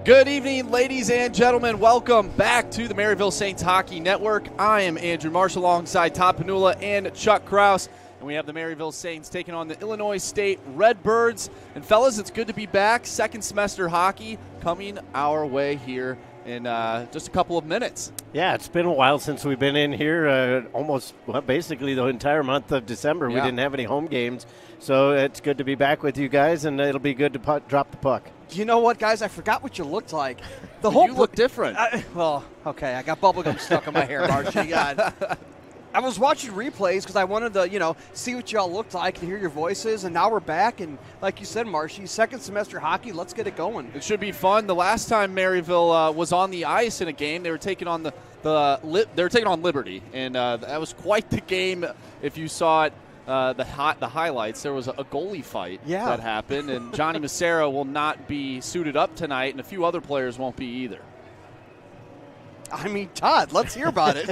Good evening, ladies and gentlemen. Welcome back to the Maryville Saints Hockey Network. I am Andrew Marshall alongside Todd Panula and Chuck Kraus. And we have the Maryville Saints taking on the Illinois State Redbirds. And fellas, it's good to be back. Second semester hockey coming our way here in just a couple of minutes. Yeah, it's been a while since we've been in here, basically the entire month of December. Yeah. We didn't have any home games, so it's good to be back with you guys, and it'll be good to drop the puck. You know what, guys? I forgot what you looked like. The whole look different. I got bubblegum stuck in my hair, Marcy. I was watching replays because I wanted to, see what y'all looked like and hear your voices, and now we're back. And like you said, Marcy, second semester hockey, let's get it going. It should be fun. The last time Maryville was on the ice in a game, they were taking on Liberty, and that was quite the game. If you saw it, the highlights, there was a goalie fight that happened, and Johnny Macero will not be suited up tonight, and a few other players won't be either. I mean, Todd, let's hear about it.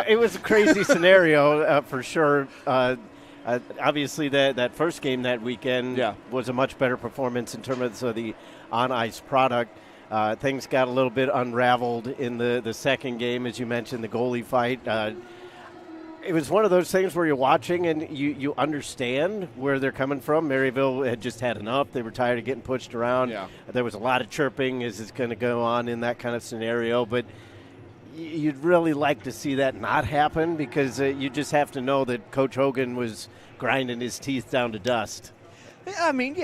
It was a crazy scenario for sure. Obviously, that first game that weekend was a much better performance in terms of the on-ice product. Things got a little bit unraveled in the second game, as you mentioned, the goalie fight. It was one of those things where you're watching and you understand where they're coming from. Maryville had just had enough. They were tired of getting pushed around. Yeah. There was a lot of chirping as it's going to go on in that kind of scenario. But you'd really like to see that not happen because you just have to know that Coach Hogan was grinding his teeth down to dust. I mean,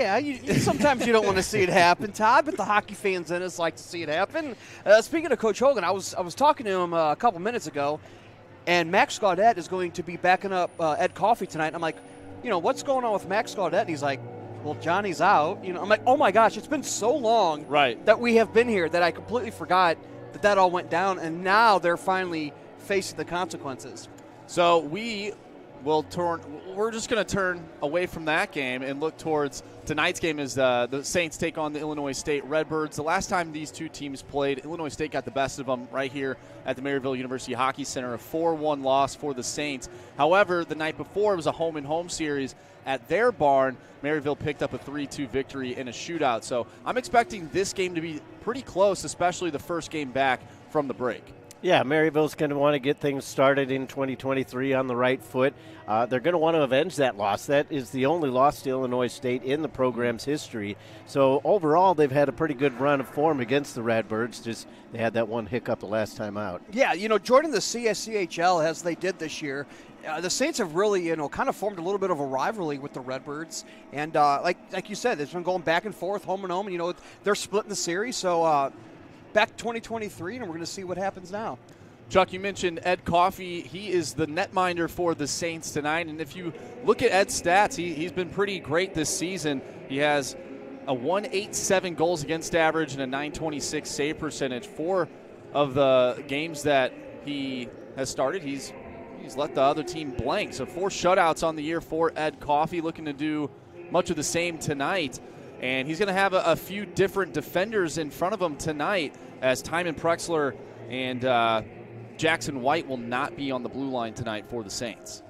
sometimes you don't want to see it happen, Todd, but the hockey fans in us like to see it happen. Speaking of Coach Hogan, I was talking to him a couple minutes ago, and Max Gaudette is going to be backing up Ed Coffey tonight. I'm like, what's going on with Max Gaudette? And he's like, well, Johnny's out. I'm like, oh my gosh, it's been so long that we have been here that I completely forgot that all went down, and now they're finally facing the consequences. So we're just going to turn away from that game and look towards tonight's game as the Saints take on the Illinois State Redbirds. The last time these two teams played, Illinois State got the best of them right here at the Maryville University Hockey Center, a 4-1 loss for the Saints. However, the night before, it was a home-and-home series at their barn. Maryville picked up a 3-2 victory in a shootout. So I'm expecting this game to be pretty close, especially the first game back from the break. Yeah, Maryville's going to want to get things started in 2023 on the right foot. They're going to want to avenge that loss. That is the only loss to Illinois State in the program's history. So overall, they've had a pretty good run of form against the Redbirds. Just they had that one hiccup the last time out. Yeah, joining the CSCHL as they did this year, the Saints have really, kind of formed a little bit of a rivalry with the Redbirds. And like you said, it's been going back and forth, home and home. And, they're splitting the series. So back 2023, and we're going to see what happens now. Chuck, you mentioned Ed Coffey. He is the netminder for the Saints tonight. And if you look at Ed's stats, he's been pretty great this season. He has a 1.87 goals against average and a 926 save percentage. 4 of the games that he has started, he's let the other team blank. So 4 shutouts on the year for Ed Coffey, looking to do much of the same tonight. And he's going to have a few different defenders in front of him tonight, as Timon Prexler and Jackson White will not be on the blue line tonight for the Saints.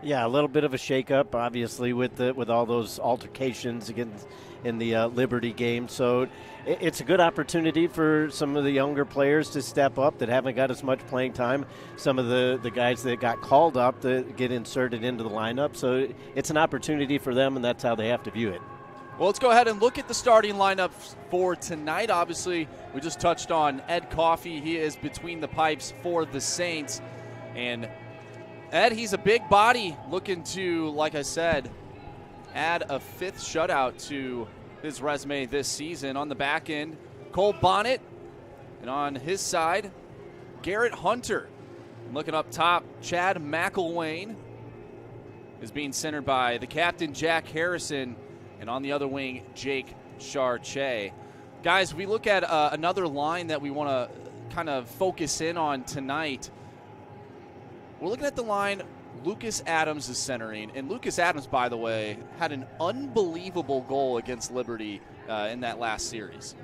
Yeah, a little bit of a shakeup, obviously, with all those altercations against in the Liberty game. So it's a good opportunity for some of the younger players to step up that haven't got as much playing time. Some of the guys that got called up to get inserted into the lineup. So it's an opportunity for them, and that's how they have to view it. Well, let's go ahead and look at the starting lineup for tonight. Obviously, we just touched on Ed Coffey. He is between the pipes for the Saints. And Ed, he's a big body, looking to, like I said, add a 5th shutout to his resume this season. On the back end, Cole Bonnet. And on his side, Garrett Hunter. And looking up top, Chad McElwain is being centered by the captain, Jack Harrison. And on the other wing, Jake Charche. Guys, we look at another line that we want to kind of focus in on tonight. We're looking at the line Lucas Adams is centering. And Lucas Adams, by the way, had an unbelievable goal against Liberty in that last series.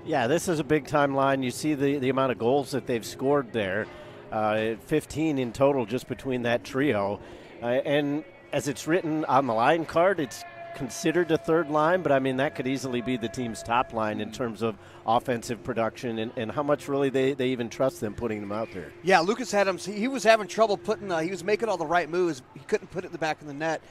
Yeah, this is a big-time line. You see the amount of goals that they've scored there. 15 in total just between that trio. And as it's written on the line card, it's considered the third line, but I mean that could easily be the team's top line in terms of offensive production and how much really they even trust them putting them out there. Yeah, Lucas Adams, he was having trouble he was making all the right moves. He couldn't put it in the back of the net.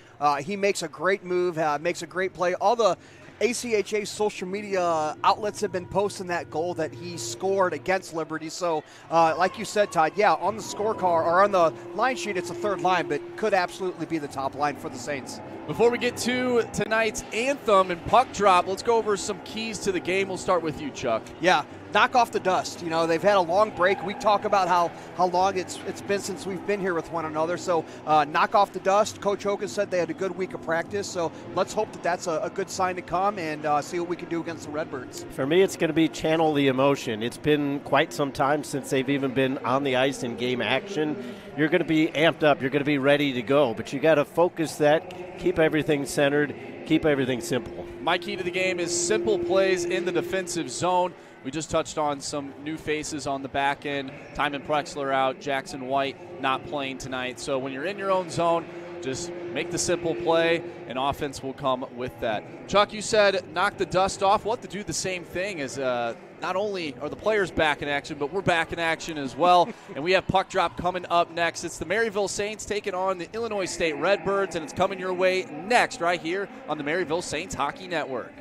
He makes a great move, makes a great play. All the ACHA social media outlets have been posting that goal that he scored against Liberty. So, like you said, Todd, yeah, on the scorecard or on the line sheet, it's a third line, but could absolutely be the top line for the Saints. Before we get to tonight's anthem and puck drop, let's go over some keys to the game. We'll start with you, Chuck. Yeah, knock off the dust. You know, they've had a long break. We talk about how long it's been since we've been here with one another. So knock off the dust. Coach Hogan said they had a good week of practice. So let's hope that that's a good sign to come and see what we can do against the Redbirds. For me, it's going to be channel the emotion. It's been quite some time since they've even been on the ice in game action. You're going to be amped up. You're going to be ready to go. But you got to focus that, keep everything centered, keep everything simple. My key to the game is simple plays in the defensive zone. We just touched on some new faces on the back end. Timon Prexler out, Jackson White not playing tonight. So when you're in your own zone, just make the simple play, and offense will come with that. Chuck, you said knock the dust off. We'll have to do the same thing as not only are the players back in action, but we're back in action as well. And we have puck drop coming up next. It's the Maryville Saints taking on the Illinois State Redbirds, and it's coming your way next right here on the Maryville Saints Hockey Network.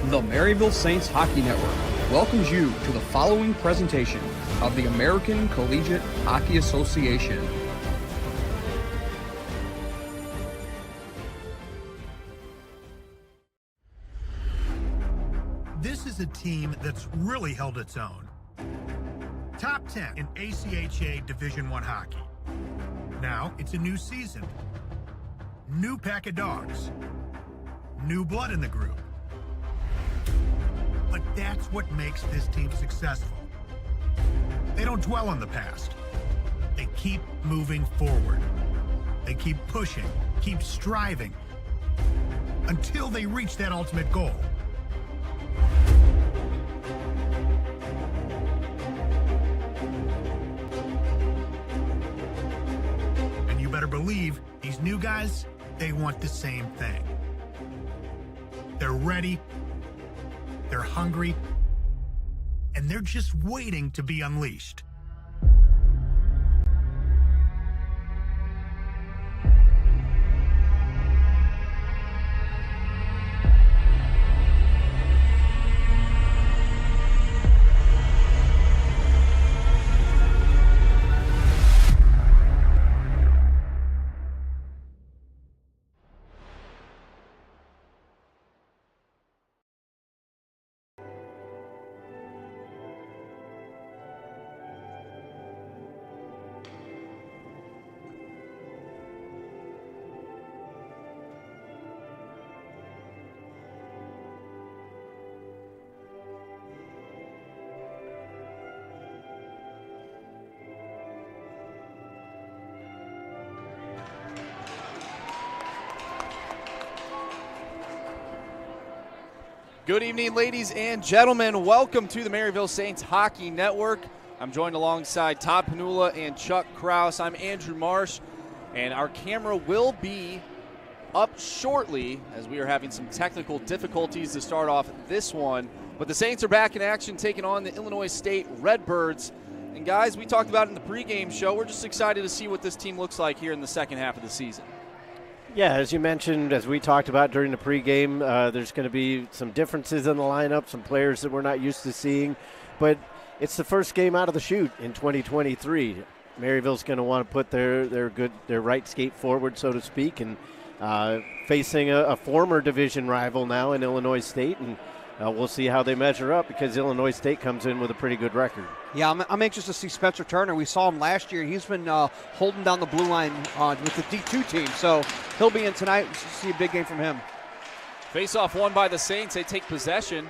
The Maryville Saints Hockey Network welcomes you to the following presentation of the American Collegiate Hockey Association. This is a team that's really held its own. Top 10 in ACHA Division I hockey. Now it's a new season. New pack of dogs. New blood in the group. But that's what makes this team successful. They don't dwell on the past. They keep moving forward. They keep pushing, keep striving, until they reach that ultimate goal. And you better believe these new guys, they want the same thing. They're ready, they're hungry, and they're just waiting to be unleashed. Good evening, ladies and gentlemen. Welcome to the Maryville Saints Hockey Network. I'm joined alongside Todd Panula and Chuck Kraus. I'm Andrew Marsh, and our camera will be up shortly as we are having some technical difficulties to start off this one. But the Saints are back in action, taking on the Illinois State Redbirds. And guys, we talked about it in the pregame show. We're just excited to see what this team looks like here in the second half of the season. Yeah, as you mentioned, as we talked about during the pregame, there's going to be some differences in the lineup, some players that we're not used to seeing. But it's the first game out of the chute in 2023. Maryville's going to want to put their right skate forward, so to speak, and facing a former division rival now in Illinois State, and we'll see how they measure up because Illinois State comes in with a pretty good record. Yeah, I'm anxious to see Spencer Turner. We saw him last year. He's been holding down the blue line with the D2 team, so he'll be in tonight. We'll see a big game from him. Face-off won by the Saints. They take possession.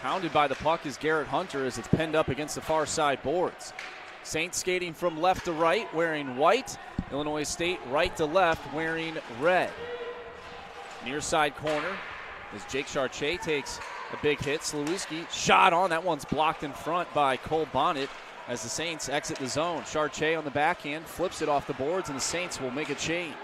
Hounded by the puck is Garrett Hunter as it's pinned up against the far side boards. Saints skating from left to right wearing white. Illinois State right to left wearing red. Near side corner as Jake Chartier takes a big hit. Slawski shot on. That one's blocked in front by Cole Bonnet as the Saints exit the zone. Chartier on the backhand flips it off the boards, and the Saints will make a change.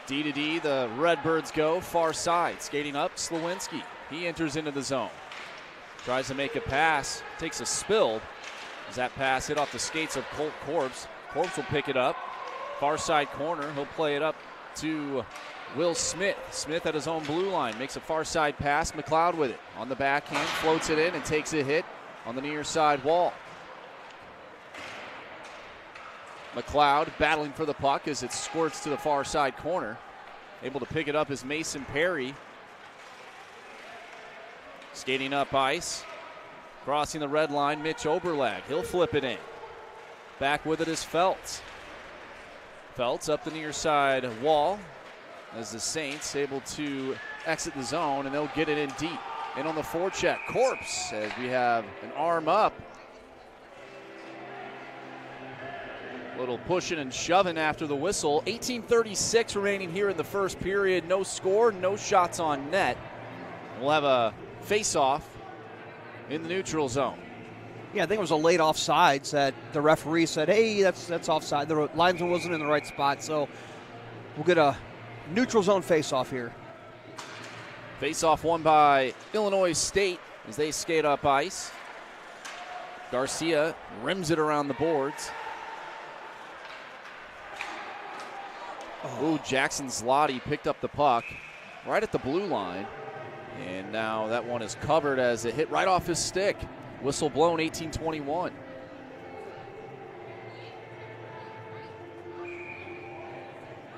D to D, the Redbirds go far side. Skating up, Slawski. He enters into the zone. Tries to make a pass, takes a spill. As that pass hit off the skates of Colt Corpse. Corpse will pick it up. Far side corner, he'll play it up to Will Smith. Smith at his own blue line makes a far side pass. McLeod with it on the backhand, floats it in and takes a hit on the near side wall. McLeod battling for the puck as it squirts to the far side corner. Able to pick it up is Mason Perry. Skating up ice. Crossing the red line, Mitch Oberlag. He'll flip it in. Back with it is Feltz. Feltz up the near side wall as the Saints able to exit the zone, and they'll get it in deep. In on the forecheck, Corpse, as we have an arm up. Little pushing and shoving after the whistle. 18:36 remaining here in the first period. No score, no shots on net. We'll have a face-off in the neutral zone. Yeah, I think it was a late offsides that the referee said, hey, that's offside. The linesman wasn't in the right spot, so we'll get a neutral zone face-off here. Face-off won by Illinois State as they skate up ice. Garcia rims it around the boards. Ooh, Jackson Zloty picked up the puck right at the blue line. And now that one is covered as it hit right off his stick. Whistle blown, 18:21.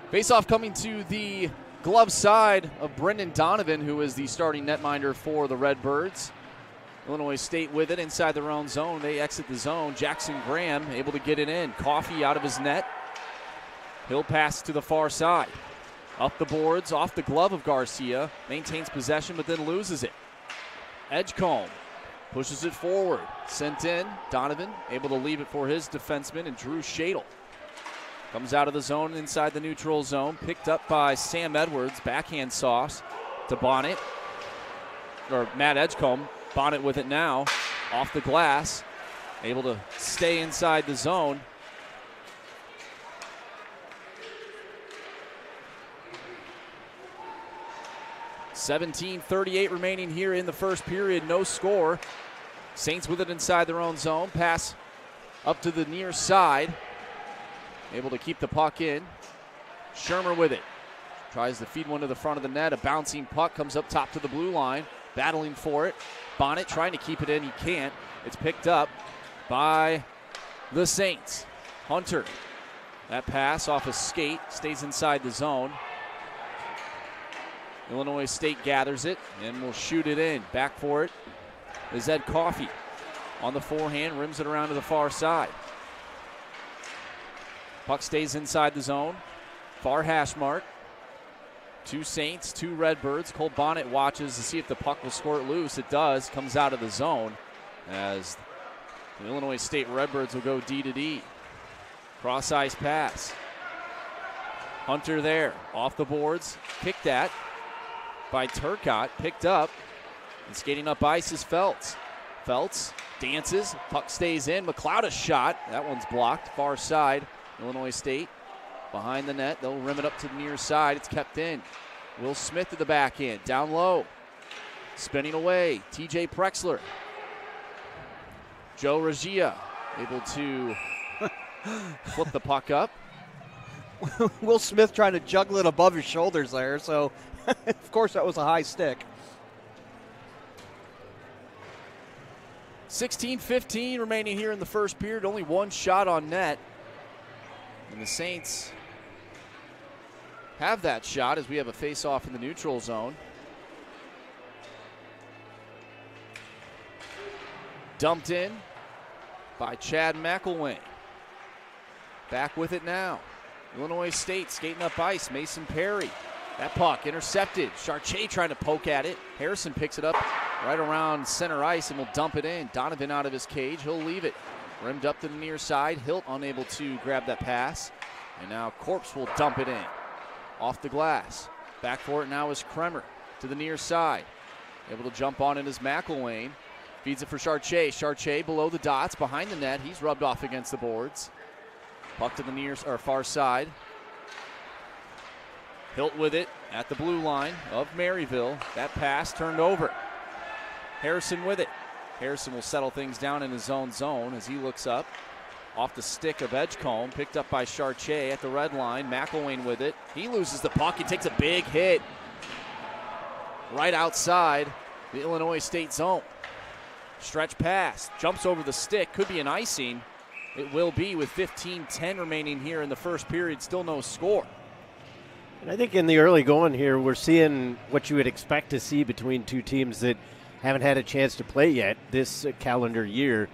Face-off coming to the glove side of Brendan Donovan, who is the starting netminder for the Redbirds. Illinois State with it inside their own zone. They exit the zone. Jackson Graham able to get it in. Coffey out of his net. He'll pass to the far side. Up the boards, off the glove of Garcia. Maintains possession, but then loses it. Edgecombe pushes it forward. Sent in. Donovan able to leave it for his defenseman, and Drew Shadle comes out of the zone inside the neutral zone. Picked up by Sam Edwards. Backhand sauce to Bonnet. Or Matt Edgecombe. Bonnet with it now. Off the glass. Able to stay inside the zone. $17:38 remaining here in the first period. No score. Saints with it inside their own zone. Pass up to the near side. Able to keep the puck in. Shermer with it. Tries to feed one to the front of the net. A bouncing puck comes up top to the blue line. Battling for it. Bonnet trying to keep it in. He can't. It's picked up by the Saints. Hunter. That pass off a skate. Stays inside the zone. Illinois State gathers it and will shoot it in. Back for it is Ed Coffey. On the forehand, rims it around to the far side. Puck stays inside the zone. Far hash mark. Two Saints, two Redbirds. Cole Bonnet watches to see if the puck will squirt loose. It does. Comes out of the zone as the Illinois State Redbirds will go D to D. Cross ice pass. Hunter there. Off the boards. Kicked at by Turcotte, picked up, and skating up ice is Feltz. Feltz dances, puck stays in. McLeod a shot. That one's blocked. Far side, Illinois State behind the net. They'll rim it up to the near side. It's kept in. Will Smith at the back end, down low. Spinning away, TJ Prexler. Joe Regia able to flip the puck up. Will Smith trying to juggle it above his shoulders there, so of course that was a high stick. 16-15 remaining here in the first period. Only one shot on net. And the Saints have that shot as we have a face-off in the neutral zone. Dumped in by Chad McElwain. Back with it now. Illinois State skating up ice. Mason Perry. That puck intercepted. Chartier trying to poke at it. Harrison picks it up right around center ice and will dump it in. Donovan out of his cage. He'll leave it. Rimmed up to the near side. Hilt unable to grab that pass. And now Corpse will dump it in. Off the glass. Back for it now is Kremer to the near side. Able to jump on it is McElwain. Feeds it for Chartier. Chartier below the dots, behind the net. He's rubbed off against the boards. Puck to the near or far side. Hilt with it at the blue line of Maryville. That pass turned over. Harrison with it. Harrison will settle things down in his own zone as he looks up. Off the stick of Edgecombe, picked up by Chartier at the red line. McElwain with it. He loses the puck. He takes a big hit right outside the Illinois State zone. Stretch pass, jumps over the stick, could be an icing. It will be with 15-10 remaining here in the first period, still no score. And I think in the early going here, we're seeing what you would expect to see between two teams that haven't had a chance to play yet this calendar year.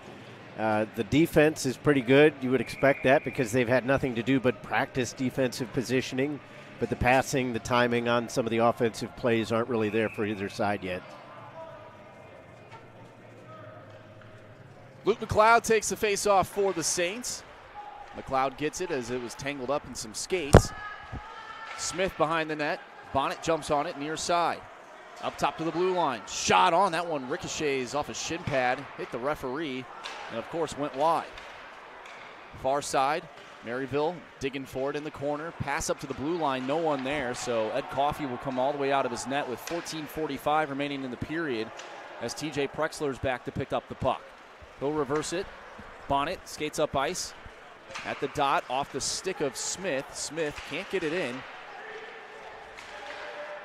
The defense is pretty good. You would expect that because they've had nothing to do but practice defensive positioning. But the passing, the timing on some of the offensive plays aren't really there for either side yet. Luke McLeod takes the face-off for the Saints. McLeod gets it as it was tangled up in some skates. Smith behind the net. Bonnet jumps on it near side. Up top to the blue line. Shot on. That one ricochets off a shin pad. Hit the referee. And, of course, went wide. Far side. Maryville digging for it in the corner. Pass up to the blue line. No one there. So Ed Coffey will come all the way out of his net with 14:45 remaining in the period as TJ Prexler's back to pick up the puck. He'll reverse it. Bonnet skates up ice. At the dot, off the stick of Smith. Smith can't get it in.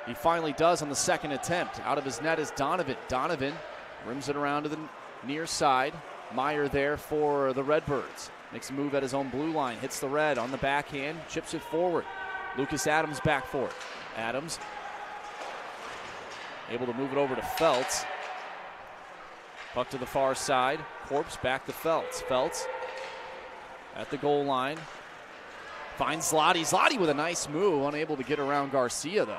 He finally does on the second attempt. Out of his net is Donovan. Donovan rims it around to the near side. Meyer there for the Redbirds. Makes a move at his own blue line. Hits the red on the backhand. Chips it forward. Lucas Adams back for it. Adams able to move it over to Feltz. Puck to the far side. Corpse back to Feltz. Feltz at the goal line. Finds Zloty. Zloty with a nice move. Unable to get around Garcia, though.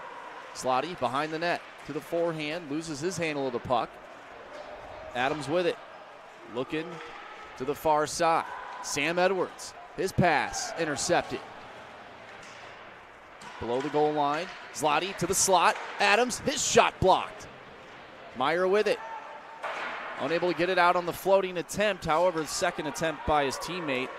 Zloty behind the net. To the forehand. Loses his handle of the puck. Adams with it. Looking to the far side. Sam Edwards. His pass intercepted. Below the goal line. Zloty to the slot. Adams. His shot blocked. Meyer with it. Unable to get it out on the floating attempt. However, the second attempt by his teammate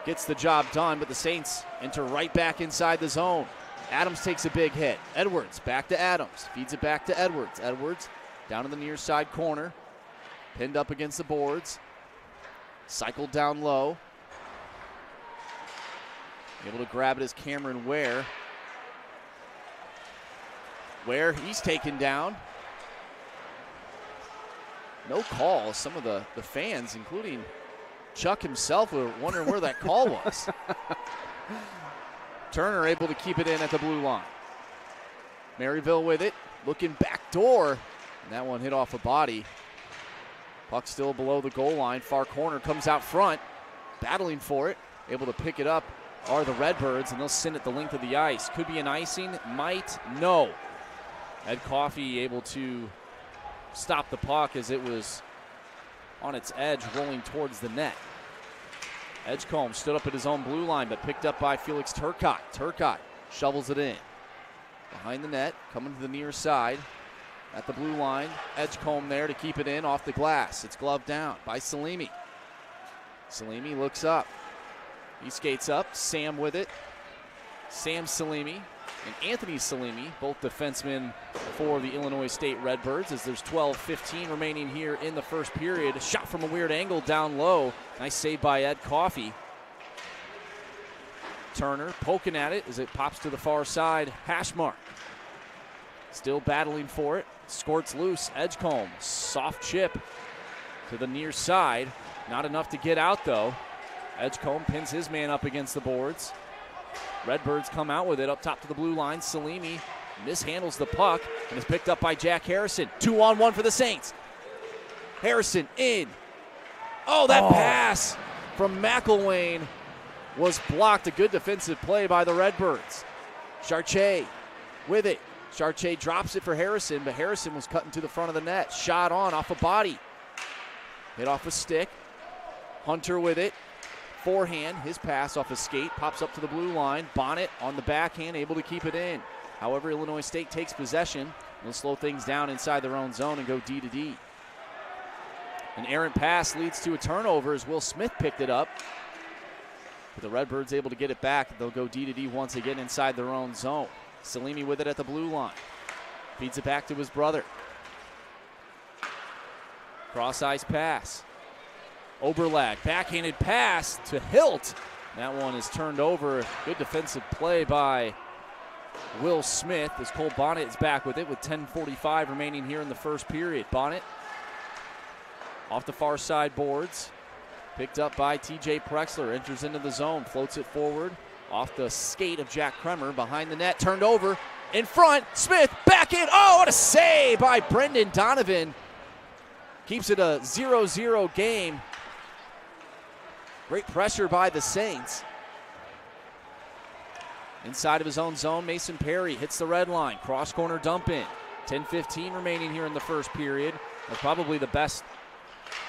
gets the job done, but the Saints enter right back inside the zone. Adams takes a big hit. Edwards back to Adams. Feeds it back to Edwards. Edwards down in the near side corner. Pinned up against the boards. Cycled down low. Able to grab it as Cameron Ware. Ware, he's taken down. No call. Some of the fans, including Chuck himself, were wondering where that call was. Turner able to keep it in at the blue line. Maryville with it, looking back door. And that one hit off a body. Puck still below the goal line. Far corner comes out front. Battling for it. Able to pick it up are the Redbirds, and they'll send it the length of the ice. Could be an icing. Might. No. Ed Coffey able to stop the puck as it was on its edge rolling towards the net. Edgecombe stood up at his own blue line but picked up by Felix Turcotte. Turcotte shovels it in. Behind the net, coming to the near side at the blue line. Edgecombe there to keep it in off the glass. It's gloved down by Salimi. Salimi looks up. He skates up. Sam with it. Sam Salimi and Anthony Salimi, both defensemen for the Illinois State Redbirds, as there's 12:15 remaining here in the first period. A shot from a weird angle down low. Nice save by Ed Coffey. Turner poking at it as it pops to the far side. Hash mark. Still battling for it. Squirts loose. Edgecombe. Soft chip to the near side. Not enough to get out, though. Edgecombe pins his man up against the boards. Redbirds come out with it up top to the blue line. Salimi mishandles the puck and is picked up by Jack Harrison. 2-on-1 for the Saints. Harrison in. Oh, that pass from McElwain was blocked. A good defensive play by the Redbirds. Chartier with it. Chartier drops it for Harrison, but Harrison was cutting to the front of the net. Shot on off a body. Hit off a stick. Hunter with it. Forehand, his pass off a skate, pops up to the blue line. Bonnet on the backhand, able to keep it in. However, Illinois State takes possession. They'll slow things down inside their own zone and go D to D. An errant pass leads to a turnover as Will Smith picked it up. But the Redbirds able to get it back. They'll go D to D once again inside their own zone. Salimi with it at the blue line. Feeds it back to his brother. Cross-ice pass. Oberlag, backhanded pass to Hilt. That one is turned over. Good defensive play by Will Smith as Cole Bonnet is back with it with 10:45 remaining here in the first period. Bonnet off the far side boards. Picked up by TJ Prexler. Enters into the zone, floats it forward. Off the skate of Jack Kremer behind the net. Turned over. In front. Smith back in. Oh, what a save by Brendan Donovan. Keeps it a 0-0 game. Great pressure by the Saints. Inside of his own zone, Mason Perry hits the red line. Cross corner dump in. 10:15 remaining here in the first period. That's probably the best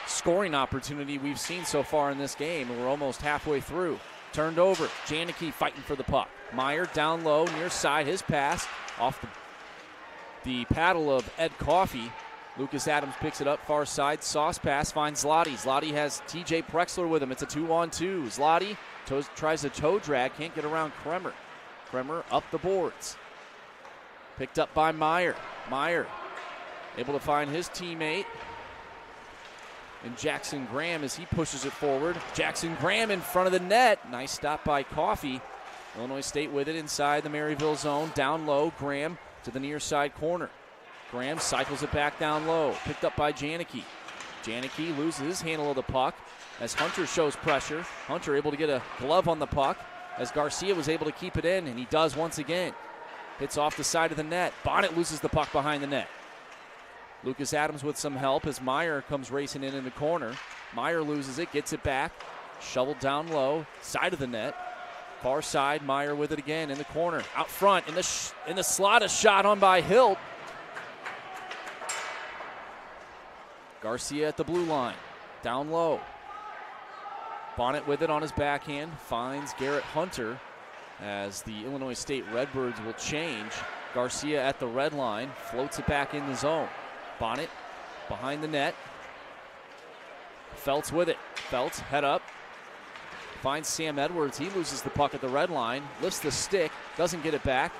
scoring opportunity we've seen so far in this game, and we're almost halfway through. Turned over. Janicki fighting for the puck. Meyer down low, near side. His pass off the paddle of Ed Coffey. Lucas Adams picks it up far side. Sauce pass finds Zloty. Zloty has TJ Prexler with him. It's a 2-on-2. Zloty tries a toe drag. Can't get around Kremer. Kremer up the boards. Picked up by Meyer. Meyer able to find his teammate. And Jackson Graham as he pushes it forward. Jackson Graham in front of the net. Nice stop by Coffey. Illinois State with it inside the Maryville zone. Down low. Graham to the near side corner. Graham cycles it back down low. Picked up by Janicki. Janicki loses his handle of the puck as Hunter shows pressure. Hunter able to get a glove on the puck as Garcia was able to keep it in, and he does once again. Hits off the side of the net. Bonnet loses the puck behind the net. Lucas Adams with some help as Meyer comes racing in the corner. Meyer loses it, gets it back. Shoveled down low, side of the net. Far side, Meyer with it again in the corner. Out front, in the slot, a shot on by Hilt. Garcia at the blue line, down low. Bonnet with it on his backhand, finds Garrett Hunter as the Illinois State Redbirds will change. Garcia at the red line, floats it back in the zone. Bonnet behind the net. Feltz with it. Feltz head up. Finds Sam Edwards. He loses the puck at the red line. Lifts the stick. Doesn't get it back.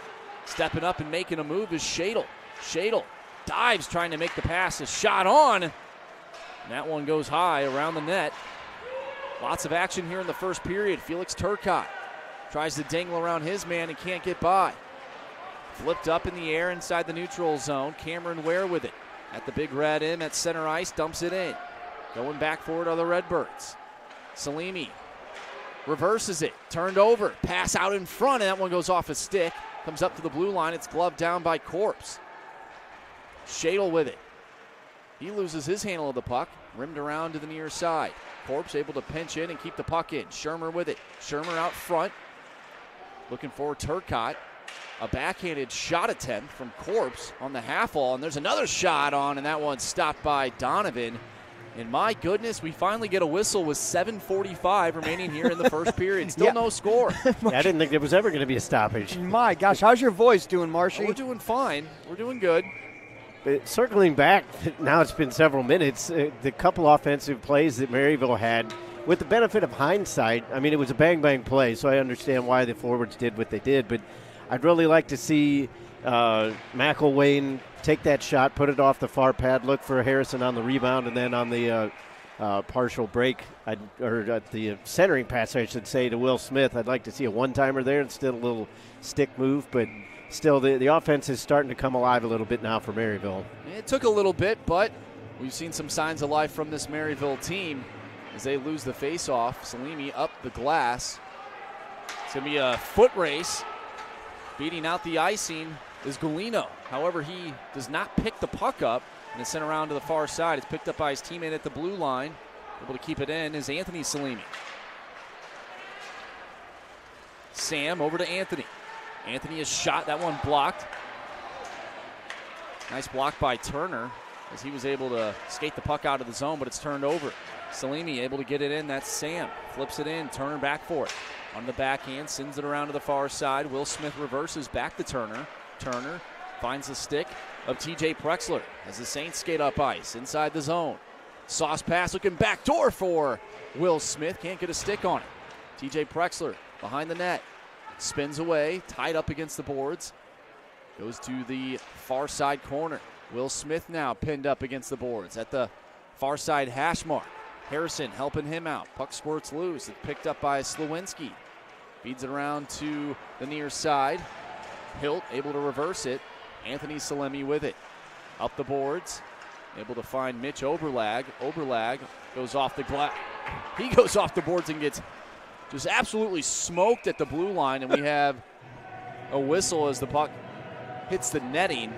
Stepping up and making a move is Shadle. Shadle dives trying to make the pass. A shot on. And that one goes high around the net. Lots of action here in the first period. Felix Turcotte tries to dangle around his man and can't get by. Flipped up in the air inside the neutral zone. Cameron Ware with it. At the big red M at center ice, dumps it in. Going back for it are the Redbirds. Salimi reverses it. Turned over. Pass out in front, and that one goes off a stick. Comes up to the blue line. It's gloved down by Corpse. Shadle with it. He loses his handle of the puck. Rimmed around to the near side. Corpse able to pinch in and keep the puck in. Shermer with it. Shermer out front. Looking for Turcotte. A backhanded shot attempt from Corpse on the half wall. And there's another shot on, and that one stopped by Donovan. And my goodness, we finally get a whistle with 7:45 remaining here in the first period. Still no score. I didn't think there was ever going to be a stoppage. My gosh, how's your voice doing, Marshy? We're doing fine. We're doing good. But circling back, now it's been several minutes, the couple offensive plays that Maryville had, with the benefit of hindsight, I mean, it was a bang-bang play, so I understand why the forwards did what they did, but I'd really like to see McElwain take that shot, put it off the far pad, look for Harrison on the rebound, and then on the partial break, or the centering pass, I should say, to Will Smith, I'd like to see a one-timer there instead of a little stick move, but still the offense is starting to come alive a little bit now for Maryville. It took a little bit, but we've seen some signs of life from this Maryville team as they lose the face-off. Salimi up the glass. It's going to be a foot race. Beating out the icing is Galino. However, he does not pick the puck up and is sent around to the far side. It's picked up by his teammate at the blue line. Able to keep it in is Anthony Salimi. Sam over to Anthony. Anthony is shot. That one blocked. Nice block by Turner as he was able to skate the puck out of the zone, but it's turned over. Salimi able to get it in. That's Sam. Flips it in. Turner back for it. On the backhand, sends it around to the far side. Will Smith reverses back to Turner. Turner finds the stick of TJ Prexler as the Saints skate up ice inside the zone. Sauce pass looking back door for Will Smith. Can't get a stick on it. TJ Prexler behind the net. Spins away, tied up against the boards. Goes to the far side corner. Will Smith now pinned up against the boards at the far side hash mark. Harrison helping him out. Puck squirts loose. It's picked up by Slawinski. Feeds it around to the near side. Hilt able to reverse it. Anthony Salemi with it. Up the boards. Able to find Mitch Oberlag. Oberlag goes off the glass. He goes off the boards and gets just absolutely smoked at the blue line. And we have a whistle as the puck hits the netting.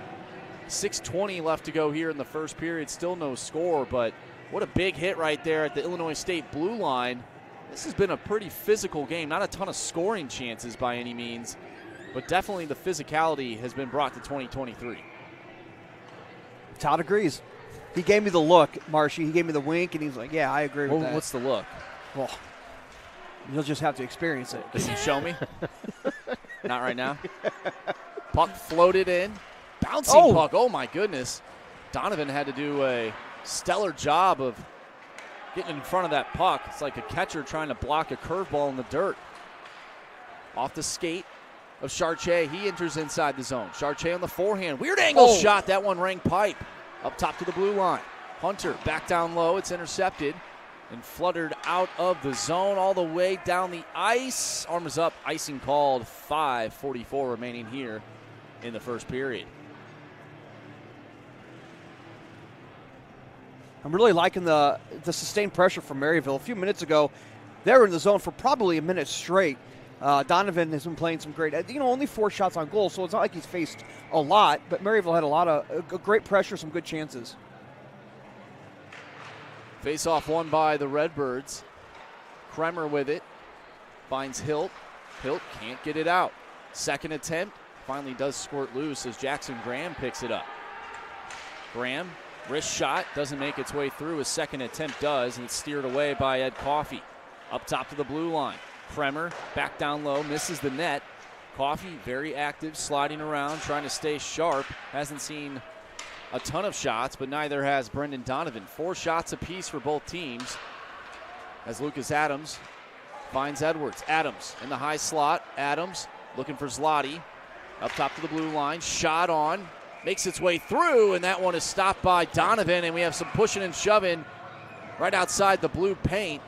6:20 left to go here in the first period. Still no score, but what a big hit right there at the Illinois State blue line. This has been a pretty physical game. Not a ton of scoring chances by any means, but definitely the physicality has been brought to 2023. Todd agrees. He gave me the look, Marshy. He gave me the wink, and he's like, yeah, I agree with that. What's the look? Well, you'll just have to experience it. Can you show me? Not right now. Puck floated in. Bouncing puck. Oh, my goodness. Donovan had to do a stellar job of getting in front of that puck. It's like a catcher trying to block a curveball in the dirt. Off the skate of Chartier. He enters inside the zone. Chartier on the forehand. Weird angle shot. That one rang pipe. Up top to the blue line. Hunter back down low. It's intercepted and fluttered out of the zone all the way down the ice. Arms up. Icing called. 5:44 remaining here in the first period. I'm really liking the sustained pressure from Maryville. A few minutes ago, they were in the zone for probably a minute straight. Donovan has been playing some great, only 4 shots on goal, so it's not like he's faced a lot, but Maryville had a lot of great pressure, some good chances. Face-off won by the Redbirds. Kremer with it. Finds Hilt. Hilt can't get it out. Second attempt. Finally does squirt loose as Jackson Graham picks it up. Graham, wrist shot, doesn't make its way through. His second attempt does, and it's steered away by Ed Coffey. Up top to the blue line. Kremer back down low, misses the net. Coffey very active, sliding around, trying to stay sharp. Hasn't seen a ton of shots, but neither has Brendan Donovan. 4 shots apiece for both teams as Lucas Adams finds Edwards. Adams in the high slot. Adams looking for Zloty. Up top to the blue line. Shot on. Makes its way through, and that one is stopped by Donovan, and we have some pushing and shoving right outside the blue paint.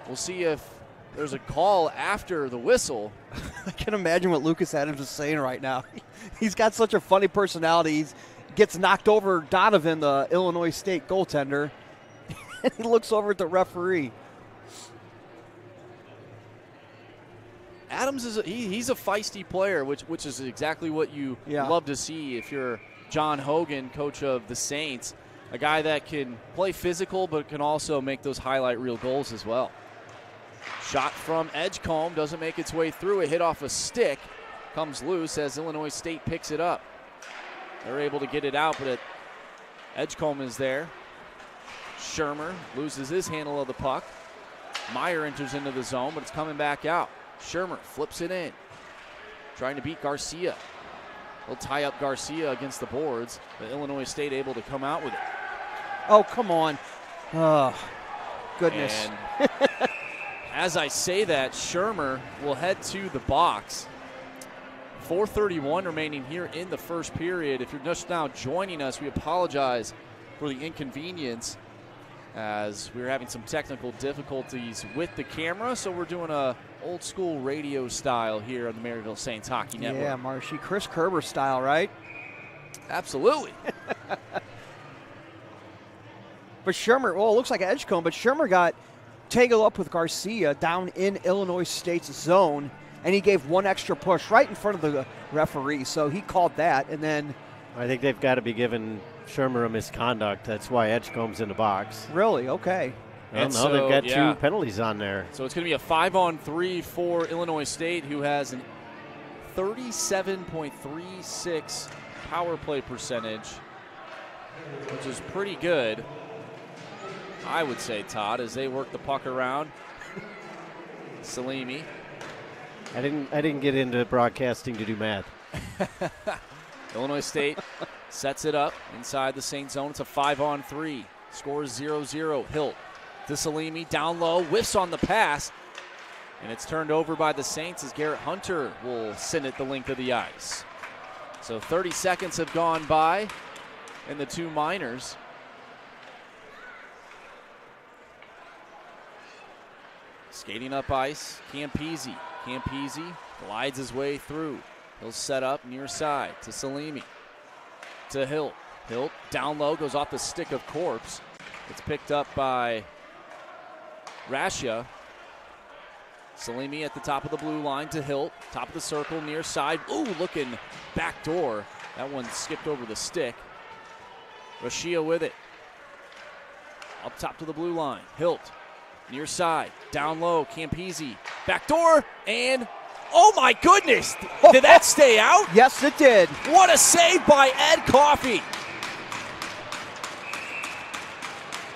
We'll see if there's a call after the whistle. I can imagine what Lucas Adams is saying right now. He's got such a funny personality. He gets knocked over Donovan, the Illinois State goaltender, and he looks over at the referee. Adams he's a feisty player, which is exactly what you love to see if you're John Hogan, coach of the Saints. A guy that can play physical but can also make those highlight reel goals as well. Shot from Edgecombe, doesn't make its way through. It hit off a stick, comes loose as Illinois State picks it up. They're able to get it out, but Edgecombe is there. Shermer loses his handle of the puck. Meyer enters into the zone, but it's coming back out. Shermer flips it in, trying to beat Garcia. He'll tie up Garcia against the boards, but Illinois State able to come out with it. Oh, come on. Oh, goodness. And as I say that, Shermer will head to the box. 4:31 remaining here in the first period. If you're just now joining us, we apologize for the inconvenience as we were having some technical difficulties with the camera, so we're doing a old school radio style here on the Maryville Saints Hockey Network. Yeah, Marshy, Chris Kerber style, right? Absolutely. But Shermer, well, it looks like Edgecombe, but Shermer got tangled up with Garcia down in Illinois State's zone, and he gave one extra push right in front of the referee. So he called that, and then I think they've got to be giving Shermer a misconduct. That's why Edgecombe's in the box. Really? Okay. Well, no, they've got 2 penalties on there. So it's going to be a 5-on-3 for Illinois State, who has an 37.36 power play percentage, which is pretty good, I would say, Todd, as they work the puck around. Salimi. I didn't get into broadcasting to do math. Illinois State sets it up inside the Saint zone. It's a 5-on-3. Scores 0-0. Hilt to Salimi, down low, whiffs on the pass, and it's turned over by the Saints as Garrett Hunter will send it the length of the ice. So 30 seconds have gone by in the 2 minors. Skating up ice, Campese. Campese glides his way through. He'll set up near side to Salimi. To Hilt. Hilt down low, goes off the stick of Corpse. It's picked up by Rasha. Salimi at the top of the blue line to Hilt. Top of the circle, near side. Ooh, looking back door. That one skipped over the stick. Rashia with it. Up top to the blue line. Hilt, near side. Down low, Campese. Back door, and oh my goodness! Did that stay out? Yes, it did. What a save by Ed Coffey.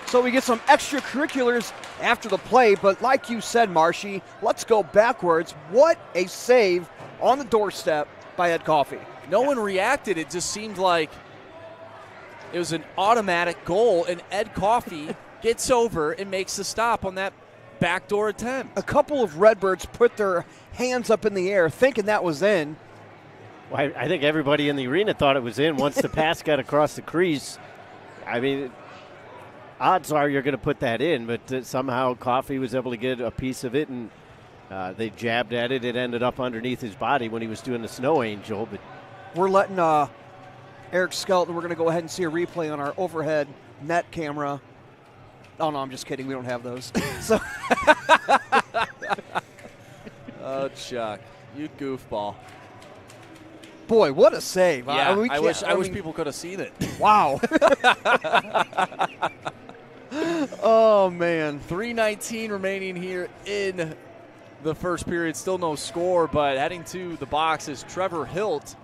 So we get some extracurriculars after the play, but like you said, Marshy, let's go backwards. What a save on the doorstep by Ed Coffey. No one reacted. It just seemed like it was an automatic goal, and Ed Coffey gets over and makes the stop on that backdoor attempt. A couple of Redbirds put their hands up in the air thinking that was in. Well, I think everybody in the arena thought it was in once the pass got across the crease. I mean, odds are you're going to put that in, but somehow Coffey was able to get a piece of it, and they jabbed at it. It ended up underneath his body when he was doing the snow angel. But we're letting Eric Skelton, we're going to go ahead and see a replay on our overhead net camera. Oh, no, I'm just kidding. We don't have those. So, oh, Chuck, you goofball. Boy, what a save. Yeah, I wish people could have seen it. Wow. Oh, man. 3:19 remaining here in the first period. Still no score, but heading to the box is Trevor Hilt,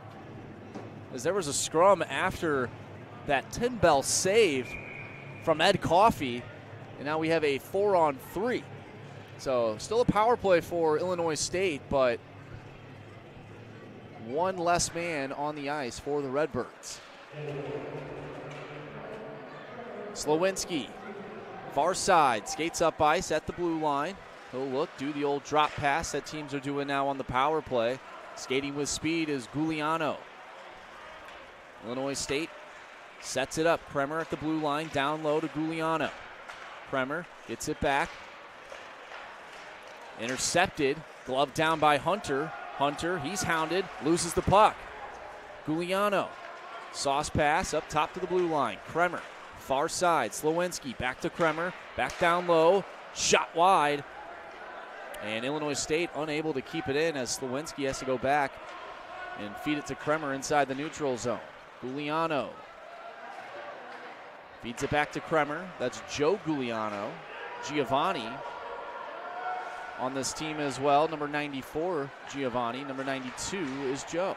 as there was a scrum after that 10-bell save from Ed Coffey, and now we have a 4-on-3. So still a power play for Illinois State, but one less man on the ice for the Redbirds. Slowinski, far side, skates up ice at the blue line. He'll look, do the old drop pass that teams are doing now on the power play. Skating with speed is Gugliano. Illinois State sets it up. Kremer at the blue line, down low to Gugliano. Kremer gets it back. Intercepted, gloved down by Hunter. Hunter, he's hounded, loses the puck. Gugliano, sauce pass up top to the blue line. Kremer, far side, Slowinski, back to Kremer, back down low, shot wide. And Illinois State unable to keep it in as Slowinski has to go back and feed it to Kremer inside the neutral zone. Gugliano feeds it back to Kremer. That's Joe Gugliano. Giovanni on this team as well. Number 94, Giovanni. Number 92 is Joe.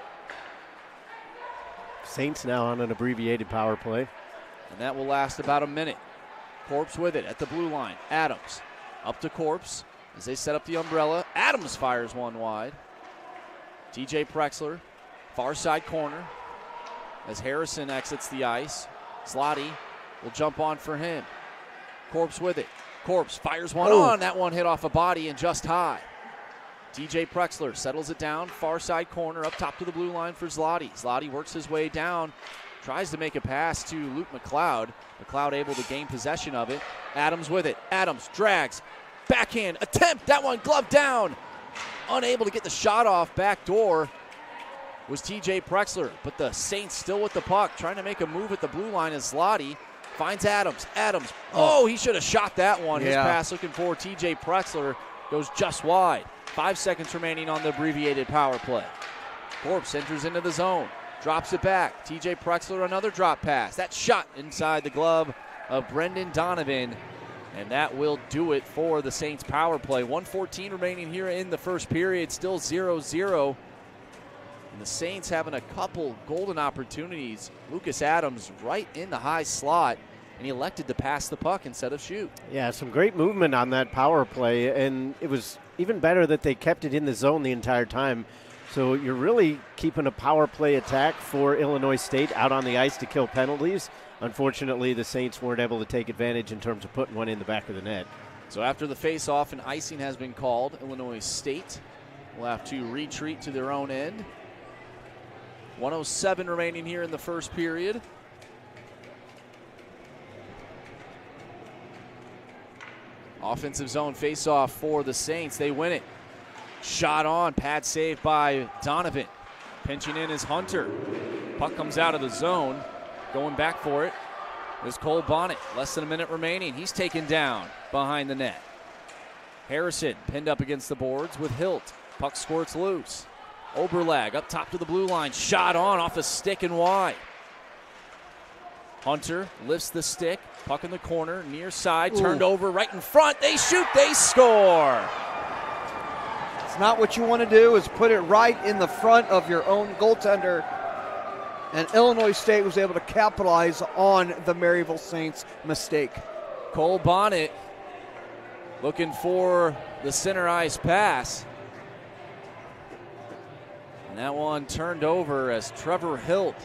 Saints now on an abbreviated power play. And that will last about a minute. Corpse with it at the blue line. Adams up to Corpse as they set up the umbrella. Adams fires one wide. TJ Prexler, far side corner. As Harrison exits the ice, Zloty will jump on for him. Corpse with it. Corpse fires one on. That one hit off a body and just high. TJ Prexler settles it down. Far side corner up top to the blue line for Zloty. Zloty works his way down. Tries to make a pass to Luke McLeod. McLeod able to gain possession of it. Adams with it. Adams drags. Backhand attempt. That one gloved down. Unable to get the shot off. Back door was TJ Prexler. But the Saints still with the puck. Trying to make a move at the blue line as Zloty Finds Adams. Oh, he should have shot that one. Yeah. His pass looking for TJ Prexler goes just wide. 5 seconds remaining on the abbreviated power play. Corpse enters into the zone. Drops it back. TJ Prexler, another drop pass. That shot inside the glove of Brendan Donovan. And that will do it for the Saints power play. 1:14 remaining here in the first period. Still 0-0. And the Saints having a couple golden opportunities. Lucas Adams right in the high slot. And he elected to pass the puck instead of shoot. Yeah, some great movement on that power play. And it was even better that they kept it in the zone the entire time. So you're really keeping a power play attack for Illinois State out on the ice to kill penalties. Unfortunately, the Saints weren't able to take advantage in terms of putting one in the back of the net. So after the face-off, an icing has been called. Illinois State will have to retreat to their own end. 1:07 remaining here in the first period. Offensive zone face-off for the Saints. They win it. Shot on, pad save by Donovan. Pinching in is Hunter. Puck comes out of the zone. Going back for it is Cole Bonnet. Less than a minute remaining. He's taken down behind the net. Harrison pinned up against the boards with Hilt. Puck squirts loose. Oberlag up top to the blue line. Shot on off a stick and wide. Hunter lifts the stick. Puck in the corner, near side, turned over right in front. They shoot, they score. It's not what you want to do, is put it right in the front of your own goaltender. And Illinois State was able to capitalize on the Maryville Saints mistake. Cole Bonnet looking for the center ice pass. And that one turned over as Trevor Hilt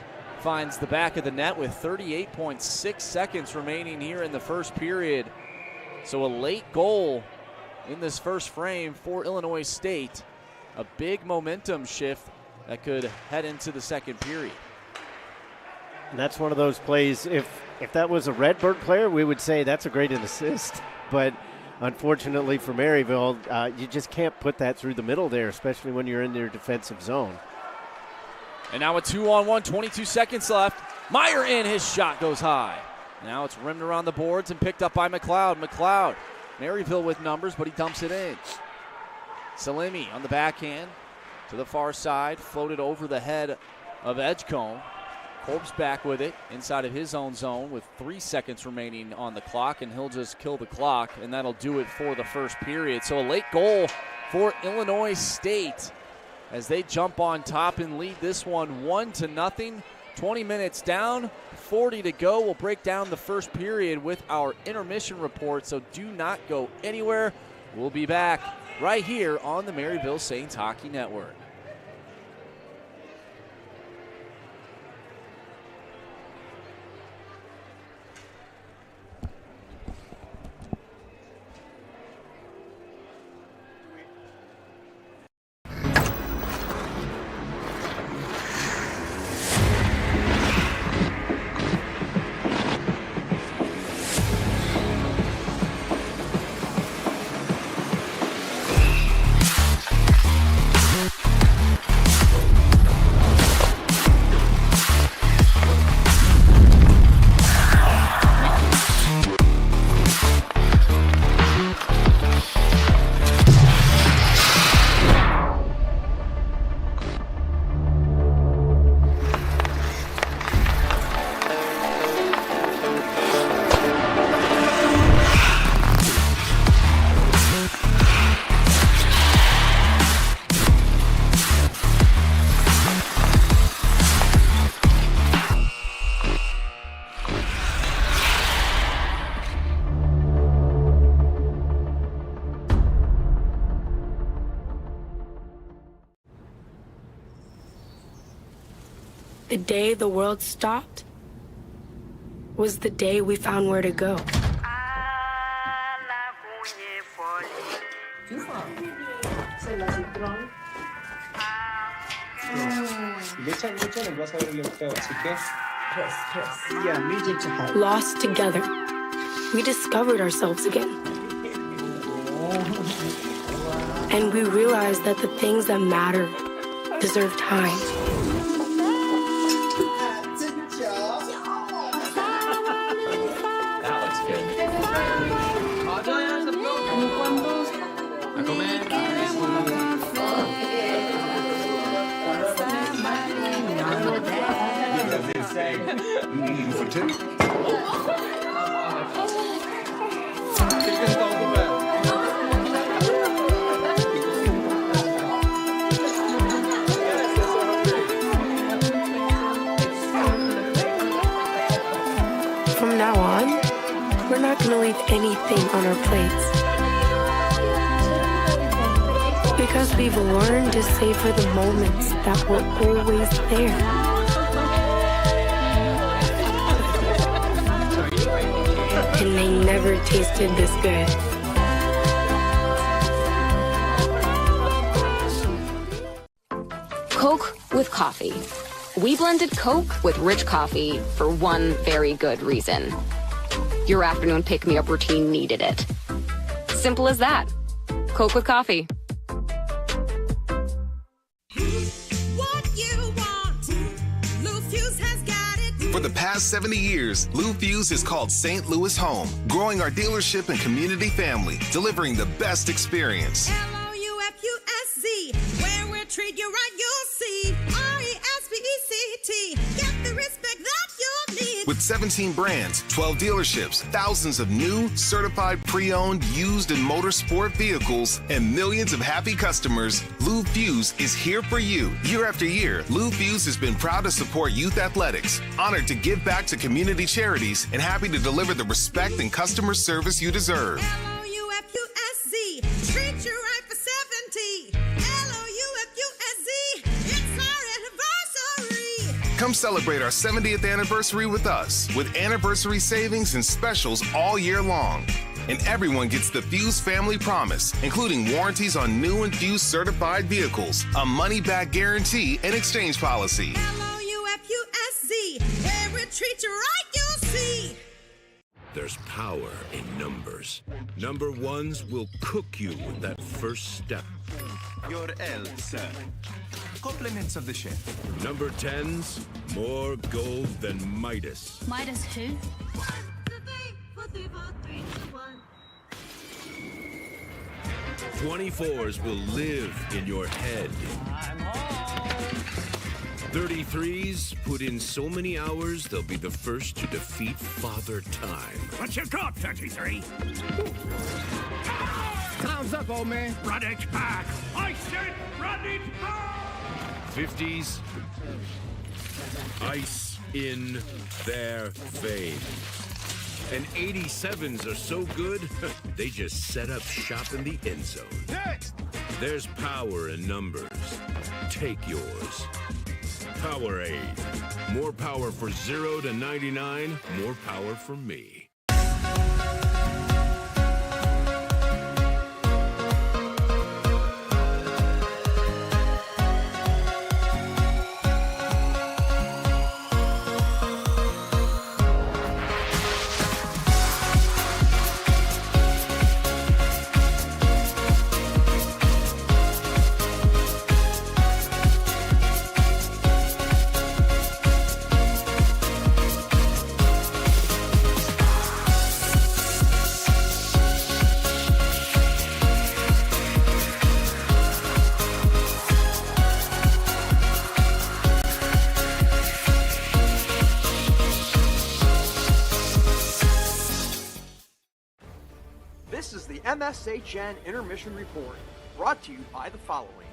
finds the back of the net with 38.6 seconds remaining here in the first period. So a late goal in this first frame for Illinois State. A big momentum shift that could head into the second period. And that's one of those plays, if that was a Redbird player, we would say that's a great assist. But unfortunately for Maryville, you just can't put that through the middle there, especially when you're in their defensive zone. And now a 2-on-1, 22 seconds left. Meyer in, his shot goes high. Now it's rimmed around the boards and picked up by McLeod. McLeod, Maryville with numbers, but he dumps it in. Salimi on the backhand to the far side, floated over the head of Edgecombe. Corp's back with it inside of his own zone with 3 seconds remaining on the clock, and he'll just kill the clock, and that'll do it for the first period. So a late goal for Illinois State as they jump on top and lead this one 1-0. 20 minutes down, 40 to go. We'll break down the first period with our intermission report, so do not go anywhere. We'll be back right here on the Maryville Saints Hockey Network. The day the world stopped was the day we found where to go. Lost together, we discovered ourselves again. And we realized that the things that matter deserve time. For two. From now on, we're not going to leave anything on our plates. Because we've learned to savor the moments that were always there. And they never tasted this good. Coke with coffee. We blended Coke with rich coffee for one very good reason. Your afternoon pick-me-up routine needed it. Simple as that. Coke with coffee. For the past 70 years, Lou Fuse has called St. Louis home, growing our dealership and community family, delivering the best experience. L-O-U-F-U-S-Z, where we'll treat you right, you'll see. R-E-S-P-E-C-T, get the respect that you'll need. With 17 brands, 12 dealerships, thousands of new, certified pre-owned, used, and motorsport vehicles, and millions of happy customers, Lou Fuse is here for you. Year after year, Lou Fuse has been proud to support youth athletics, honored to give back to community charities, and happy to deliver the respect and customer service you deserve. L-O-U-F-U-S-Z, treat you right for 70. L-O-U-F-U-S-Z, it's our anniversary. Come celebrate our 70th anniversary with us, with anniversary savings and specials all year long. And everyone gets the Fuse Family Promise, including warranties on new and Fuse certified vehicles, a money-back guarantee, and exchange policy. L-O-U-F-U-S-Z, where we treat you right, you'll see. There's power in numbers. Number ones will cook you with that first step. Your L, sir. Compliments of the chef. Number 10s, more gold than Midas. Midas who? 24s will live in your head. 33s put in so many hours, they'll be the first to defeat Father Time. What's your got, 33? Time's up, old man. Run it back. I said run it back. 50s, ice in their veins. And 87s are so good, they just set up shop in the end zone. Next! There's power in numbers. Take yours. Powerade. More power for 0 to 99, more power for me. This is the MSHN Intermission Report, brought to you by the following.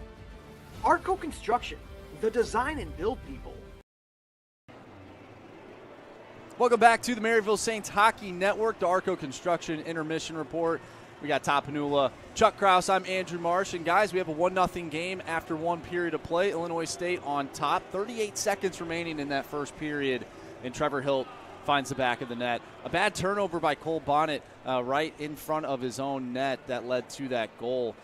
Arco Construction, the design and build people. Welcome back to the Maryville Saints Hockey Network, the Arco Construction Intermission Report. We got Todd Panula, Chuck Kraus, I'm Andrew Marsh. And guys, we have a 1-0 game after one period of play. Illinois State on top, 38 seconds remaining in that first period, and Trevor Hilt finds the back of the net. A bad turnover by Cole Bonnet right in front of his own net that led to that goal.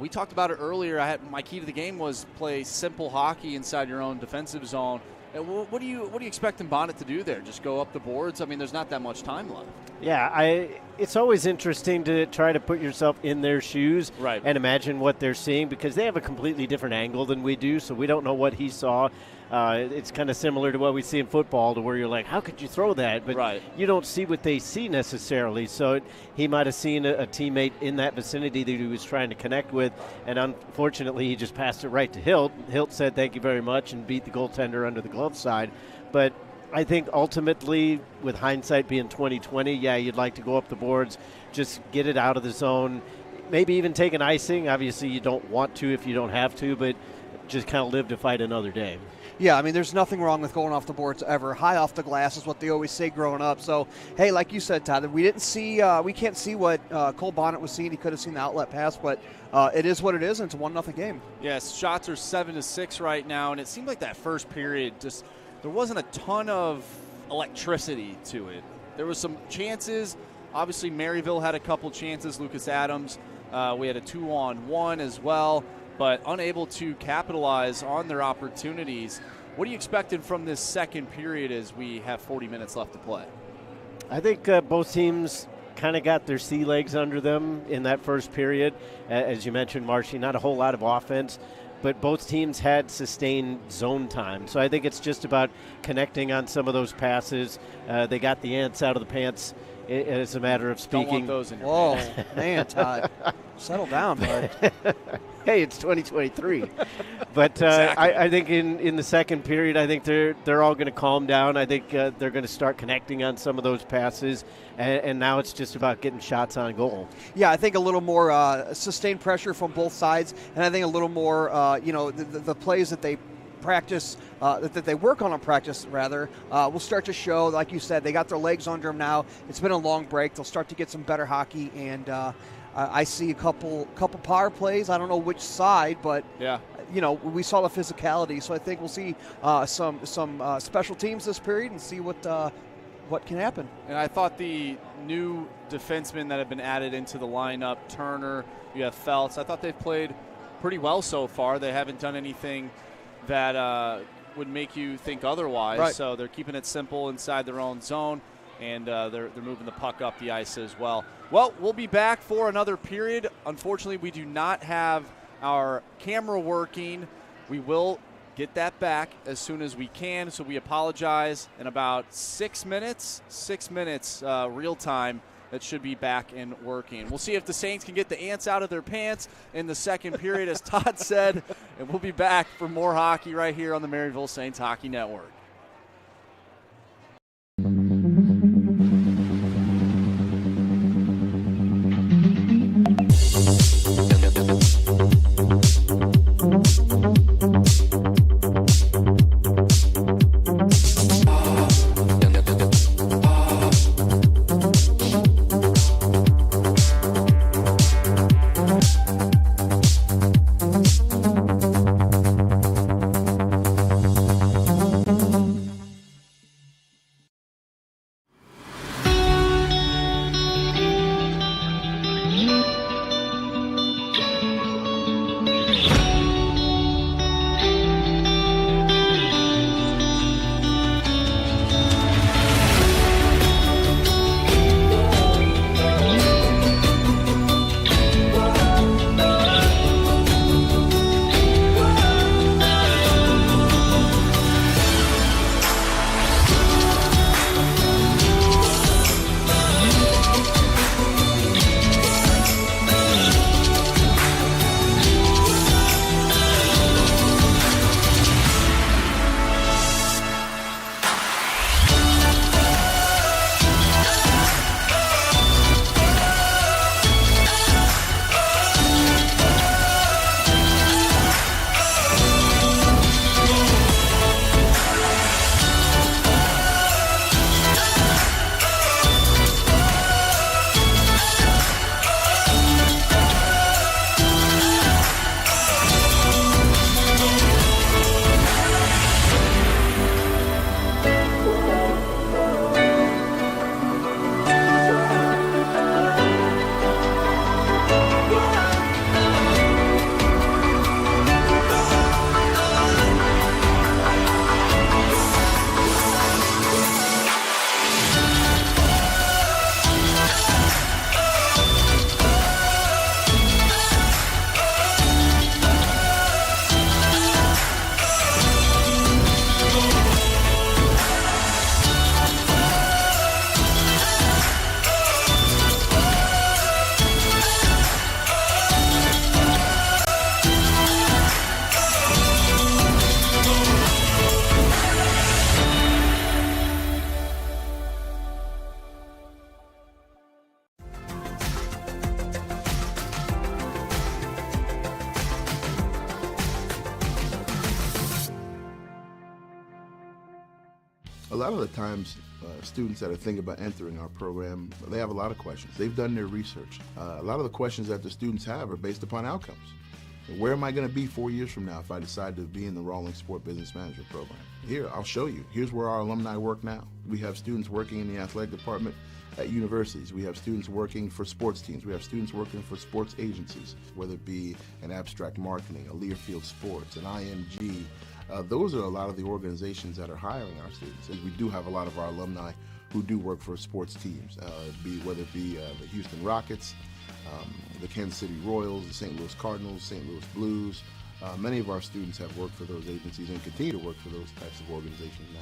We talked about it earlier. My key to the game was play simple hockey inside your own defensive zone. What do you expecting Bonnet to do there? Just go up the boards? I mean, there's not that much time left. Yeah, it's always interesting to try to put yourself in their shoes and imagine what they're seeing, because they have a completely different angle than we do, so we don't know what he saw. It's kind of similar to what we see in football, to where you're like, how could you throw that? But you don't see what they see necessarily. So he might have seen a teammate in that vicinity that he was trying to connect with, and unfortunately he just passed it right to Hilt. Hilt said thank you very much and beat the goaltender under the glove side. But I think ultimately, with hindsight being 2020, yeah, you'd like to go up the boards, just get it out of the zone, maybe even take an icing. Obviously, you don't want to if you don't have to, but just kind of live to fight another day. Yeah, I mean, there's nothing wrong with going off the boards ever. High off the glass is what they always say growing up. So, hey, like you said, Todd, we can't see what Cole Bonnet was seeing. He could have seen the outlet pass, but it is what it is, and it's a 1-0 game. Yes, shots are 7-6 right now, and it seemed like that first period just there wasn't a ton of electricity to it. There was some chances. Obviously, Maryville had a couple chances. Lucas Adams, we had a 2-on-1 as well, but unable to capitalize on their opportunities. What are you expecting from this second period as we have 40 minutes left to play? I think both teams kind of got their sea legs under them in that first period. As you mentioned, Marshy, not a whole lot of offense, but both teams had sustained zone time. So I think it's just about connecting on some of those passes. They got the ants out of the pants, as a matter of speaking. Don't want those in your Whoa, pants. man, Todd. Settle down, bud. Hey, it's 2023. But Exactly. I think in the second period, I think they're all going to calm down. I think they're going to start connecting on some of those passes, and now it's just about getting shots on goal. Yeah, I think a little more sustained pressure from both sides, and I think a little more, the plays that they practice, that they work on practice, rather, will start to show. Like you said, they got their legs under them now. It's been a long break. They'll start to get some better hockey, and I see a couple power plays. I don't know which side, but yeah, we saw the physicality. So I think we'll see some special teams this period and see what can happen. And I thought the new defensemen that have been added into the lineup, Turner, you have Feltz, I thought they've played pretty well so far. They haven't done anything that would make you think otherwise. Right. So they're keeping it simple inside their own zone, and they're moving the puck up the ice as well. Well, we'll be back for another period. Unfortunately, we do not have our camera working. We will get that back as soon as we can, so we apologize. In about 6 minutes, real time, that should be back and working. We'll see if the Saints can get the ants out of their pants in the second period, as Todd said, and we'll be back for more hockey right here on the Maryville Saints Hockey Network. lot of the times, students that are thinking about entering our program, they have a lot of questions. They've done their research. A lot of the questions that the students have are based upon outcomes. Where am I going to be 4 years from now if I decide to be in the Rawlings Sport Business Management program? Here, I'll show you. Here's where our alumni work now. We have students working in the athletic department at universities. We have students working for sports teams. We have students working for sports agencies, whether it be an abstract marketing, a Learfield Sports, an IMG. Those are a lot of the organizations that are hiring our students. And we do have a lot of our alumni who do work for sports teams, whether it be the Houston Rockets, the Kansas City Royals, the St. Louis Cardinals, St. Louis Blues. Many of our students have worked for those agencies and continue to work for those types of organizations now.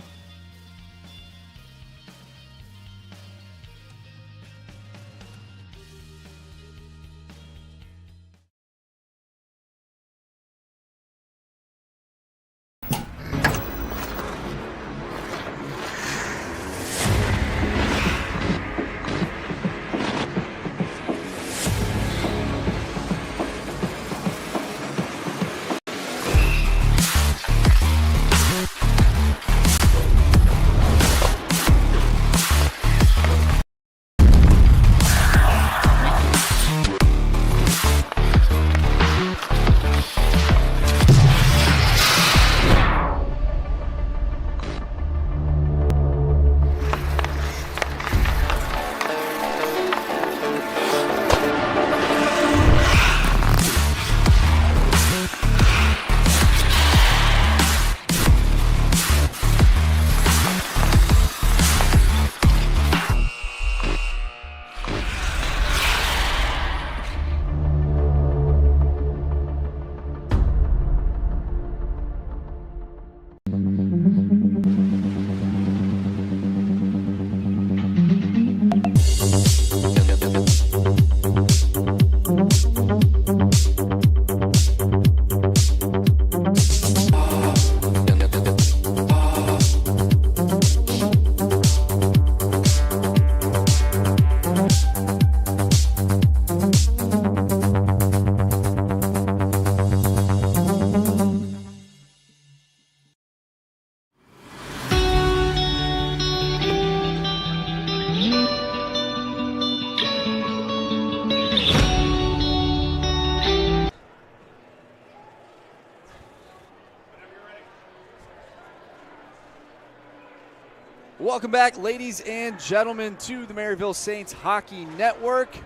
Welcome back, ladies and gentlemen, to the Maryville Saints Hockey Network.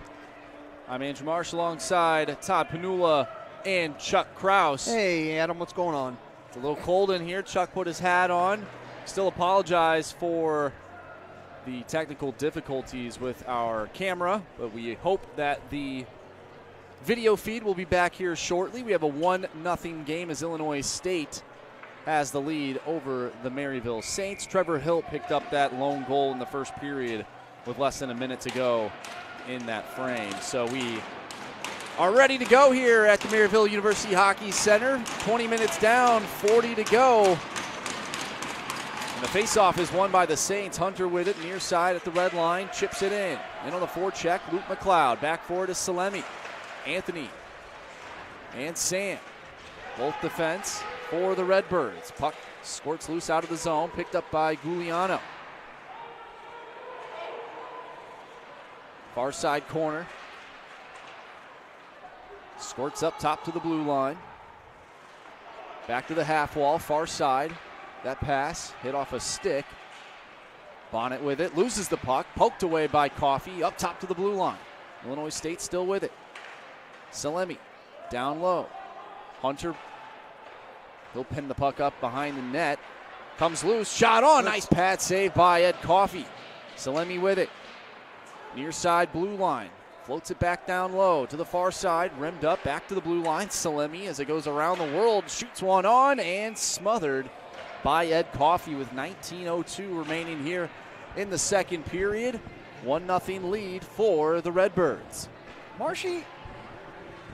I'm Andrew Marsh alongside Todd Panula and Chuck Kraus. Hey, Adam, what's going on? It's a little cold in here. Chuck put his hat on. Still apologize for the technical difficulties with our camera, but we hope that the video feed will be back here shortly. We have a 1-0 game as Illinois State has the lead over the Maryville Saints. Trevor Hill picked up that lone goal in the first period with less than a minute to go in that frame. So we are ready to go here at the Maryville University Hockey Center. 20 minutes down, 40 to go. And the faceoff is won by the Saints. Hunter with it, near side at the red line, chips it in. In on the forecheck, Luke McLeod. Back forward to Salemi. Anthony and Sam. Both defense for the Redbirds. Puck squirts loose out of the zone, picked up by Giuliano. Far side corner. Squirts up top to the blue line. Back to the half wall, far side. That pass hit off a stick. Bonnet with it, loses the puck, poked away by Coffey, up top to the blue line. Illinois State still with it. Salemi down low. Hunter, he'll pin the puck up behind the net. Comes loose, shot on, nice pad save by Ed Coffey. Salemi with it. Near side blue line. Floats it back down low to the far side, rimmed up, back to the blue line. Salemi, as it goes around the world, shoots one on and smothered by Ed Coffey with 19:02 remaining here in the second period. 1-0 lead for the Redbirds. Marshy,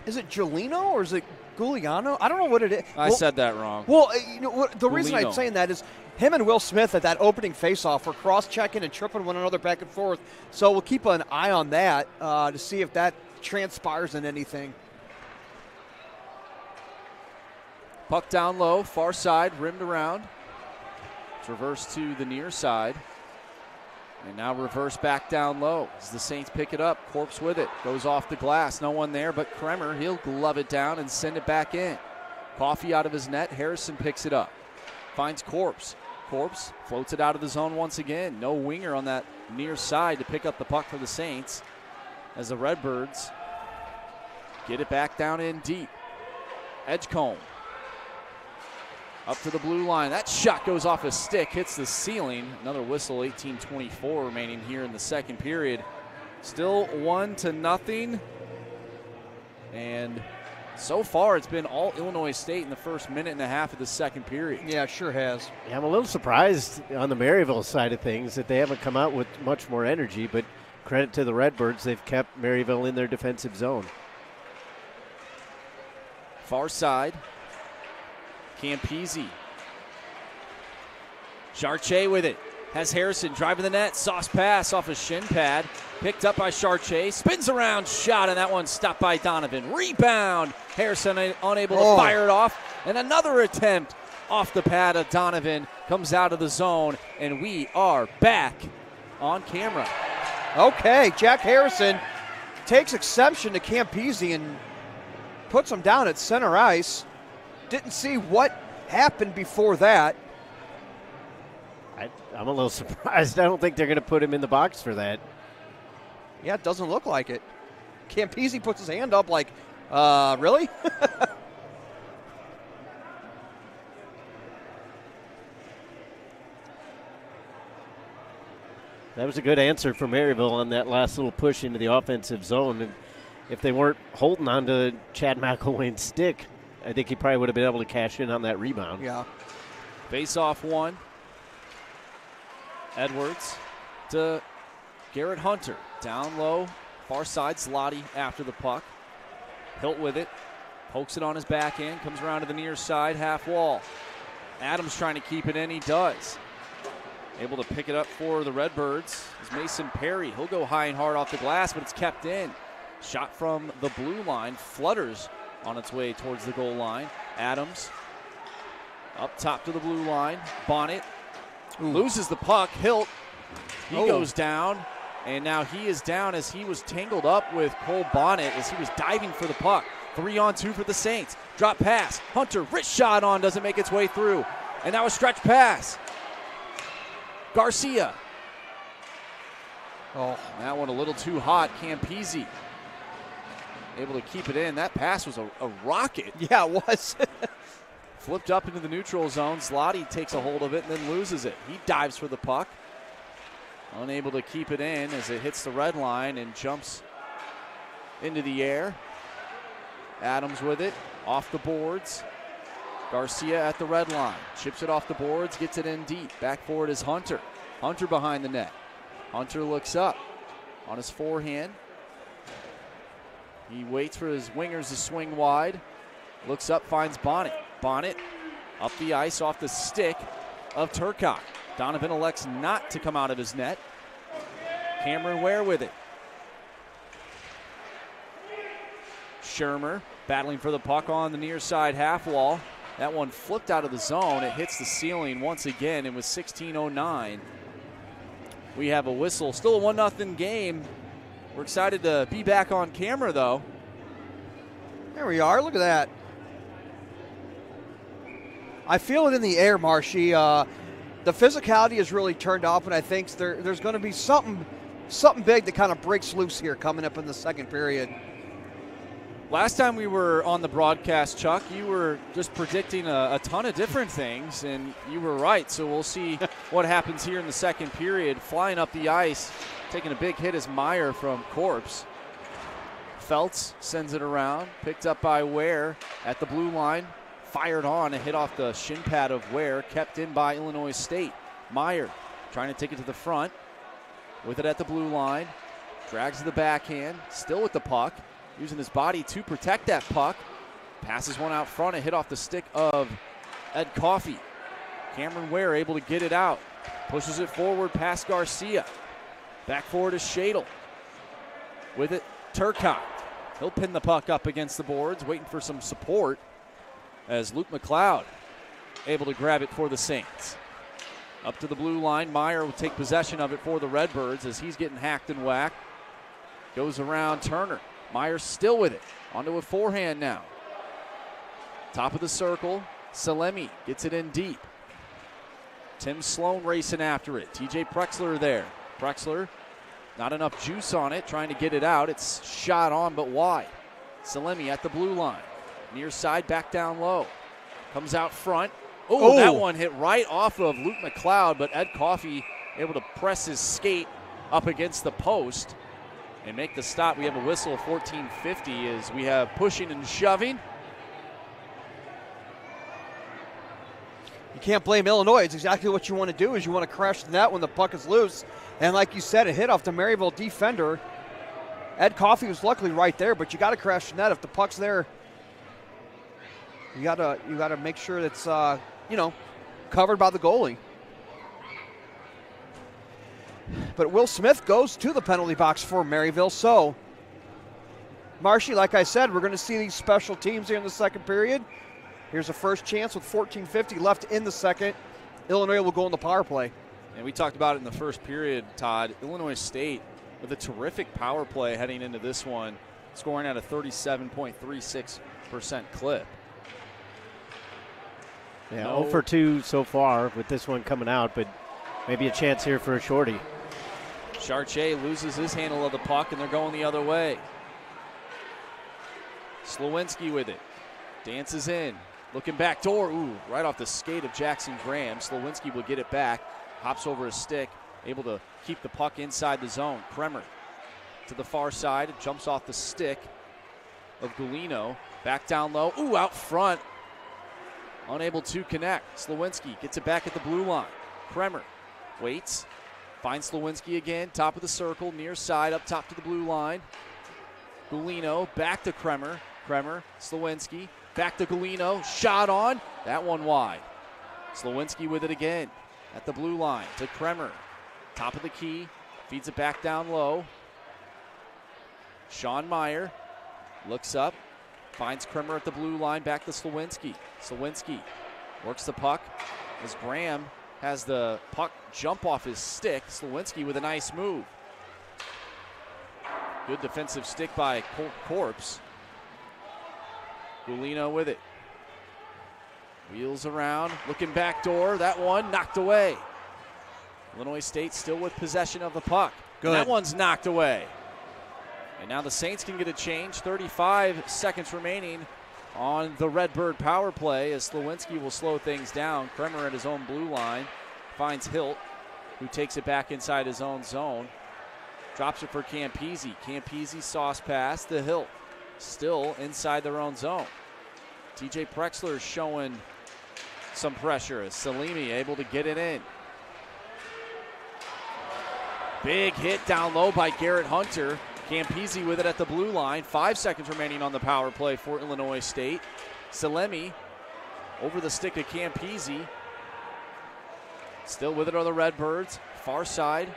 is it Giuliano or is it Giuliano? I don't know what it is. I said that wrong. Well, you know what, the reason I'm saying that is him and Will Smith at that opening faceoff were cross-checking and tripping one another back and forth. So we'll keep an eye on that to see if that transpires in anything. Puck down low, far side, rimmed around. Reverse to the near side. And now reverse back down low as the Saints pick it up. Corpse with it. Goes off the glass. No one there but Kremer. He'll glove it down and send it back in. Coffee out of his net. Harrison picks it up. Finds Corpse. Corpse floats it out of the zone once again. No winger on that near side to pick up the puck for the Saints as the Redbirds get it back down in deep. Edgecombe up to the blue line. That shot goes off his stick, hits the ceiling. Another whistle, 18:24 remaining here in the second period. Still 1-0. And so far it's been all Illinois State in the first minute and a half of the second period. Yeah, it sure has. Yeah, I'm a little surprised on the Maryville side of things that they haven't come out with much more energy, but credit to the Redbirds, they've kept Maryville in their defensive zone. Far side. Campese. Chartier with it. Has Harrison driving the net. Sauce pass off his shin pad. Picked up by Chartier. Spins around, shot, and that one stopped by Donovan. Rebound. Harrison unable to fire it off. And another attempt off the pad of Donovan. Comes out of the zone, and we are back on camera. Okay, Jack Harrison takes exception to Campese and puts him down at center ice. Didn't see what happened before that. I'm a little surprised. I don't think they're going to put him in the box for that. Yeah, it doesn't look like it. Campese puts his hand up like, really? That was a good answer for Maryville on that last little push into the offensive zone. And if they weren't holding on to Chad McElwain's stick, I think he probably would have been able to cash in on that rebound. Yeah. Face off one. Edwards to Garrett Hunter. Down low. Far side. Zloty after the puck. Hilt with it. Pokes it on his backhand. Comes around to the near side. Half wall. Adams trying to keep it in. He does. Able to pick it up for the Redbirds is Mason Perry. He'll go high and hard off the glass, but it's kept in. Shot from the blue line. Flutters on its way towards the goal line. Adams up top to the blue line. Bonnet loses the puck. Hilt, he goes down, and now he is down as he was tangled up with Cole Bonnet as he was diving for the puck. 3-on-2 for the Saints. Drop pass. Hunter, wrist shot on, doesn't make its way through. And now a stretch pass. Garcia. That one a little too hot. Campese able to keep it in. That pass was a rocket. Yeah, it was. Flipped up into the neutral zone. Zloty takes a hold of it and then loses it. He dives for the puck. Unable to keep it in as it hits the red line and jumps into the air. Adams with it. Off the boards. Garcia at the red line. Chips it off the boards. Gets it in deep. Back forward is Hunter. Hunter behind the net. Hunter looks up on his forehand. He waits for his wingers to swing wide. Looks up, finds Bonnet. Bonnet up the ice off the stick of Turcotte. Donovan elects not to come out of his net. Cameron Ware with it. Shermer battling for the puck on the near side half wall. That one flipped out of the zone. It hits the ceiling once again. It was 16:09. We have a whistle. Still a 1-0 game. We're excited to be back on camera, though. There we are. Look at that. I feel it in the air, Marshy. The physicality is really turned off, and I think there's going to be something big that kind of breaks loose here coming up in the second period. Last time we were on the broadcast, Chuck, you were just predicting a ton of different things, and you were right. So we'll see what happens here in the second period. Flying up the ice, taking a big hit is Meyer from Corpse. Feltz sends it around, picked up by Ware at the blue line. Fired on and hit off the shin pad of Ware, kept in by Illinois State. Meyer trying to take it to the front. With it at the blue line. Drags to the backhand, still with the puck. Using his body to protect that puck. Passes one out front and hit off the stick of Ed Coffey. Cameron Ware able to get it out. Pushes it forward past Garcia. Back forward is Shadle. With it, Turcotte. He'll pin the puck up against the boards, waiting for some support as Luke McLeod able to grab it for the Saints. Up to the blue line. Meyer will take possession of it for the Redbirds as he's getting hacked and whacked. Goes around Turner. Meyer still with it. Onto a forehand now. Top of the circle. Salemi gets it in deep. Tim Sloan racing after it. TJ Prexler there. Prexler, not enough juice on it, trying to get it out. It's shot on but wide. Salemi at the blue line. Near side, back down low. Comes out front. Oh, that one hit right off of Luke McLeod, but Ed Coffey able to press his skate up against the post and make the stop. We have a whistle of 14:50 as we have pushing and shoving. You can't blame Illinois. It's exactly what you want to do is you want to crash the net when the puck is loose. And like you said, it hit off the Maryville defender. Ed Coffey was luckily right there, but you got to crash the net. If the puck's there, you got to make sure that's covered by the goalie. But Will Smith goes to the penalty box for Maryville. So, Marshy, like I said, we're going to see these special teams here in the second period. Here's a first chance with 14:50 left in the second. Illinois will go in the power play. And we talked about it in the first period, Todd. Illinois State with a terrific power play heading into this one, scoring at a 37.36% clip. Yeah, 0 for 2 so far with this one coming out, but maybe a chance here for a shorty. Chartier loses his handle of the puck, and they're going the other way. Slowinski with it. Dances in. Looking back door. Ooh, right off the skate of Jackson Graham. Slowinski will get it back. Hops over his stick. Able to keep the puck inside the zone. Kremer to the far side. It jumps off the stick of Gulino. Back down low. Ooh, out front. Unable to connect. Slowinski gets it back at the blue line. Kremer waits. Finds Slowinski again. Top of the circle. Near side. Up top to the blue line. Gulino back to Kremer. Kremer. Slowinski. Back to Gulino. Shot on. That one wide. Slowinski with it again. At the blue line to Kremer. Top of the key. Feeds it back down low. Sean Meyer looks up. Finds Kremer at the blue line. Back to Slowinski. Slowinski works the puck as Graham has the puck jump off his stick. Slowinski with a nice move. Good defensive stick by Corpse. Gulino with it. Wheels around, looking back door. That one knocked away. Illinois State still with possession of the puck. Good. That one's knocked away. And now the Saints can get a change. 35 seconds remaining on the Redbird power play as Slowinski will slow things down. Kremer at his own blue line finds Hilt, who takes it back inside his own zone. Drops it for Campese. Campese sauce pass to Hilt. Still inside their own zone. TJ Prexler showing some pressure as Salemi able to get it in. Big hit down low by Garrett Hunter. Campese with it at the blue line. 5 seconds remaining on the power play for Illinois State. Salemi over the stick of Campese. Still with it are the Redbirds. Far side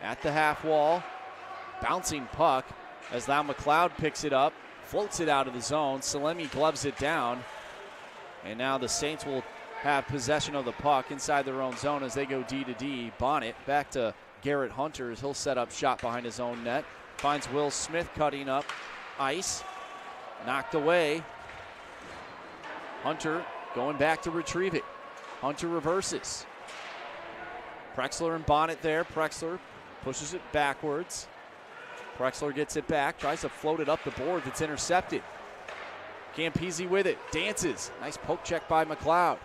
at the half wall. Bouncing puck as now McLeod picks it up. Floats it out of the zone. Salemi gloves it down. And now the Saints will have possession of the puck inside their own zone as they go D to D. Bonnet back to Garrett Hunter as he'll set up shot behind his own net. Finds Will Smith cutting up ice. Knocked away. Hunter going back to retrieve it. Hunter reverses. Prexler and Bonnet there. Prexler pushes it backwards. Prexler gets it back, tries to float it up the board. It's intercepted. Campese with it, dances. Nice poke check by McLeod.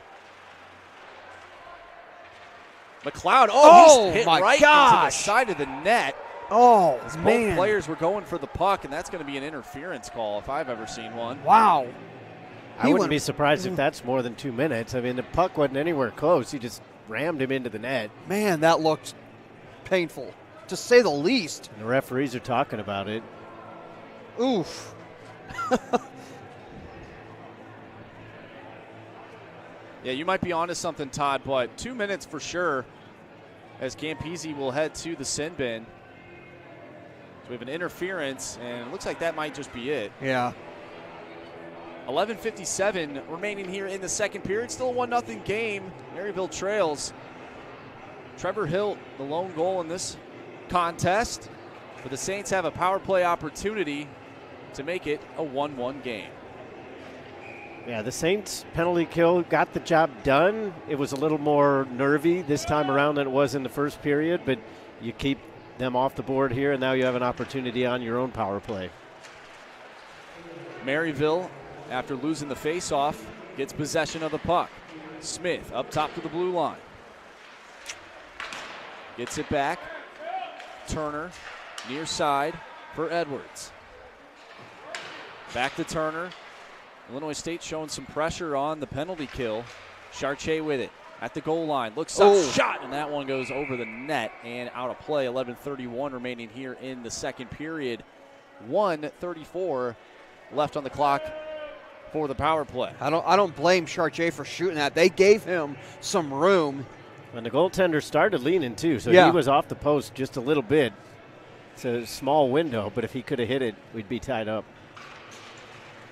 McLeod, he's hit right into the side of the net. Oh, as man. Both players were going for the puck, and that's going to be an interference call if I've ever seen one. Wow. I wouldn't be surprised if that's more than 2 minutes. I mean, the puck wasn't anywhere close. He just rammed him into the net. Man, that looked painful, to say the least. And the referees are talking about it. Oof. Yeah, you might be onto something, Todd, but 2 minutes for sure as Campese will head to the sin bin. So we have an interference, and it looks like that might just be it. Yeah. 11:57 remaining here in the second period. Still a 1-0 game. Maryville trails. Trevor Hilt, the lone goal in this contest. But the Saints have a power play opportunity to make it a 1-1 game. Yeah, the Saints penalty kill got the job done. It was a little more nervy this time around than it was in the first period, but you keep them off the board here, and now you have an opportunity on your own power play. Maryville, after losing the face-off, gets possession of the puck. Smith up top to the blue line. Gets it back. Turner, near side for Edwards. Back to Turner. Illinois State showing some pressure on the penalty kill. Chartier with it at the goal line. Looks up, shot, and that one goes over the net and out of play. 11:31 remaining here in the second period. 1:34 left on the clock for the power play. I don't blame Chartier for shooting that. They gave him some room. And the goaltender started leaning too, so yeah. He was off the post just a little bit. It's a small window, but if he could have hit it, we'd be tied up.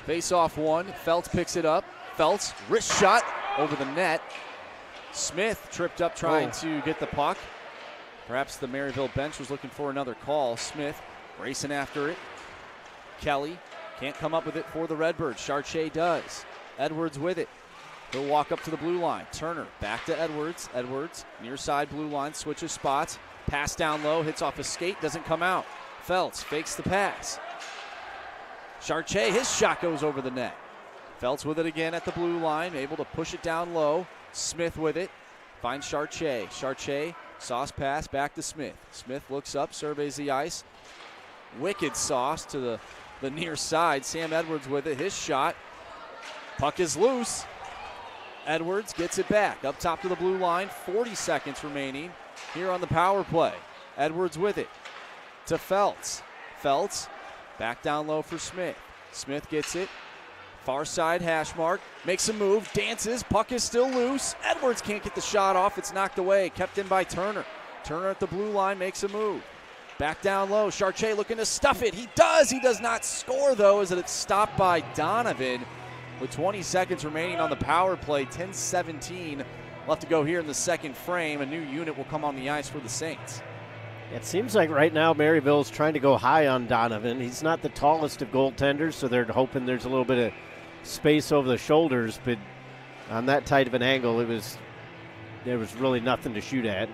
Face off one. Feltz picks it up. Feltz, wrist shot over the net. Smith tripped up trying to get the puck. Perhaps the Maryville bench was looking for another call. Smith racing after it. Kelly can't come up with it for the Redbirds. Chartier does. Edwards with it. He'll walk up to the blue line. Turner back to Edwards. Edwards near side blue line, switches spots. Pass down low, hits off a skate, doesn't come out. Feltz fakes the pass. Chartier, his shot goes over the net. Feltz with it again at the blue line, able to push it down low. Smith with it, finds Chartier. Chartier, sauce pass back to Smith. Smith looks up, surveys the ice. Wicked sauce to the near side. Sam Edwards with it, his shot. Puck is loose. Edwards gets it back, up top to the blue line. 40 seconds remaining here on the power play. Edwards with it to Feltz. Feltz back down low for Smith. Smith gets it. Far side hash mark. Makes a move. Dances. Puck is still loose. Edwards can't get the shot off. It's knocked away. Kept in by Turner. Turner at the blue line makes a move. Back down low. Chartier looking to stuff it. He does. He does not score, though, as it's stopped by Donovan. With 20 seconds remaining on the power play. 10-17 left to go here in the second frame. A new unit will come on the ice for the Saints. It seems like right now Maryville's trying to go high on Donovan. He's not the tallest of goaltenders, so they're hoping there's a little bit of space over the shoulders, but on that tight of an angle, there was really nothing to shoot at.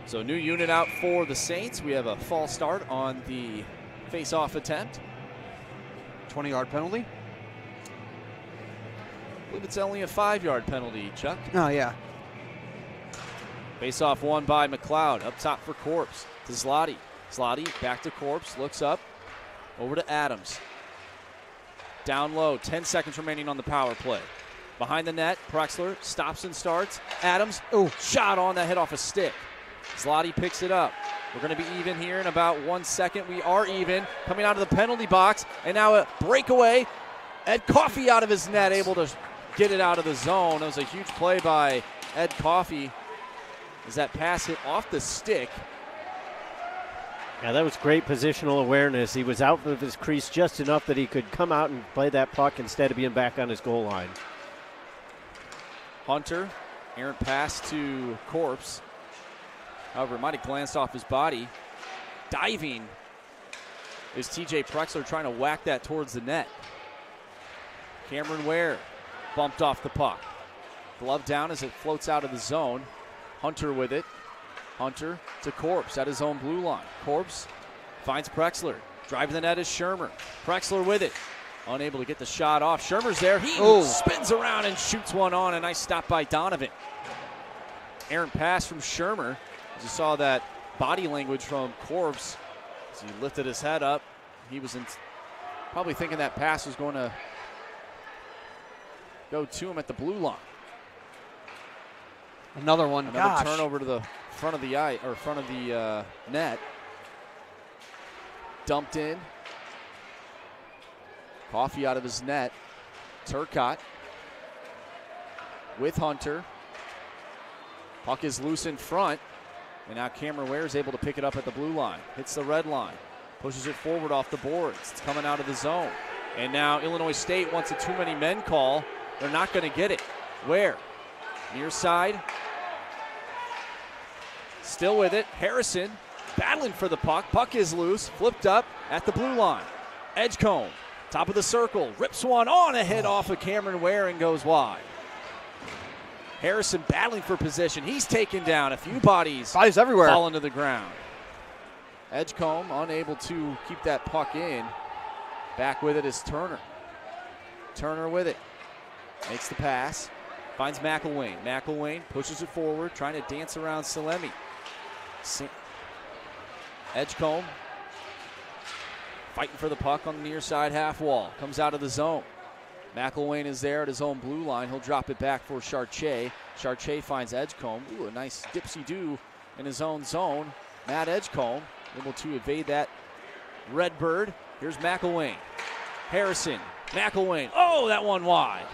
So new unit out for the Saints. We have a false start on the face-off attempt. 20-yard penalty? I believe it's only a 5-yard penalty, Chuck. Oh, yeah. Face-off won by McLeod. Up top for Corpse to Zloty. Zloty back to Corpse. Looks up. Over to Adams. Down low. 10 seconds remaining on the power play. Behind the net, Prexler stops and starts. Adams, shot on that, hit off a stick. Zloty picks it up. We're going to be even here in about 1 second. We are even. Coming out of the penalty box. And now a breakaway. Ed Coffey out of his net, able to get it out of the zone. That was a huge play by Ed Coffey as that pass hit off the stick. Yeah, that was great positional awareness. He was out of his crease just enough that he could come out and play that puck instead of being back on his goal line. Hunter, errant pass to Corpse. However, it might have glanced off his body. Diving is TJ Prexler trying to whack that towards the net. Cameron Ware bumped off the puck. Glove down as it floats out of the zone. Hunter with it. Hunter to Corpse at his own blue line. Corpse finds Prexler. Driving the net is Shermer. Prexler with it. Unable to get the shot off. Shermer's there. He spins around and shoots one on. A nice stop by Donovan. Errant pass from Shermer. As you saw that body language from Corpse as he lifted his head up. He was probably thinking that pass was going to go to him at the blue line. Another one. Another turnover to the front of the net. Dumped in. Coffey out of his net. Turcotte with Hunter. Puck is loose in front. And now Cameron Ware is able to pick it up at the blue line. Hits the red line. Pushes it forward off the boards. It's coming out of the zone. And now Illinois State wants a too many men call. They're not going to get it. Where? Near side. Still with it. Harrison battling for the puck. Puck is loose. Flipped up at the blue line. Edgecombe. Top of the circle. Rips one on ahead off of Cameron Ware and goes wide. Harrison battling for position. He's taken down. A few bodies everywhere. Falling to the ground. Edgecombe unable to keep that puck in. Back with it is Turner. Turner with it. Makes the pass. Finds McElwain. McElwain pushes it forward, trying to dance around Salemi. Edgecombe fighting for the puck on the near side half wall. Comes out of the zone. McElwain is there at his own blue line. He'll drop it back for Chartier. Chartier finds Edgecombe. Ooh, a nice dipsy-do in his own zone. Matt Edgecombe able to evade that Redbird. Here's McElwain. Harrison. McElwain. Oh, that one wide.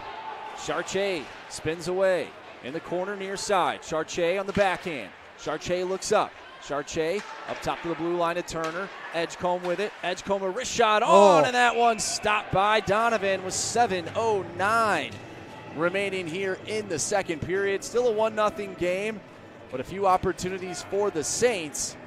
Chartier spins away in the corner near side. Chartier on the backhand. Chartier looks up. Chartier up top of the blue line to Turner. Edgecombe with it. Edgecombe a wrist shot on, and that one stopped by Donovan with 7:09 remaining here in the second period. Still a 1-0 game, but a few opportunities for the Saints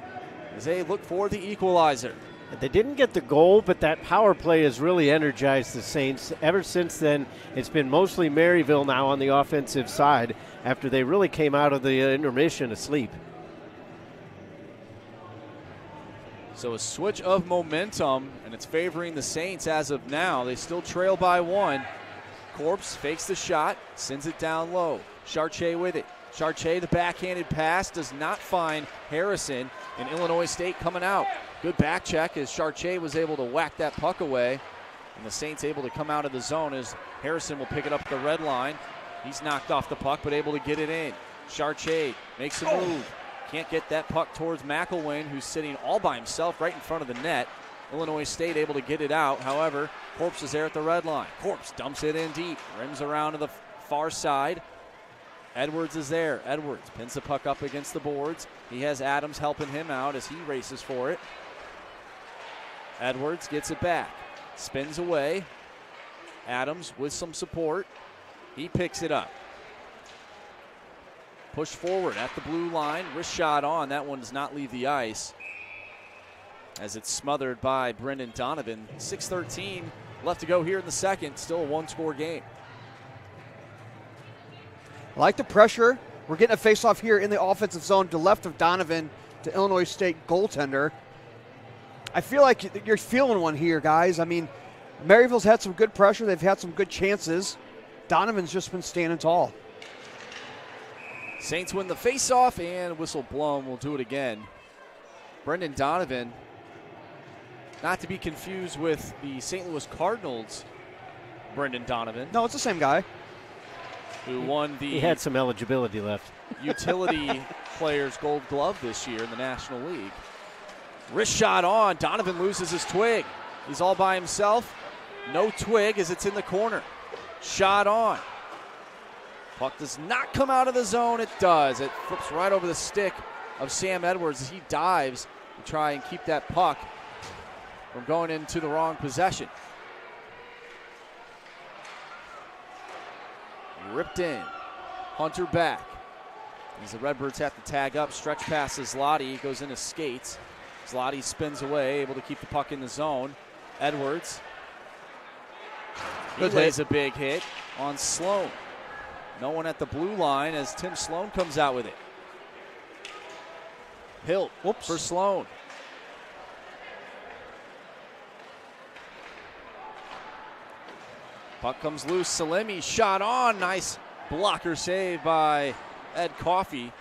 as they look for the equalizer. They didn't get the goal, but that power play has really energized the Saints. Ever since then, it's been mostly Maryville now on the offensive side after they really came out of the intermission asleep. So a switch of momentum, and it's favoring the Saints as of now. They still trail by 1. Corpse fakes the shot, sends it down low. Chartier with it. Chartier, the backhanded pass, does not find Harrison, and Illinois State coming out. Good back check as Chartier was able to whack that puck away, and the Saints able to come out of the zone as Harrison will pick it up at the red line. He's knocked off the puck, but able to get it in. Chartier makes a move. Can't get that puck towards McElwain, who's sitting all by himself right in front of the net. Illinois State able to get it out. However, Corpse is there at the red line. Corpse dumps it in deep, rims around to the far side. Edwards is there. Edwards pins the puck up against the boards. He has Adams helping him out as he races for it. Edwards gets it back. Spins away. Adams with some support. He picks it up. Push forward at the blue line. Wrist shot on. That one does not leave the ice as it's smothered by Brendan Donovan. 6:13 left to go here in the second. Still a 1-score game. I like the pressure. We're getting a face-off here in the offensive zone to left of Donovan to Illinois State goaltender. I feel like you're feeling one here, guys. I mean, Maryville's had some good pressure. They've had some good chances. Donovan's just been standing tall. Saints win the face-off, and whistle blown. We'll do it again. Brendan Donovan, not to be confused with the St. Louis Cardinals' Brendan Donovan. No, it's the same guy. Who won the... He had some eligibility left. Utility Players Gold Glove this year in the National League. Wrist shot on. Donovan loses his twig. He's all by himself. No twig as it's in the corner. Shot on. Puck does not come out of the zone. It does. It flips right over the stick of Sam Edwards as he dives to try and keep that puck from going into the wrong possession. Ripped in. Hunter back. As the Redbirds have to tag up, stretch passes Zloty, goes into skates. Zloty spins away, able to keep the puck in the zone. Edwards. He lays a big hit on Sloan. No one at the blue line as Tim Sloan comes out with it. Hilt for Sloan. Puck comes loose. Salemi shot on. Nice blocker save by Ed Coffey.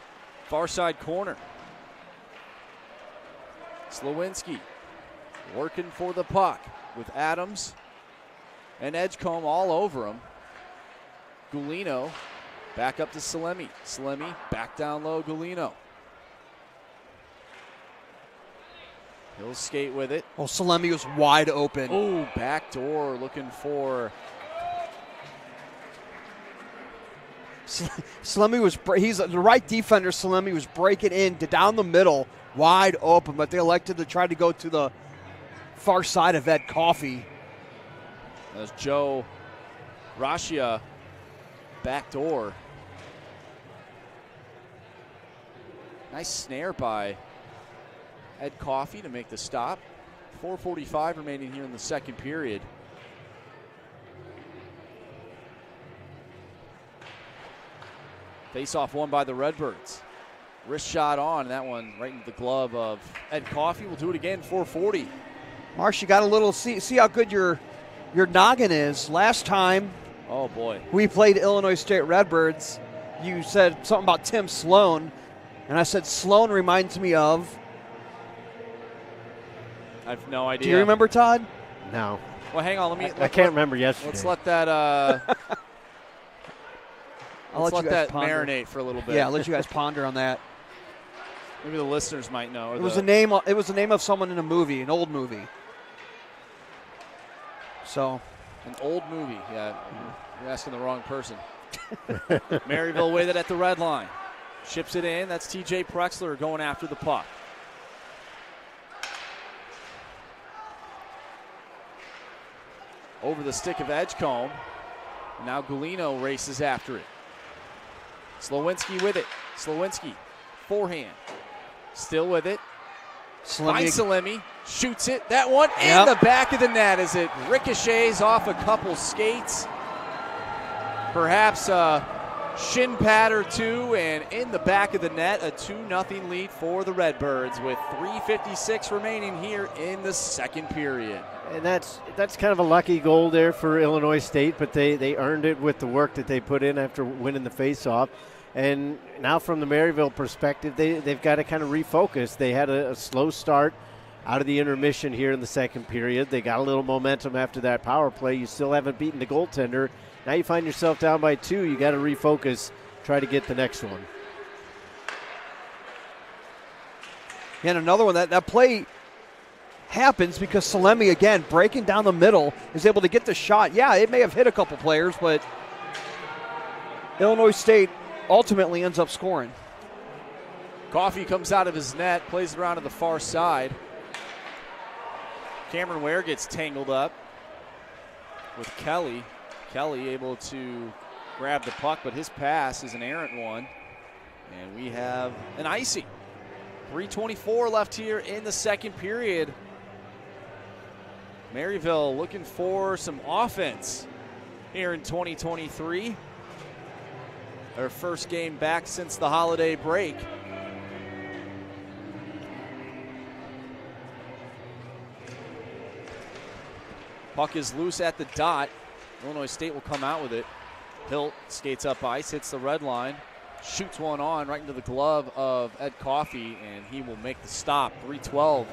Far side corner. Slowinski working for the puck with Adams and Edgecombe all over him. Gulino back up to Salemi. Salemi back down low. Gulino. He'll skate with it. Oh, Salemi was wide open. Oh, back door looking for... Salemi was, he's the right defender. Salemi was breaking in to down the middle, wide open, but they elected to try to go to the far side of Ed Coffey. As Joe Rashia backdoor. Nice snare by Ed Coffey to make the stop. 4:45 remaining here in the second period. Face-off won by the Redbirds. Wrist shot on, that one right into the glove of Ed Coffey. We'll do it again, 4:40. Marsh, you got a little, see how good your noggin is. Last time, oh boy, we played Illinois State Redbirds, you said something about Tim Sloan, and I said Sloan reminds me of. I have no idea. Do you remember, Todd? No. Well, hang on. I can't remember yesterday. Let's let that. Let's let that marinate for a little bit. Yeah, I'll let you guys ponder on that. Maybe the listeners might know. It was the name. It was the name of someone in a movie, an old movie. So, an old movie. Yeah, you're asking the wrong person. Maryville with it at the red line. Ships it in. That's TJ Prexler going after the puck. Over the stick of Edgecombe. Now Galino races after it. Slowinski with it. Slowinski, forehand. Still with it. Finds Salemi. Shoots it. That one in the back of the net as it ricochets off a couple skates. Perhaps a shin pad or two, and in the back of the net, a 2-0 lead for the Redbirds with 3:56 remaining here in the second period. And that's kind of a lucky goal there for Illinois State, but they earned it with the work that they put in after winning the faceoff. And now from the Maryville perspective, they've got to kind of refocus. They had a slow start out of the intermission here in the second period. They got a little momentum after that power play. You still haven't beaten the goaltender. Now you find yourself down by 2. You got to refocus, try to get the next one. And another one, that play happens because Salemi, again, breaking down the middle, is able to get the shot. Yeah, it may have hit a couple players, but Illinois State ultimately ends up scoring. Coffey comes out of his net, plays it around to the far side. Cameron Ware gets tangled up with Kelly. Kelly able to grab the puck, but his pass is an errant one. And we have an icy. 3:24 left here in the second period. Maryville looking for some offense here in 2023. Their first game back since the holiday break. Puck is loose at the dot. Illinois State will come out with it. Hilt skates up ice, hits the red line, shoots one on right into the glove of Ed Coffey, and he will make the stop. 3:12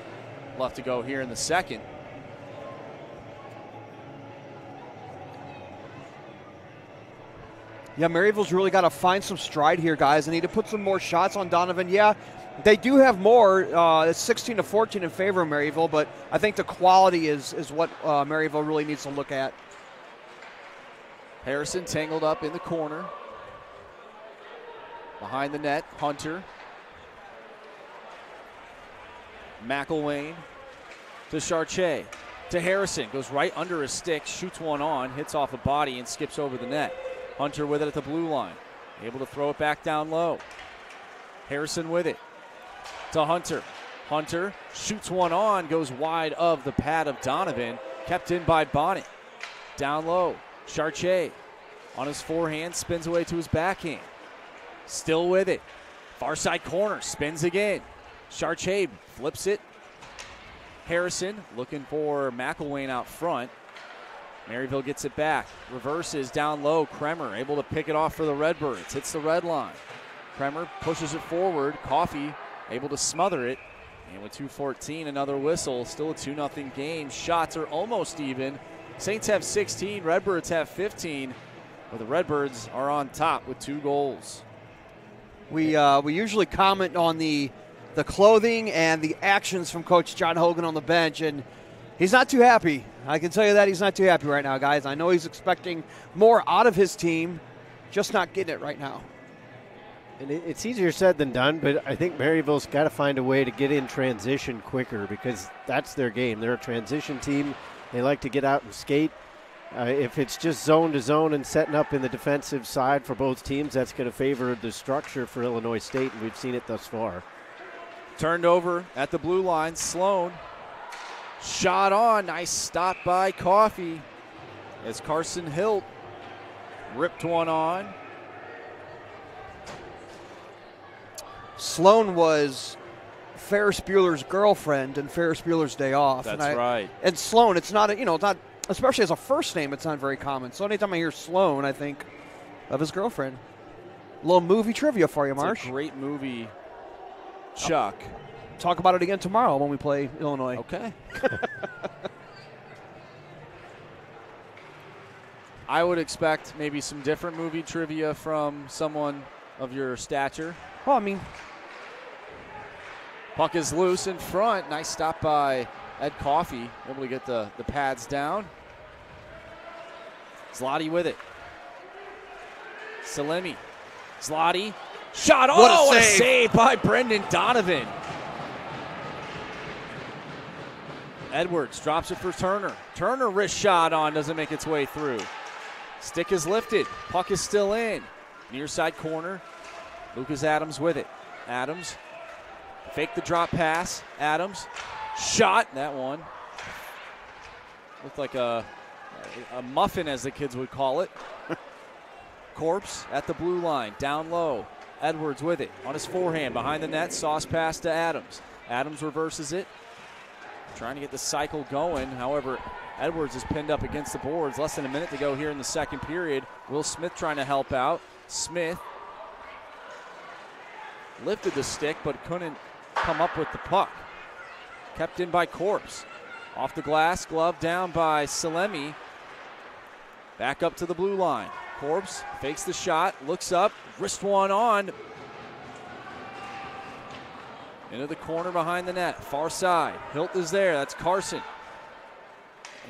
left to go here in the second. Yeah, Maryville's really got to find some stride here, guys. They need to put some more shots on Donovan. Yeah, they do have more. It's 16-14 in favor of Maryville, but I think the quality is what Maryville really needs to look at. Harrison tangled up in the corner. Behind the net, Hunter. McElwain to Chartier. To Harrison, goes right under his stick, shoots one on, hits off a body and skips over the net. Hunter with it at the blue line. Able to throw it back down low. Harrison with it to Hunter. Hunter shoots one on, goes wide of the pad of Donovan. Kept in by Bonnet. Down low. Chartier on his forehand, spins away to his backhand. Still with it. Far side corner, spins again. Chartier flips it. Harrison looking for McElwain out front. Maryville gets it back. Reverses down low. Kremer able to pick it off for the Redbirds. Hits the red line. Kremer pushes it forward. Coffey able to smother it. And with 2:14, another whistle. Still a 2-0 game. Shots are almost even. Saints have 16. Redbirds have 15. But the Redbirds are on top with 2 goals. We usually comment on the clothing and the actions from Coach John Hogan on the bench, and he's not too happy. I can tell you that he's not too happy right now, guys. I know he's expecting more out of his team, just not getting it right now. And it's easier said than done, but I think Maryville's got to find a way to get in transition quicker because that's their game. They're a transition team. They like to get out and skate. If it's just zone to zone and setting up in the defensive side for both teams, that's going to favor the structure for Illinois State, and we've seen it thus far. Turned over at the blue line. Sloan. Shot on. Nice stop by Coffey as Carson Hilt ripped one on. Sloan was Ferris Bueller's girlfriend and Ferris Bueller's Day Off. That's right. And Sloan, it's not, it's not, especially as a first name, it's not very common. So anytime I hear Sloan, I think of his girlfriend. A little movie trivia for you, Marsh. It's a great movie, Chuck. Talk about it again tomorrow when we play Illinois. Okay. I would expect maybe some different movie trivia from someone of your stature. Well, I mean, puck is loose in front. Nice stop by Ed Coffey. Able to get the pads down. Zloty with it. Salemi. Zloty. Shot. Oh, what a save by Brendan Donovan. Edwards drops it for Turner. Turner wrist shot on, doesn't make its way through. Stick is lifted. Puck is still in. Near side corner. Lucas Adams with it. Adams. Fake the drop pass. Adams. Shot. That one. Looked like a muffin, as the kids would call it. Corpse at the blue line. Down low. Edwards with it. On his forehand. Behind the net. Sauce pass to Adams. Adams reverses it. Trying to get the cycle going. However, Edwards is pinned up against the boards. Less than a minute to go here in the second period. Will Smith trying to help out. Smith lifted the stick but couldn't come up with the puck. Kept in by Corpse. Off the glass, glove down by Salemi. Back up to the blue line. Corpse fakes the shot, looks up, wrist one on. Into the corner behind the net, far side. Hilt is there, that's Carson.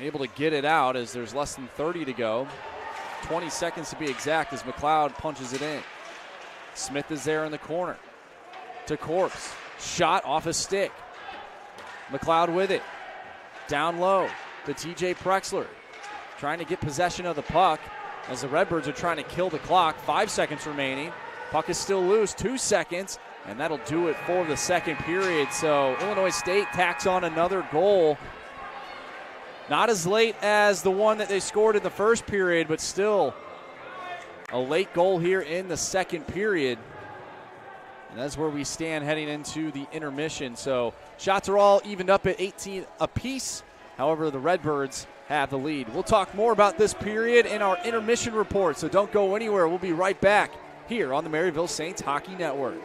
Able to get it out as there's less than 30 to go. 20 seconds to be exact as McLeod punches it in. Smith is there in the corner. To Corpse. Shot off a stick. McLeod with it. Down low to TJ Prexler. Trying to get possession of the puck as the Redbirds are trying to kill the clock. 5 seconds remaining. Puck is still loose. 2 seconds. And that'll do it for the second period. So Illinois State tacks on another goal. Not as late as the one that they scored in the first period, but still a late goal here in the second period. And that's where we stand heading into the intermission. So shots are all evened up at 18 apiece. However, the Redbirds have the lead. We'll talk more about this period in our intermission report, so don't go anywhere. We'll be right back here on the Maryville Saints Hockey Network.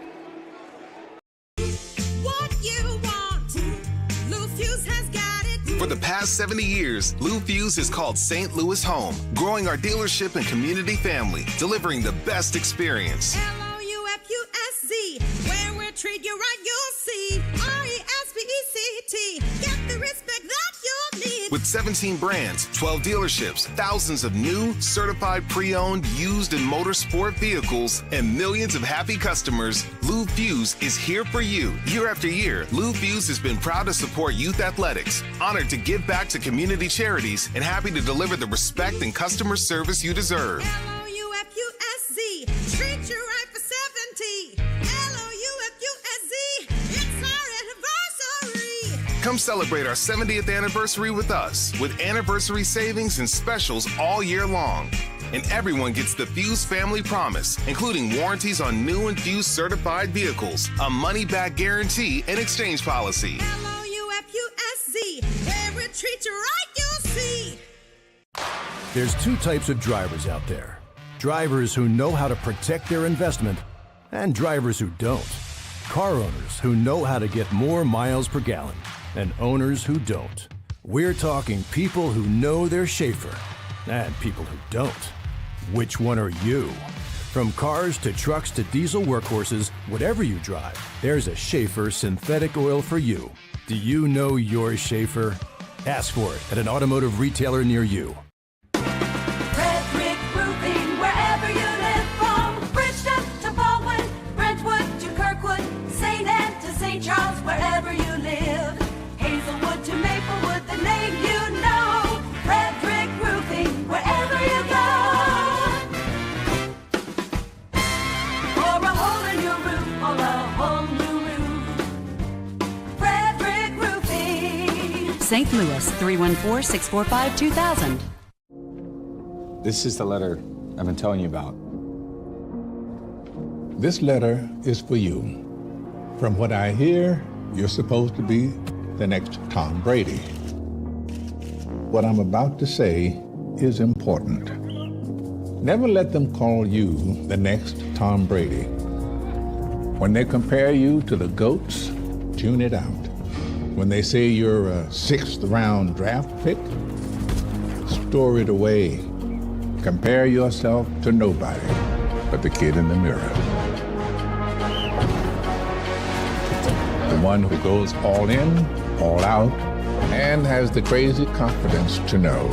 For the past 70 years, Lou Fuse has called St. Louis home, growing our dealership and community family, delivering the best experience. Loufusc, where we'll treat you right, you'll see. RESPECT, get the respect that you'll need. With 17 brands, 12 dealerships, thousands of new, certified pre-owned, used and motorsport vehicles, and millions of happy customers, Lou Fuse is here for you. Year after year, Lou Fuse has been proud to support youth athletics, honored to give back to community charities, and happy to deliver the respect and customer service you deserve. LOUFUSC, treat you right for 70. LOUFUSC, it's our anniversary. Come celebrate our 70th anniversary with us, with anniversary savings and specials all year long. And everyone gets the Fuse Family Promise, including warranties on new and Fuse certified vehicles, a money-back guarantee, and exchange policy. LOUFUSC, where we treat you right, you'll see. There's two types of drivers out there. Drivers who know how to protect their investment, and drivers who don't. Car owners who know how to get more miles per gallon, and owners who don't. We're talking people who know their Schaefer, and people who don't. Which one are you? From cars to trucks to diesel workhorses, whatever you drive, there's a Schaefer synthetic oil for you. Do you know your Schaefer? Ask for it at an automotive retailer near you. Charles, wherever you live. Hazelwood to Maplewood, the name you know. Frederick Roofing, St. Louis, 314-645-2000. This is the letter I've been telling you about. This letter is for you. From what I hear, you're supposed to be the next Tom Brady. What I'm about to say is important. Never let them call you the next Tom Brady. When they compare you to the GOATs, tune it out. When they say you're a 6th-round draft pick, store it away. Compare yourself to nobody but the kid in the mirror. The one who goes all in, all out, and has the crazy confidence to know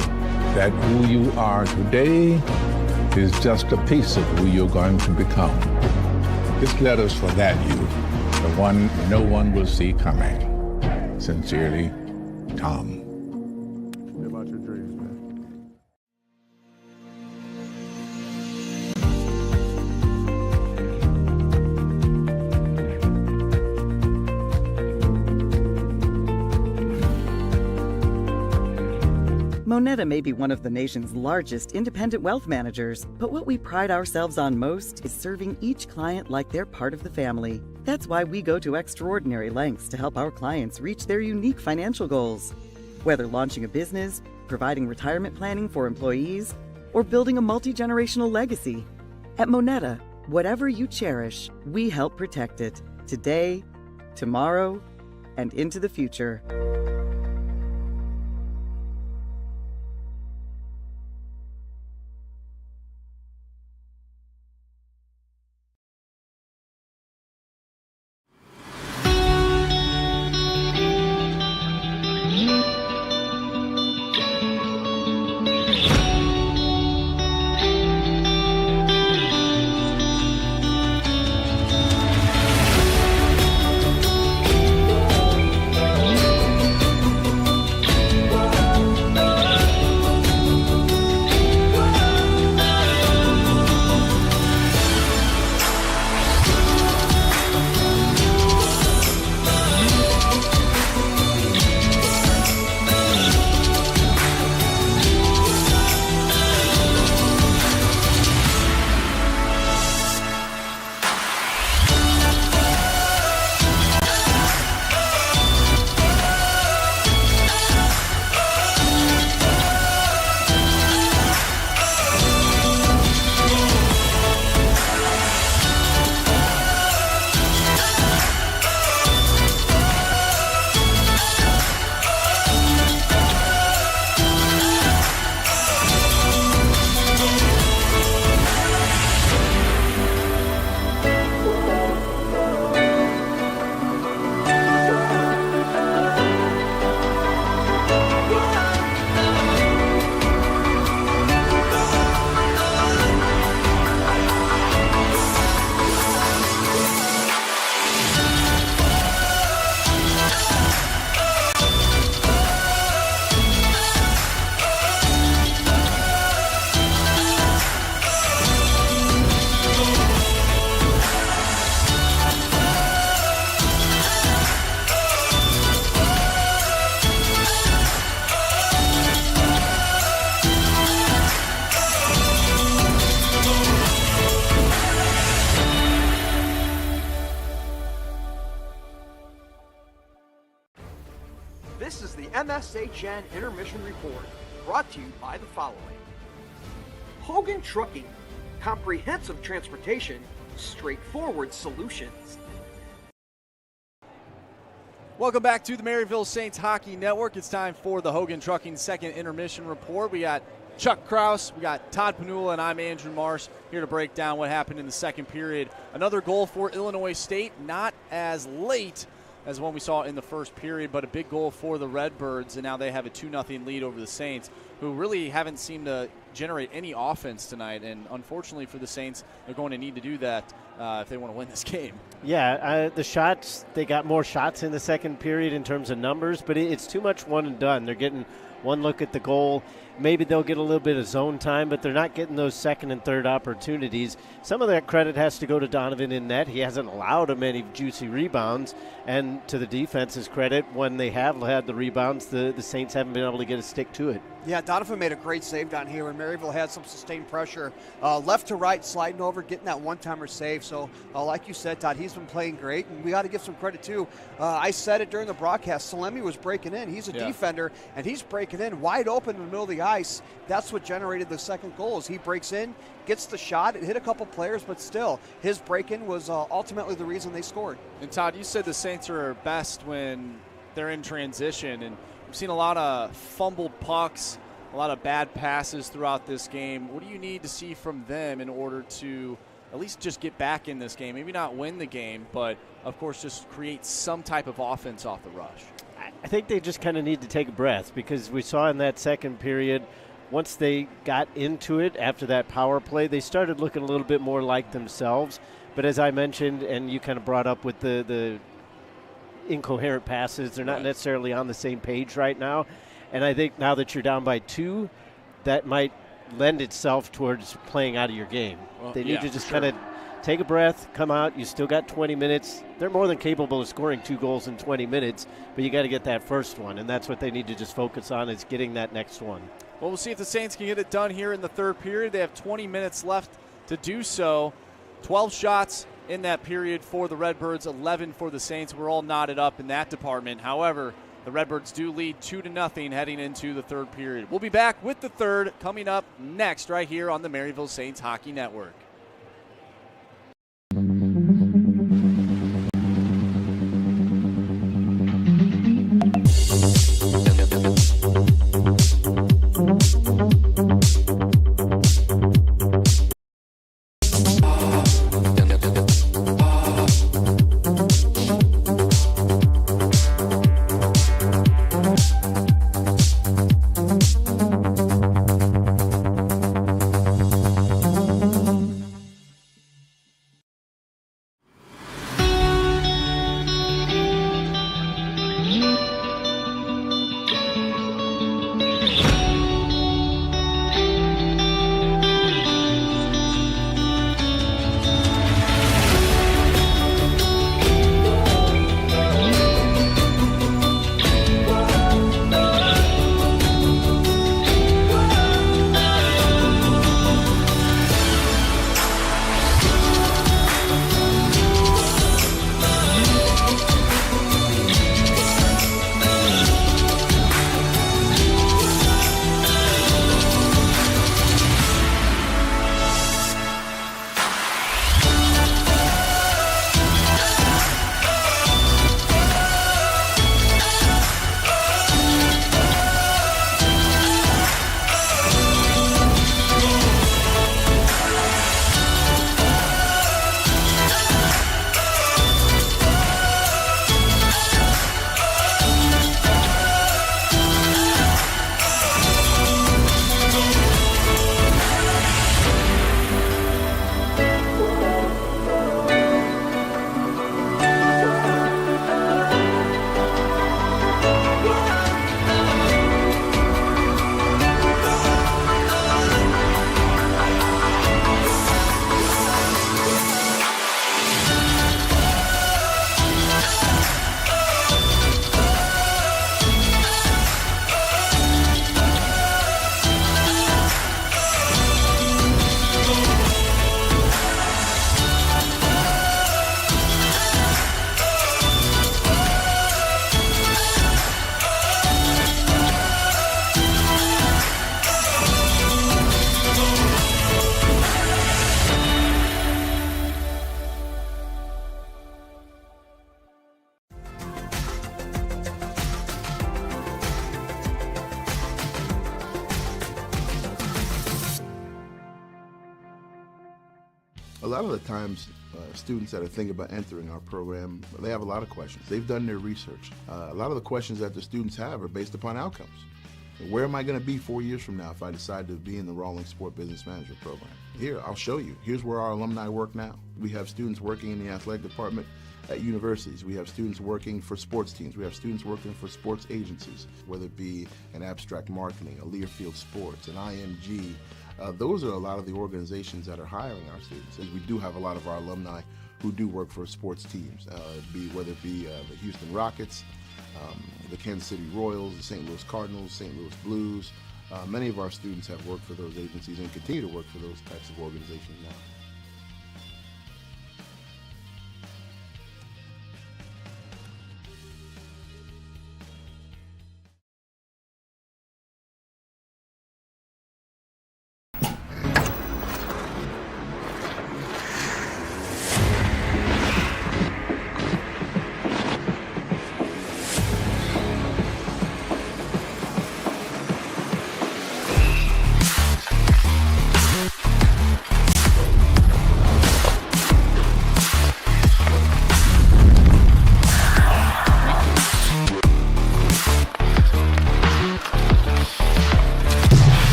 that who you are today is just a piece of who you're going to become. This letter's for that you, the one no one will see coming. Sincerely, Tom. About your dreams, man. Moneta may be one of the nation's largest independent wealth managers, but what we pride ourselves on most is serving each client like they're part of the family. That's why we go to extraordinary lengths to help our clients reach their unique financial goals. Whether launching a business, providing retirement planning for employees, or building a multi-generational legacy. At Moneta, whatever you cherish, we help protect it today, tomorrow, and into the future. This is the MSHN Intermission Report, brought to you by the following. Hogan Trucking, comprehensive transportation, straightforward solutions. Welcome back to the Maryville Saints Hockey Network. It's time for the Hogan Trucking Second Intermission Report. We got Chuck Kraus, we got Todd Panula, and I'm Andrew Marsh here to break down what happened in the second period. Another goal for Illinois State, not as late as one we saw in the first period, but a big goal for the Redbirds, and now they have a 2-0 lead over the Saints, who really haven't seemed to generate any offense tonight. And unfortunately for the Saints, they're going to need to do that if they want to win this game. Yeah, the shots, they got more shots in the second period in terms of numbers, but it's too much one and done. They're getting one look at the goal, maybe they'll get a little bit of zone time, but they're not getting those second and third opportunities. Some of that credit has to go to Donovan in net. He hasn't allowed him any juicy rebounds, and to the defense's credit, when they have had the rebounds, the Saints haven't been able to get a stick to it. Yeah, Donovan made a great save down here, and Maryville had some sustained pressure. Left to right, sliding over, getting that one-timer save. So, like you said, Todd, he's been playing great, and we got to give some credit, too. I said it during the broadcast. Salemi was breaking in. He's a defender, and he's breaking in wide open in the middle of the ice. That's what generated the second goal, is he breaks in, gets the shot. It hit a couple players, but still, his break-in was ultimately the reason they scored. And, Todd, you said the Saints are best when they're in transition, and we've seen a lot of fumbled pucks, a lot of bad passes throughout this game. What do you need to see from them in order to at least just get back in this game? Maybe not win the game, but, of course, just create some type of offense off the rush. I think they just kind of need to take a breath, because we saw in that second period, once they got into it after that power play, they started looking a little bit more like themselves. But as I mentioned, and you kind of brought up with the incoherent passes, they're not necessarily on the same page right now. And I think now that you're down by 2, that might lend itself towards playing out of your game. Well, they need to just kind of take a breath, come out. You still got 20 minutes. They're more than capable of scoring 2 goals in 20 minutes, but you got to get that first one, and that's what they need to just focus on, is getting that next one. Well, we'll see if the Saints can get it done here in the third period. They have 20 minutes left to do so. 12 shots in that period for the Redbirds, 11 for the Saints. We're all knotted up in that department. However, the Redbirds do lead 2-0 heading into the third period. We'll be back with the third coming up next right here on the Maryville Saints Hockey Network. A lot of the times, students that are thinking about entering our program, they have a lot of questions. They've done their research. A lot of the questions that the students have are based upon outcomes. Where am I going to be 4 years from now if I decide to be in the Rawlings Sport Business Management Program? Here, I'll show you. Here's where our alumni work now. We have students working in the athletic department at universities. We have students working for sports teams. We have students working for sports agencies, whether it be an Abstract Marketing, a Learfield Sports, an IMG. Those are a lot of the organizations that are hiring our students. And we do have a lot of our alumni who do work for sports teams, whether it be the Houston Rockets, the Kansas City Royals, the St. Louis Cardinals, St. Louis Blues. Many of our students have worked for those agencies and continue to work for those types of organizations now.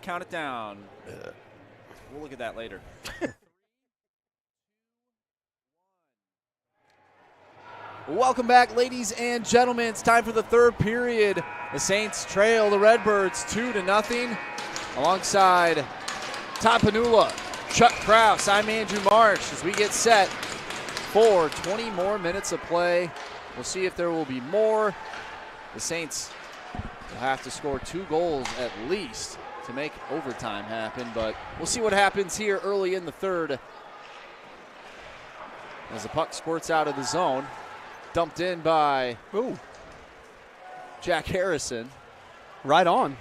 Count it down. We'll look at that later. Welcome back, ladies and gentlemen. It's time for the third period. The Saints trail the Redbirds 2-0. Alongside Todd Panula, Chuck Kraus, I'm Andrew Marsh as we get set for 20 more minutes of play. We'll see if there will be more. The Saints will have to score 2 goals at least to make overtime happen, but we'll see what happens here early in the third as the puck squirts out of the zone. Dumped in by Jack Harrison. Right on.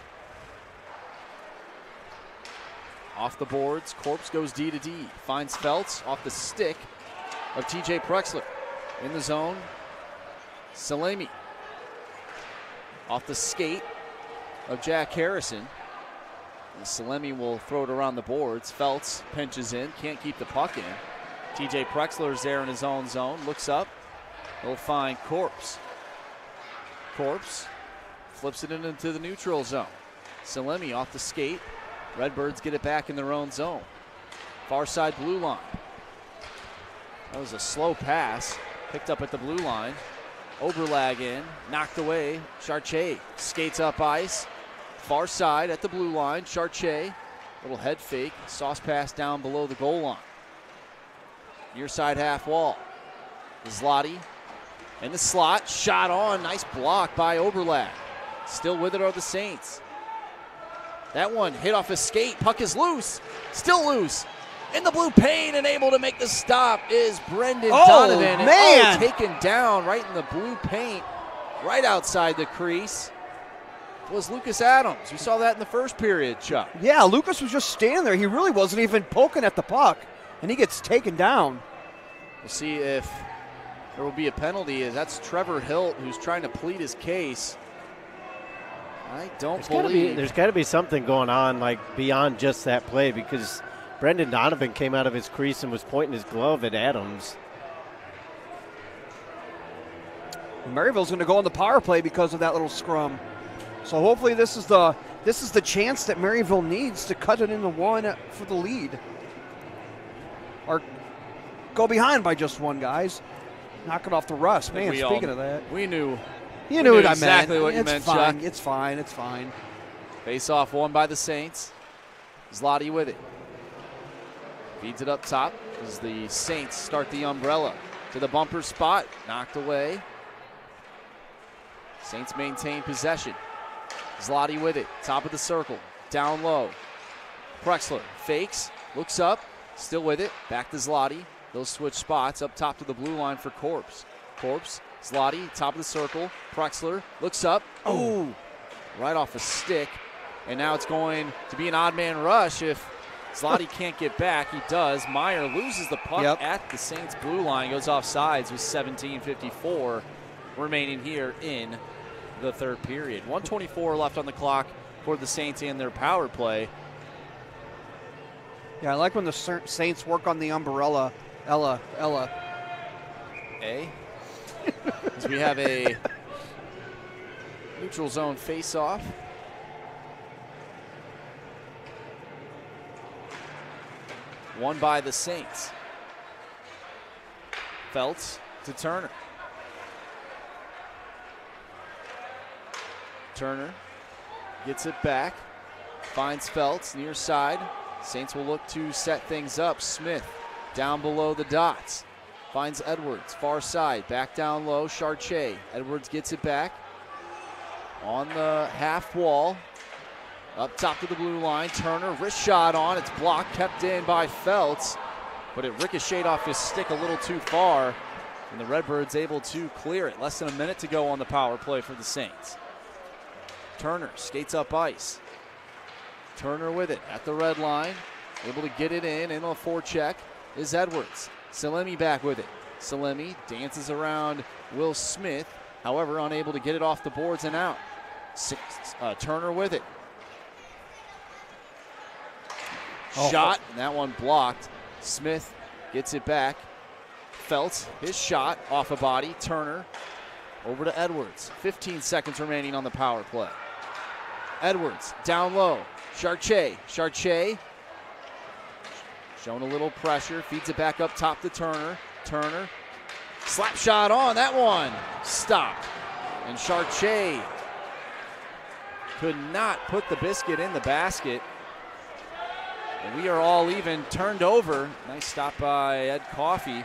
Off the boards, Corpse goes D to D. Finds Feltz off the stick of TJ Prexler. In the zone, Salemi. Off the skate of Jack Harrison. Salemi will throw it around the boards. Feltz pinches in, can't keep the puck in. TJ Prexler's there in his own zone, looks up. He'll find Corpse. Corpse flips it into the neutral zone. Salemi off the skate. Redbirds get it back in their own zone. Far side blue line. That was a slow pass. Picked up at the blue line. Oberlag in. Knocked away. Chartier skates up ice. Far side at the blue line. Chartier. Little head fake. Sauce pass down below the goal line. Near side half wall. Zloty in the slot. Shot on. Nice block by Oberlag. Still with it are the Saints. That one hit off his skate. Puck is loose. Still loose. In the blue paint and able to make the stop is Brendan Donovan. Man. Taken down right in the blue paint, right outside the crease, was Lucas Adams. We saw that in the first period, Chuck. Yeah, Lucas was just standing there. He really wasn't even poking at the puck, and he gets taken down. We'll see if there will be a penalty. That's Trevor Hilt, who's trying to plead his case. I don't believe. There's got to be something going on, like beyond just that play, because Brendan Donovan came out of his crease and was pointing his glove at Adams. Maryville's going to go on the power play because of that little scrum. So hopefully this is the chance that Maryville needs to cut it into one for the lead. Or go behind by just one, guys. Knock it off the rust. Man, speaking of that. We knew. You knew what I meant. Exactly what you meant, Chuck. It's fine. It's fine. Face off won by the Saints. Zloty with it. Feeds it up top as the Saints start the umbrella to the bumper spot. Knocked away. Saints maintain possession. Zloty with it. Top of the circle. Down low. Prexler fakes. Looks up. Still with it. Back to Zloty. They'll switch spots up top to the blue line for Corpse. Corpse. Zloty. Top of the circle. Prexler. Looks up. Oh. Right off a stick. And now it's going to be an odd man rush if Zloty can't get back. He does. Meyer loses the puck at the Saints blue line. Goes off sides with 17:54 remaining here in the third period. 1:24 left on the clock for the Saints and their power play. Yeah, I like when the Saints work on the umbrella. Ella. As we have a neutral zone face-off. Won by the Saints. Feltz to Turner. Turner gets it back. Finds Feltz near side. Saints will look to set things up. Smith down below the dots. Finds Edwards, far side. Back down low, Chartier. Edwards gets it back. On the half wall. Up top to the blue line, Turner, wrist shot on, it's blocked, kept in by Feltz, but it ricocheted off his stick a little too far, and the Redbirds able to clear it. Less than a minute to go on the power play for the Saints. Turner skates up ice. Turner with it at the red line, able to get it in a forecheck is Edwards. Salemi back with it. Salemi dances around Will Smith, however, unable to get it off the boards and out. Turner with it. Shot, and that one blocked. Smith gets it back. Feltz, his shot off a body. Turner over to Edwards. 15 seconds remaining on the power play. Edwards down low. Chartier showing a little pressure. Feeds it back up top to Turner. Turner, slap shot on. That one stopped. And Chartier could not put the biscuit in the basket. And we are all even, turned over. Nice stop by Ed Coffey.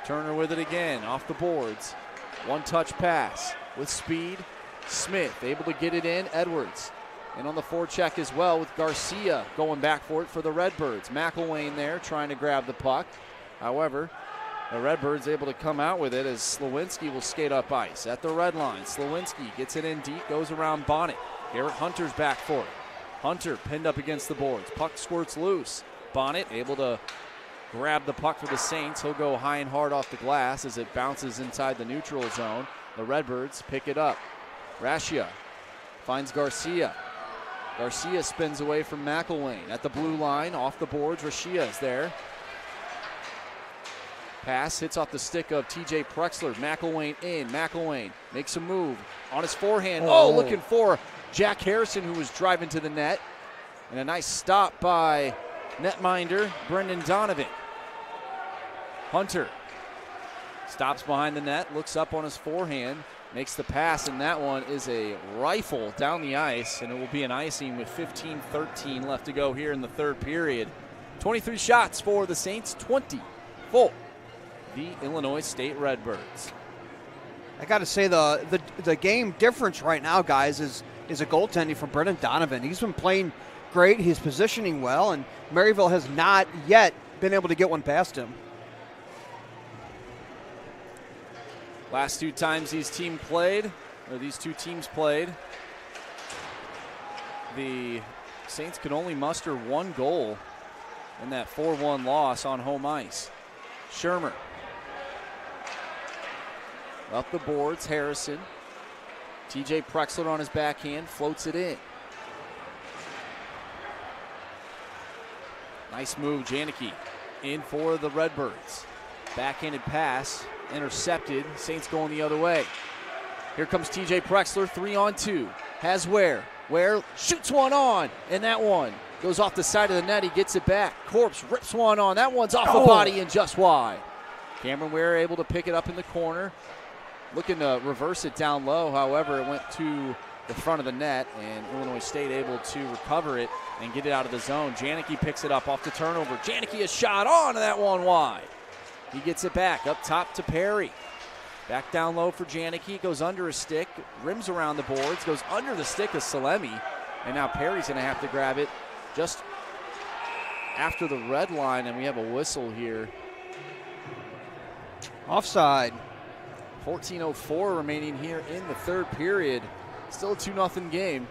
Turner with it again, off the boards. One-touch pass with speed. Smith able to get it in. Edwards. And on the forecheck as well with Garcia going back for it for the Redbirds. McElwain there trying to grab the puck. However, the Redbirds able to come out with it as Slawinski will skate up ice at the red line. Slawinski gets it in deep, goes around Bonnet. Garrett Hunter's back for it. Hunter pinned up against the boards. Puck squirts loose. Bonnet able to grab the puck for the Saints. He'll go high and hard off the glass as it bounces inside the neutral zone. The Redbirds pick it up. Raschia finds Garcia. Garcia spins away from McElwain at the blue line. Off the boards, Raschia is there. Pass hits off the stick of TJ Prexler. McElwain in. McElwain makes a move on his forehand. Oh, looking for Jack Harrison, who was driving to the net. And a nice stop by netminder Brendan Donovan. Hunter Stops behind the net, looks up on his forehand, makes the pass, and that one is a rifle down the ice, and it will be an icing with 15-13 left to go here in the third period. 23 shots for the Saints, 20 for the Illinois State Redbirds. I got to say the game difference right now, guys, is a goaltending from Brendan Donovan. He's been playing great. He's positioning well, and Maryville has not yet been able to get one past him. Last two times these two teams played, the Saints could only muster one goal in that 4-1 loss on home ice. Shermer. Up the boards, Harrison. TJ Prexler on his backhand, floats it in. Nice move, Janicki in for the Redbirds. Backhanded pass, intercepted. Saints going the other way. Here comes TJ Prexler, 3-on-2. Has Ware. Ware shoots one on, and that one goes off the side of the net. He gets it back. Corpse rips one on. That one's off the body and just wide. Cameron Ware able to pick it up in the corner. Looking to reverse it down low. However, it went to the front of the net, and Illinois State able to recover it and get it out of the zone. Janicki picks it up off the turnover. Janicki a shot on, and that one wide. He gets it back up top to Perry. Back down low for Janicki. Goes under his stick. Rims around the boards. Goes under the stick of Salemi. And now Perry's going to have to grab it just after the red line, and we have a whistle here. Offside. 14:04 remaining here in the third period. Still a 2-0 game.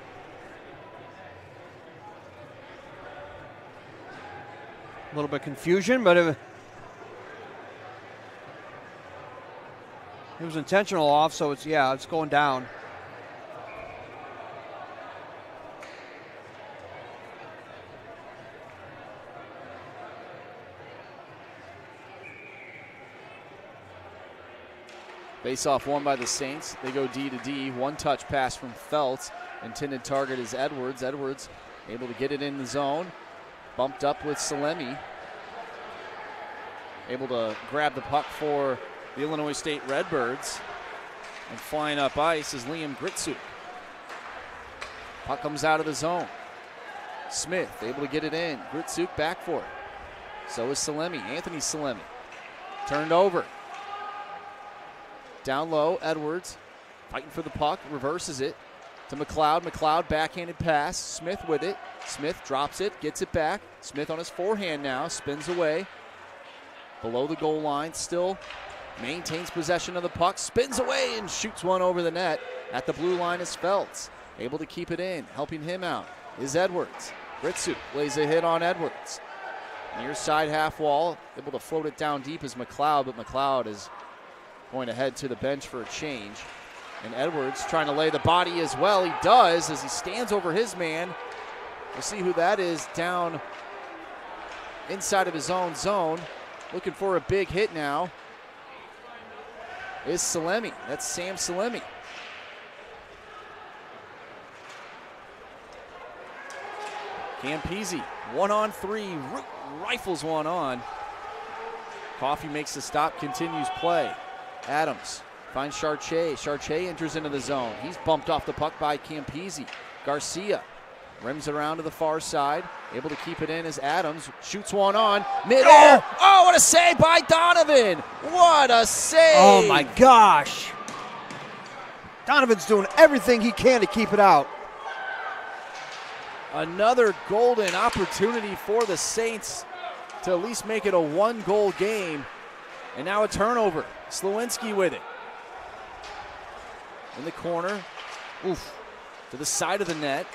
A little bit of confusion, but it was intentional off, so it's going down. Face-off won by the Saints. They go D to D. One-touch pass from Feltz. Intended target is Edwards. Edwards able to get it in the zone. Bumped up with Salemi. Able to grab the puck for the Illinois State Redbirds. And flying up ice is Liam Gritsuk. Puck comes out of the zone. Smith able to get it in. Gritsuk back for it. So is Salemi. Anthony Salemi. Turned over. Down low, Edwards fighting for the puck, reverses it to McLeod. McLeod backhanded pass, Smith with it. Smith drops it, gets it back. Smith on his forehand now, spins away. Below the goal line, still maintains possession of the puck, spins away and shoots one over the net. At the blue line is Feltz, able to keep it in. Helping him out is Edwards. Gritsuk lays a hit on Edwards. Near side half wall, able to float it down deep is McLeod, but McLeod is going to head to the bench for a change. And Edwards trying to lay the body as well. He does as he stands over his man. We'll see who that is down inside of his own zone. Looking for a big hit now is Salemi. That's Sam Salemi. Campese, 1-on-3, rifles one on. Coffey makes the stop, continues play. Adams finds Chartier. Chartier enters into the zone. He's bumped off the puck by Campese. Garcia rims around to the far side. Able to keep it in as Adams shoots one on. Midair. Oh, what a save by Donovan. What a save. Oh, my gosh. Donovan's doing everything he can to keep it out. Another golden opportunity for the Saints to at least make it a one-goal game. And now a turnover. Slowinski with it. In the corner. Oof. To the side of the net.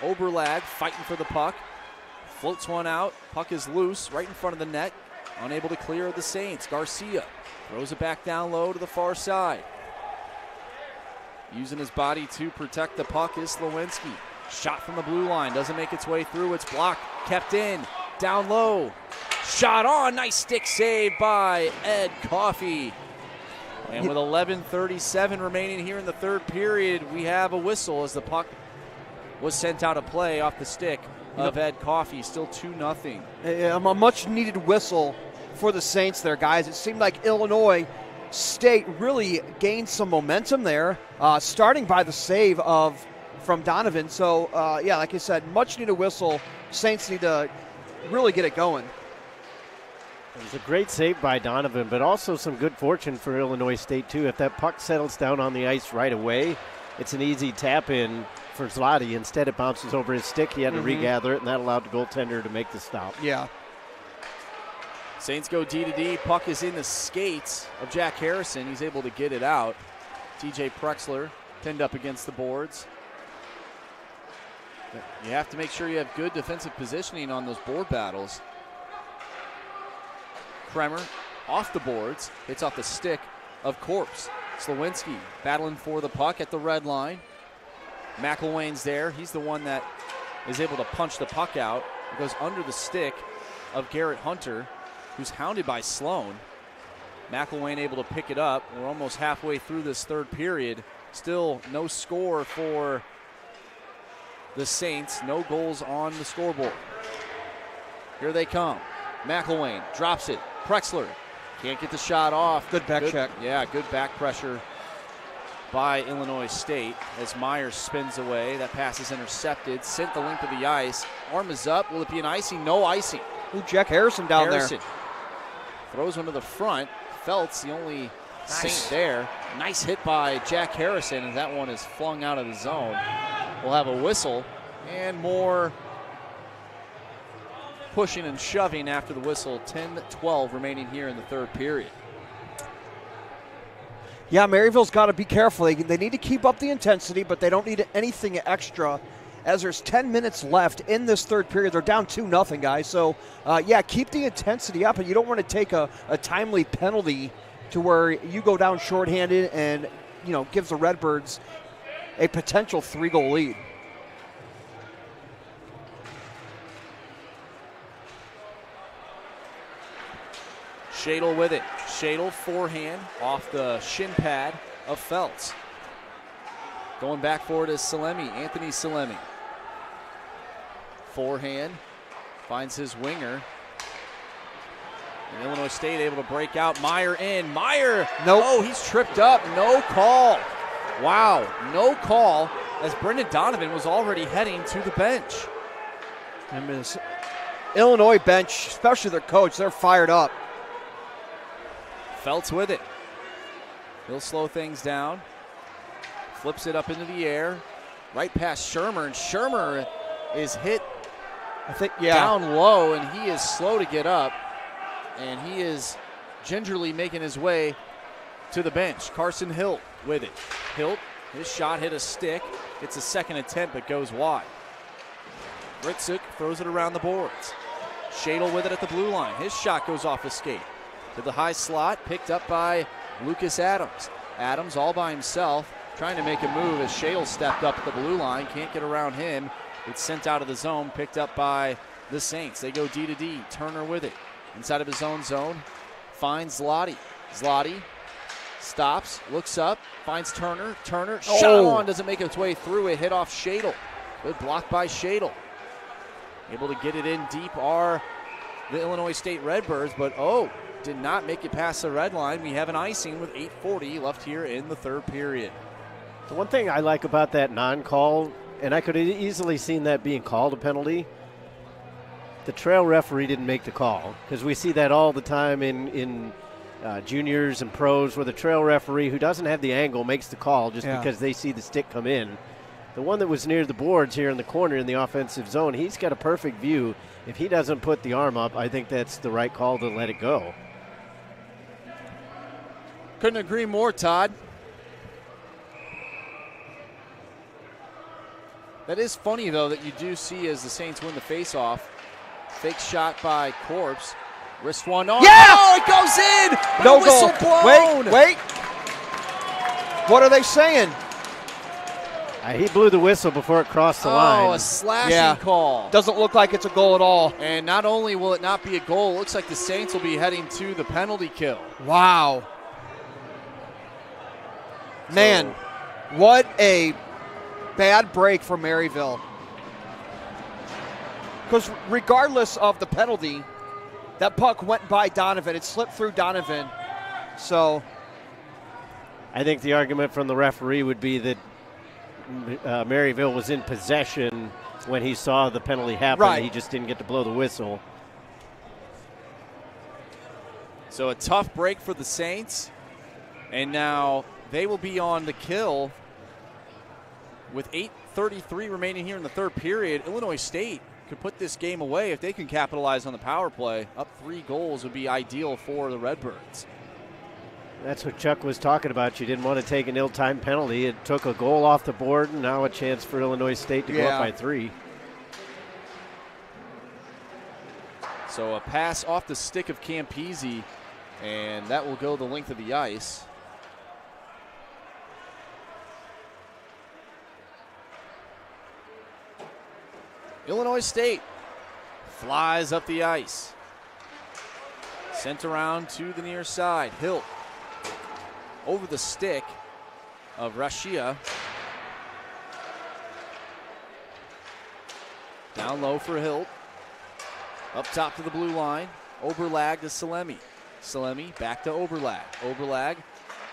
Oberlag fighting for the puck. Floats one out. Puck is loose right in front of the net. Unable to clear the Saints. Garcia throws it back down low to the far side. Using his body to protect the puck is Slowinski. Shot from the blue line. Doesn't make its way through. It's blocked. Kept in. Down low. Shot on. Nice stick save by Ed Coffey. And with 11:37 remaining here in the third period, we have a whistle as the puck was sent out of play off the stick of Ed Coffey. Still 2-0. A much needed whistle for the Saints there, guys. It seemed like Illinois State really gained some momentum there, starting by the save from Donovan. So, like I said, much needed whistle. Saints need to really get it going. It was a great save by Donovan, but also some good fortune for Illinois State, too. If that puck settles down on the ice right away, it's an easy tap-in for Zloty. Instead, it bounces over his stick. He had to regather it, and that allowed the goaltender to make the stop. Yeah. Saints go D to D. Puck is in the skates of Jack Harrison. He's able to get it out. TJ Prexler pinned up against the boards. You have to make sure you have good defensive positioning on those board battles. Kremer off the boards, hits off the stick of Corpse. Slawinski battling for the puck at the red line. McElwain's there. He's the one that is able to punch the puck out. It goes under the stick of Garrett Hunter, who's hounded by Sloan. McElwain able to pick it up. We're almost halfway through this third period. Still no score for the Saints. No goals on the scoreboard. Here they come. McElwain drops it. Prexler can't get the shot off. Good back check. Yeah, good back pressure by Illinois State as Myers spins away. That pass is intercepted. Sent the length of the ice. Arm is up. Will it be an icing? No icing. Ooh, Jack Harrison down there. Throws one to the front. Felt's the only Saint there. Nice hit by Jack Harrison, and that one is flung out of the zone. We'll have a whistle and more pushing and shoving after the whistle. 10-12 remaining here in the third period. Yeah, Maryville's got to be careful. They need to keep up the intensity, but they don't need anything extra as there's 10 minutes left in this third period. They're down 2-0, guys. So, keep the intensity up, and you don't want to take a timely penalty to where you go down shorthanded and, gives the Redbirds a potential 3-goal lead. Shadle with it. Shadle forehand off the shin pad of Feltz. Going back forward is Salemi, Anthony Salemi. Forehand, finds his winger. And Illinois State able to break out. Meyer in. Meyer, no, he's tripped up. No call. Wow, no call as Brendan Donovan was already heading to the bench. And this Illinois bench, especially their coach, they're fired up. Feltz with it. He'll slow things down. Flips it up into the air. Right past Shermer, and Shermer is hit down low, and he is slow to get up. And he is gingerly making his way to the bench. Carson Hilt with it. Hilt, his shot hit a stick. It's a second attempt, but goes wide. Ritzuk throws it around the boards. Shadle with it at the blue line. His shot goes off the skate. To the high slot, picked up by Lucas Adams. Adams all by himself, trying to make a move as Shadle stepped up at the blue line. Can't get around him. It's sent out of the zone, picked up by the Saints. They go D to D. Turner with it. Inside of his own zone, finds Zloty. Zloty stops, looks up, finds Turner. Turner, shot on, doesn't make its way through it. Hit off Shadle. Good block by Shadle. Able to get it in deep are the Illinois State Redbirds, but did not make it past the red line. We have an icing with 8:40 left here in the third period. The one thing I like about that non-call, and I could have easily seen that being called a penalty, the trail referee didn't make the call, because we see that all the time in juniors and pros where the trail referee who doesn't have the angle makes the call just because they see the stick come in. The one that was near the boards here in the corner in the offensive zone, he's got a perfect view. If he doesn't put the arm up, I think that's the right call to let it go. Couldn't agree more, Todd. That is funny, though, that you do see as the Saints win the faceoff. Fake shot by Corpse. Wrist one on. Yeah! Oh, it goes in! No whistle goal. blown! Wait. What are they saying? He blew the whistle before it crossed the line. Oh, a slashing call. Doesn't look like it's a goal at all. And not only will it not be a goal, it looks like the Saints will be heading to the penalty kill. Wow. Man, what a bad break for Maryville. Because regardless of the penalty, that puck went by Donovan. It slipped through Donovan. So I think the argument from the referee would be that Maryville was in possession when he saw the penalty happen. Right. He just didn't get to blow the whistle. So a tough break for the Saints. And now they will be on the kill with 8:33 remaining here in the third period. Illinois State could put this game away if they can capitalize on the power play. Up 3 goals would be ideal for the Redbirds. That's what Chuck was talking about. You didn't want to take an ill-timed penalty. It took a goal off the board, and now a chance for Illinois State to go up by 3. So a pass off the stick of Campese, and that will go the length of the ice. Illinois State flies up the ice. Sent around to the near side. Hilt over the stick of Rashia. Down low for Hilt. Up top to the blue line. Oberlag to Salemi. Salemi back to Oberlag. Oberlag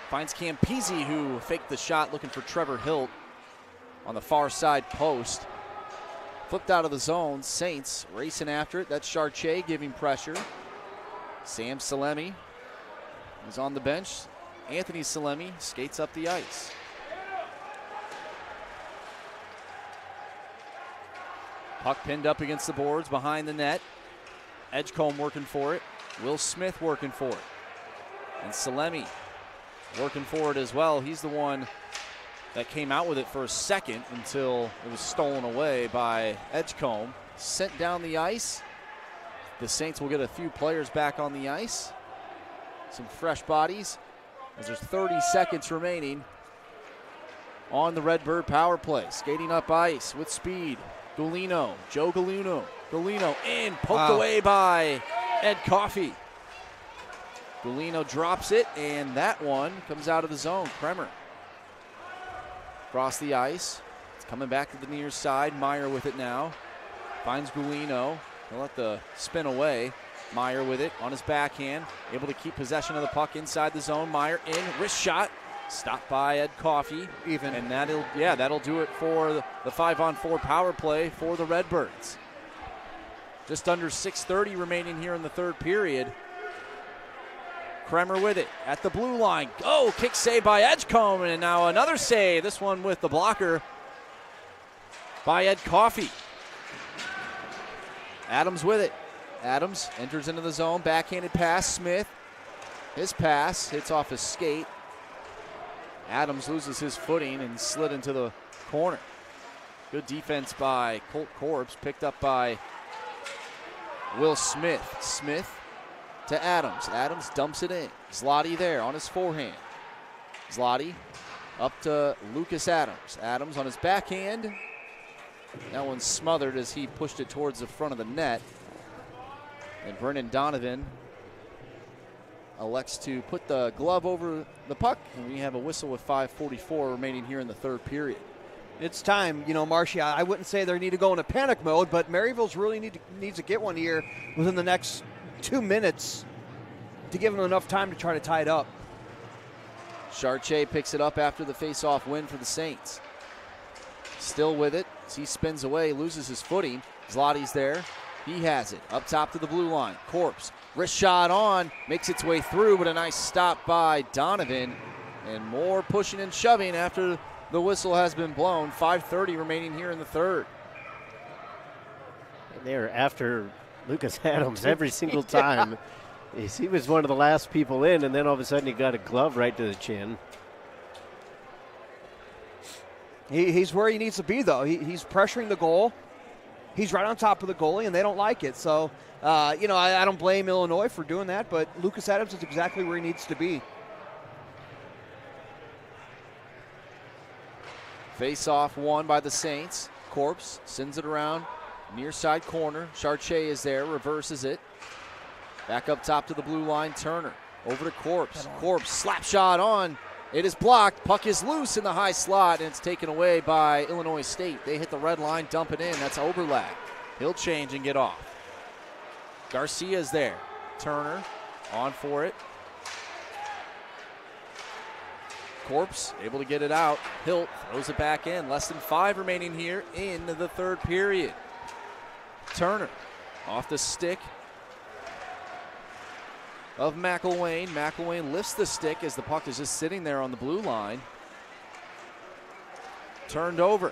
finds Campese, who faked the shot looking for Trevor Hilt on the far side post. Flipped out of the zone. Saints racing after it. That's Chartier giving pressure. Sam Salemi is on the bench. Anthony Salemi skates up the ice. Puck pinned up against the boards behind the net. Edgecombe working for it. Will Smith working for it. And Salemi working for it as well. He's the one that came out with it for a second until it was stolen away by Edgecombe. Sent down the ice. The Saints will get a few players back on the ice. Some fresh bodies as there's 30 seconds remaining on the Redbird power play. Skating up ice with speed. Galino, Joe Galino. Galino in, poked away by Ed Coffey. Galino drops it, and that one comes out of the zone. Kremer across the ice. It's coming back to the near side. Meyer with it now. Finds Galino. He'll let the spin away. Meyer with it on his backhand. Able to keep possession of the puck inside the zone. Meyer in, wrist shot. Stopped by Ed Coffey. Even. And that'll do it for the 5-on-4 power play for the Redbirds. Just under 6:30 remaining here in the third period. Kremer with it at the blue line. Oh, kick save by Edgecombe, and now another save. This one with the blocker by Ed Coffey. Adams with it. Adams enters into the zone. Backhanded pass. Smith. His pass hits off his skate. Adams loses his footing and slid into the corner. Good defense by Colt Corbs. Picked up by Will Smith. Smith to Adams. Adams dumps it in. Zloty there on his forehand. Zloty up to Lucas Adams. Adams on his backhand. That one's smothered as he pushed it towards the front of the net. And Brennan Donovan elects to put the glove over the puck. And we have a whistle with 5:44 remaining here in the third period. It's time, Marcia. I wouldn't say they need to go into panic mode, but Maryville's really needs to get one here within the next 2 minutes to give them enough time to try to tie it up. Chartier picks it up after the face-off win for the Saints. Still with it as he spins away, loses his footing. Zloty's there. He has it. Up top to the blue line. Corpse. Wrist shot on. Makes its way through, but a nice stop by Donovan. And more pushing and shoving after the whistle has been blown. 5:30 remaining here in the third. And they're after Lucas Adams every single time. He was one of the last people in, and then all of a sudden he got a glove right to the chin. He's where he needs to be, though. He's pressuring the goal. He's right on top of the goalie, and they don't like it. So, I don't blame Illinois for doing that, but Lucas Adams is exactly where he needs to be. Face-off won by the Saints. Corpse sends it around near side corner. Chartier is there, reverses it. Back up top to the blue line, Turner. Over to Corpse. Corpse, slap shot on. It is blocked. Puck is loose in the high slot, and it's taken away by Illinois State. They hit the red line, dump it in. That's Oberlag. He'll change and get off. Garcia's there. Turner on for it. Corpse able to get it out. Hilt throws it back in. Less than 5 remaining here in the third period. Turner off the stick of McElwain. McElwain lifts the stick as the puck is just sitting there on the blue line. Turned over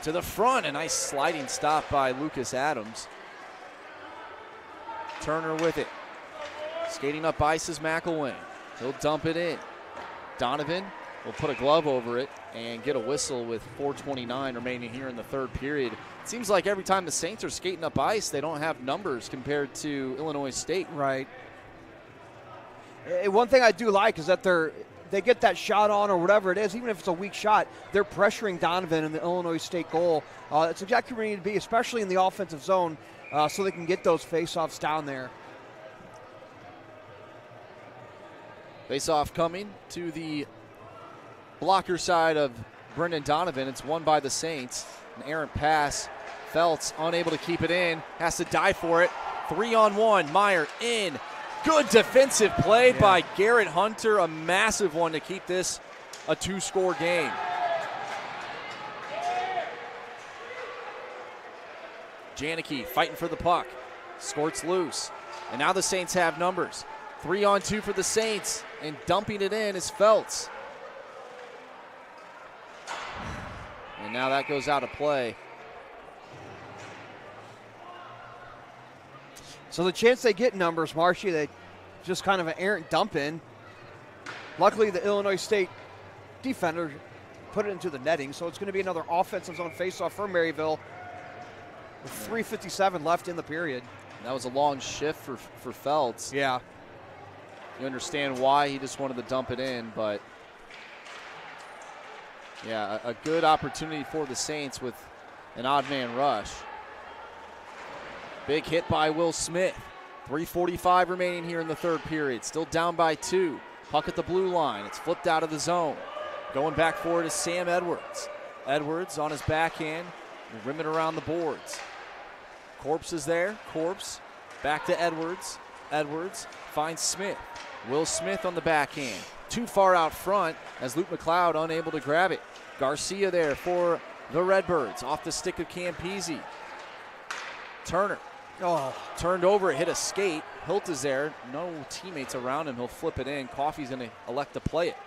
to the front. A nice sliding stop by Lucas Adams. Turner with it. Skating up ice is McElwain. He'll dump it in. Donovan will put a glove over it and get a whistle with 4:29 remaining here in the third period. It seems like every time the Saints are skating up ice, they don't have numbers compared to Illinois State. Right. One thing I do like is that they get that shot on or whatever it is, even if it's a weak shot, they're pressuring Donovan in the Illinois State goal. It's exactly where you need to be, especially in the offensive zone, so they can get those face-offs down there. Face-off coming to the blocker side of Brendan Donovan. It's won by the Saints. An errant pass. Feltz unable to keep it in. Has to dive for it. 3-on-1. Meyer in. Good defensive play by Garrett Hunter. A massive one to keep this a 2-score game. Janicki fighting for the puck. Squirts loose. And now the Saints have numbers. 3-on-2 for the Saints, and dumping it in is Feltz. And now that goes out of play. So the chance they get numbers, Marshy, they just kind of an errant dump in. Luckily, the Illinois State defender put it into the netting, so it's going to be another offensive zone faceoff for Maryville with 3:57 left in the period. That was a long shift for Feltz. Yeah. You understand why he just wanted to dump it in, but yeah, a good opportunity for the Saints with an odd man rush. Big hit by Will Smith. 3:45 remaining here in the third period. Still down by 2. Puck at the blue line. It's flipped out of the zone. Going back for it is Sam Edwards. Edwards on his backhand, rimming around the boards. Corpse is there. Corpse back to Edwards. Edwards finds Smith. Will Smith on the backhand. Too far out front as Luke McLeod unable to grab it. Garcia there for the Redbirds. Off the stick of Campese. Turner. Turned over, it hit a skate. Hilt is there. No teammates around him. He'll flip it in. Coffey's going to elect to play it.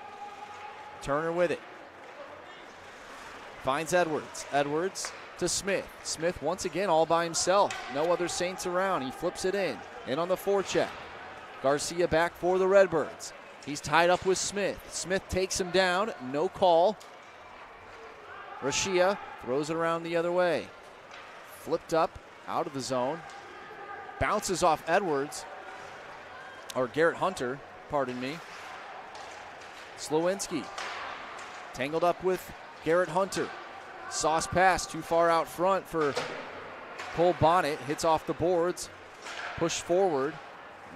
Turner with it. Finds Edwards. Edwards to Smith. Smith once again all by himself. No other Saints around. He flips it in. In on the forecheck. Garcia back for the Redbirds. He's tied up with Smith. Smith takes him down. No call. Rashia throws it around the other way. Flipped up out of the zone. Bounces off Edwards. Or Garrett Hunter, pardon me. Slowinski tangled up with Garrett Hunter. Sauce pass too far out front for Cole Bonnet. Hits off the boards. Push forward.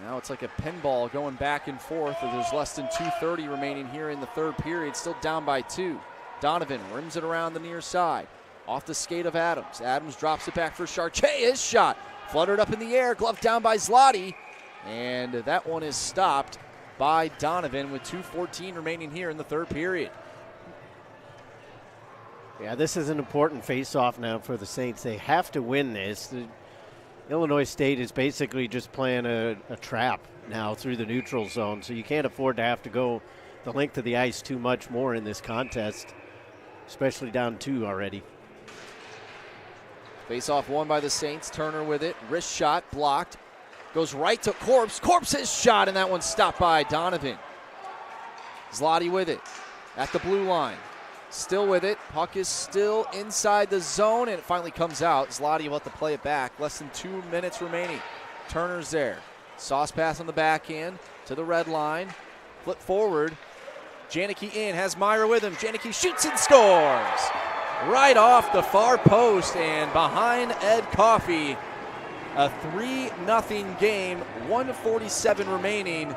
Now it's like a pinball going back and forth. There's less than 2:30 remaining here in the third period. Still down by 2. Donovan rims it around the near side. Off the skate of Adams. Adams drops it back for Chartier. His shot fluttered up in the air. Glove down by Zloty. And that one is stopped by Donovan with 2:14 remaining here in the third period. Yeah, this is an important face-off now for the Saints. They have to win this. Illinois State is basically just playing a trap now through the neutral zone, so you can't afford to have to go the length of the ice too much more in this contest, especially down 2 already. Face-off won by the Saints. Turner with it. Wrist shot blocked. Goes right to Corpse. Corpse's shot, and that one's stopped by Donovan. Zloty with it at the blue line. Still with it. Puck is still inside the zone, and it finally comes out. Zloty will have to play it back. Less than 2 minutes remaining. Turner's there. Sauce pass on the backhand to the red line. Flip forward. Janicki in. Has Meyer with him. Janicki shoots and scores. Right off the far post and behind Ed Coffey. A 3-0 game. 1:47 remaining.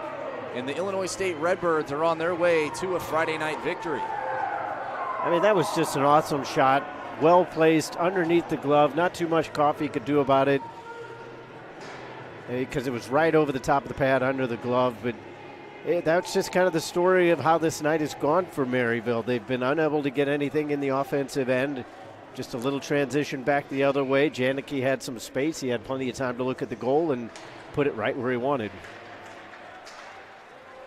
And the Illinois State Redbirds are on their way to a Friday night victory. I mean, that was just an awesome shot. Well placed underneath the glove. Not too much Coffey could do about it. because it was right over the top of the pad under the glove. But that's just kind of the story of how this night has gone for Maryville. They've been unable to get anything in the offensive end. Just a little transition back the other way. Janicki had some space. He had plenty of time to look at the goal and put it right where he wanted.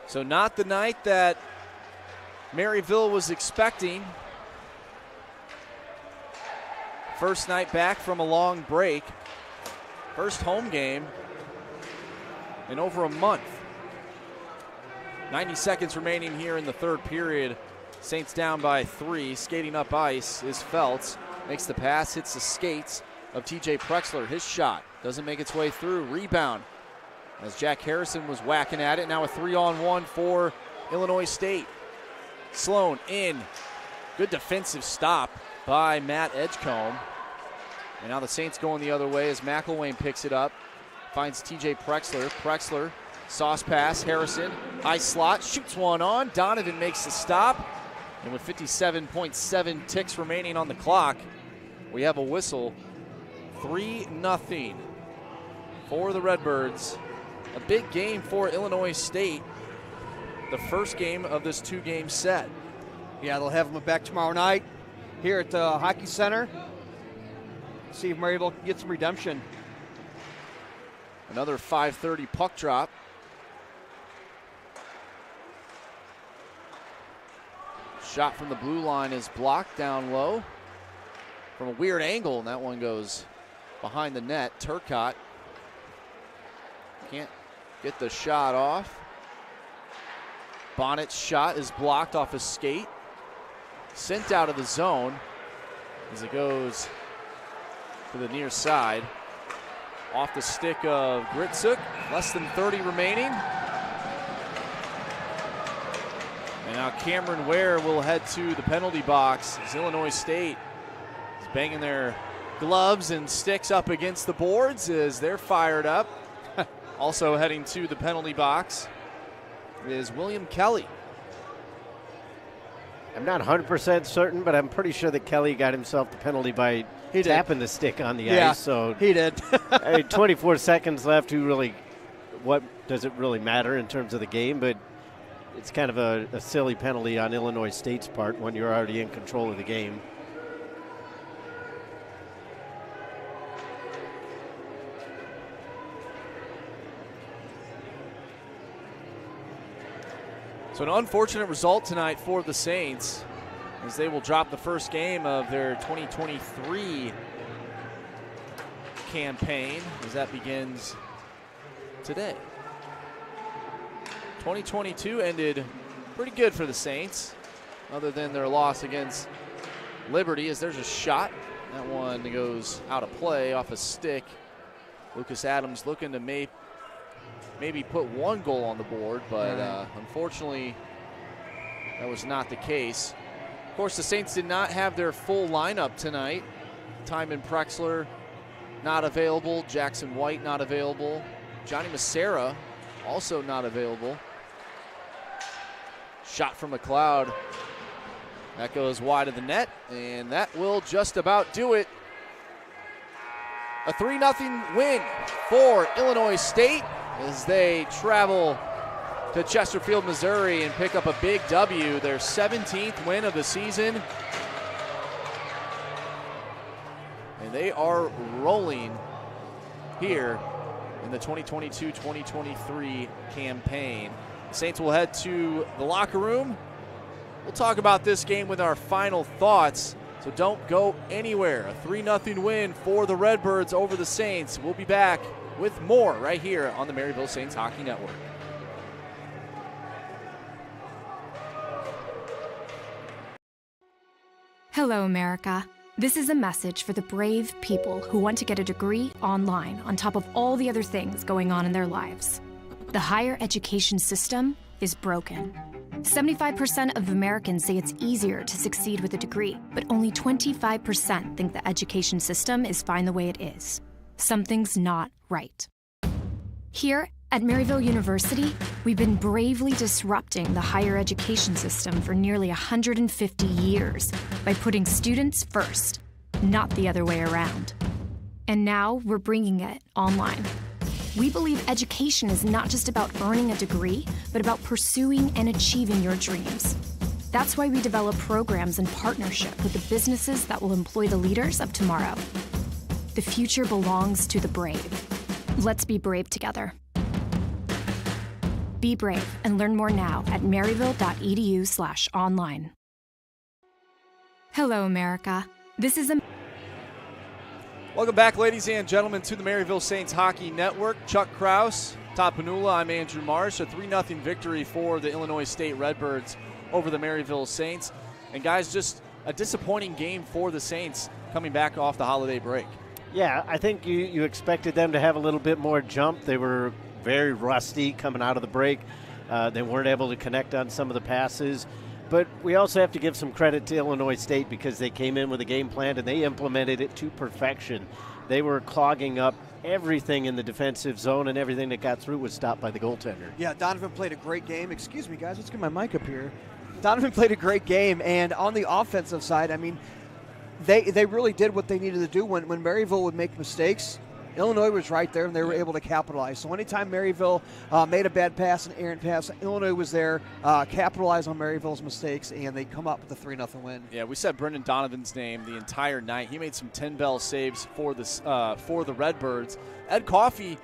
So not the night that Maryville was expecting. First night back from a long break. First home game in over a month. 90 seconds remaining here in the third period. Saints down by 3. Skating up ice is Feltz. Makes the pass, hits the skates of TJ Prexler. His shot doesn't make its way through. Rebound as Jack Harrison was whacking at it. Now a 3-on-1 for Illinois State. Sloan in. Good defensive stop by Matt Edgecombe. And now the Saints going the other way as McElwain picks it up. Finds TJ Prexler. Prexler, sauce pass, Harrison. High slot, shoots one on. Donovan makes the stop. And with 57.7 ticks remaining on the clock, we have a whistle. 3-0 for the Redbirds. A big game for Illinois State. The first game of this 2-game set. Yeah, they'll have them back tomorrow night here at the Hockey Center. See if Maryville can get some redemption. Another 5:30 puck drop. Shot from the blue line is blocked down low from a weird angle, and that one goes behind the net. Turcotte can't get the shot off. Bonnet's shot is blocked off his skate. Sent out of the zone as it goes to the near side. Off the stick of Gritsuk. Less than 30 remaining. And now Cameron Ware will head to the penalty box as Illinois State is banging their gloves and sticks up against the boards as they're fired up. Also heading to the penalty box is William Kelly. I'm not 100% certain, but I'm pretty sure that Kelly got himself the penalty by tapping the stick on the ice. So he did. 24 seconds left. What does it really matter in terms of the game? But it's kind of a silly penalty on Illinois State's part when you're already in control of the game. So an unfortunate result tonight for the Saints as they will drop the first game of their 2023 campaign as that begins today. 2022 ended pretty good for the Saints, other than their loss against Liberty, as there's a shot. That one goes out of play off a stick. Lucas Adams looking to maybe put one goal on the board, but unfortunately that was not the case. Of course, the Saints did not have their full lineup tonight. Timon Prexler not available. Jackson White not available. Johnny Macera also not available. Shot from McLeod. That goes wide of the net, and that will just about do it. A 3-0 win for Illinois State as they travel to Chesterfield, Missouri and pick up a big W, their 17th win of the season. And they are rolling here in the 2022-2023 campaign. The Saints will head to the locker room. We'll talk about this game with our final thoughts, so don't go anywhere. A 3-0 win for the Redbirds over the Saints. We'll be back with more right here on the Maryville Saints Hockey Network. Hello, America. This is a message for the brave people who want to get a degree online on top of all the other things going on in their lives. The higher education system is broken. 75% of Americans say it's easier to succeed with a degree, but only 25% think the education system is fine the way it is. Something's not right. Here at Maryville University, we've been bravely disrupting the higher education system for nearly 150 years by putting students first, not the other way around. And now we're bringing it online. We believe education is not just about earning a degree, but about pursuing and achieving your dreams. That's why we develop programs in partnership with the businesses that will employ the leaders of tomorrow. The future belongs to the brave. Let's be brave together. Be brave and learn more now at maryville.edu/online. Hello, America. This is Welcome back, ladies and gentlemen, to the Maryville Saints Hockey Network. Chuck Kraus, Todd Panula, I'm Andrew Marsh. A 3-0 victory for the Illinois State Redbirds over the Maryville Saints. And guys, just a disappointing game for the Saints coming back off the holiday break. Yeah, I think you expected them to have a little bit more jump. They were very rusty coming out of the break. They weren't able to connect on some of the passes. But we also have to give some credit to Illinois State because they came in with a game plan and they implemented it to perfection. They were clogging up everything in the defensive zone, and everything that got through was stopped by the goaltender. Yeah, Donovan played a great game. Excuse me, guys. Let's get my mic up here. Donovan played a great game, and on the offensive side, I mean, they really did what they needed to do. When Maryville would make mistakes, Illinois was right there, and they were able to capitalize. So anytime Maryville made a bad pass, an errant pass, Illinois was there, capitalized on Maryville's mistakes, and they come up with a 3-0 win. Yeah, we said Brendan Donovan's name the entire night. He made some 10-bell saves for the Redbirds. Ed Coffey,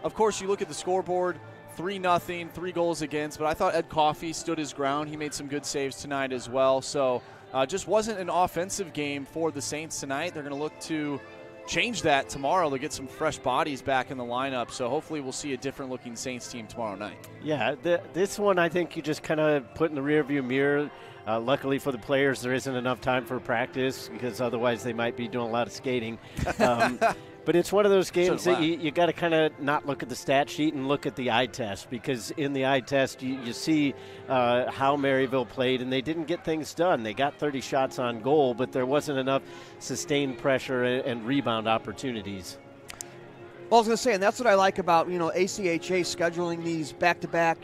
of course, you look at the scoreboard, 3-0, 3 goals against, but I thought Ed Coffey stood his ground. He made some good saves tonight as well. So just wasn't an offensive game for the Saints tonight. They're going to look to change that tomorrow to get some fresh bodies back in the lineup. So hopefully we'll see a different-looking Saints team tomorrow night. Yeah, this one I think you just kind of put in the rearview mirror. Luckily for the players, there isn't enough time for practice because otherwise they might be doing a lot of skating. But it's one of those games that you got to kind of not look at the stat sheet and look at the eye test, because in the eye test you see how Maryville played, and they didn't get things done. They got 30 shots on goal, but there wasn't enough sustained pressure and rebound opportunities. Well, I was going to say, and that's what I like about, ACHA scheduling these back-to-back,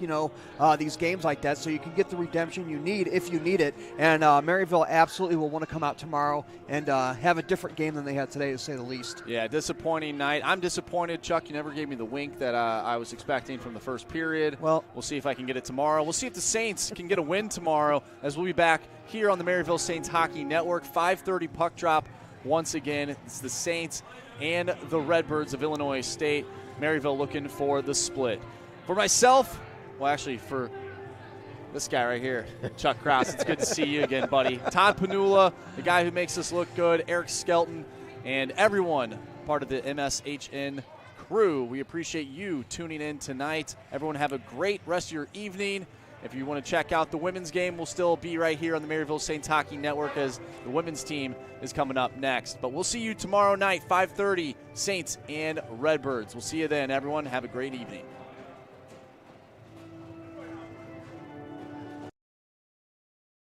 these games like that, so you can get the redemption you need if you need it. And Maryville absolutely will want to come out tomorrow and have a different game than they had today, to say the least. Yeah, disappointing night. I'm disappointed, Chuck. You never gave me the wink that I was expecting from the first period. Well, we'll see if I can get it tomorrow. We'll see if the Saints can get a win tomorrow, as we'll be back here on the Maryville Saints Hockey Network. 5:30 puck drop. Once again, it's the Saints and the Redbirds of Illinois State. Maryville looking for the split. For myself, well, actually, for this guy right here, Chuck Kraus, it's good to see you again, buddy. Todd Panula, the guy who makes us look good, Eric Skelton, and everyone part of the MSHN crew. We appreciate you tuning in tonight. Everyone have a great rest of your evening. If you want to check out the women's game, we'll still be right here on the Maryville Saints Hockey Network as the women's team is coming up next. But we'll see you tomorrow night, 5:30, Saints and Redbirds. We'll see you then, everyone. Have a great evening.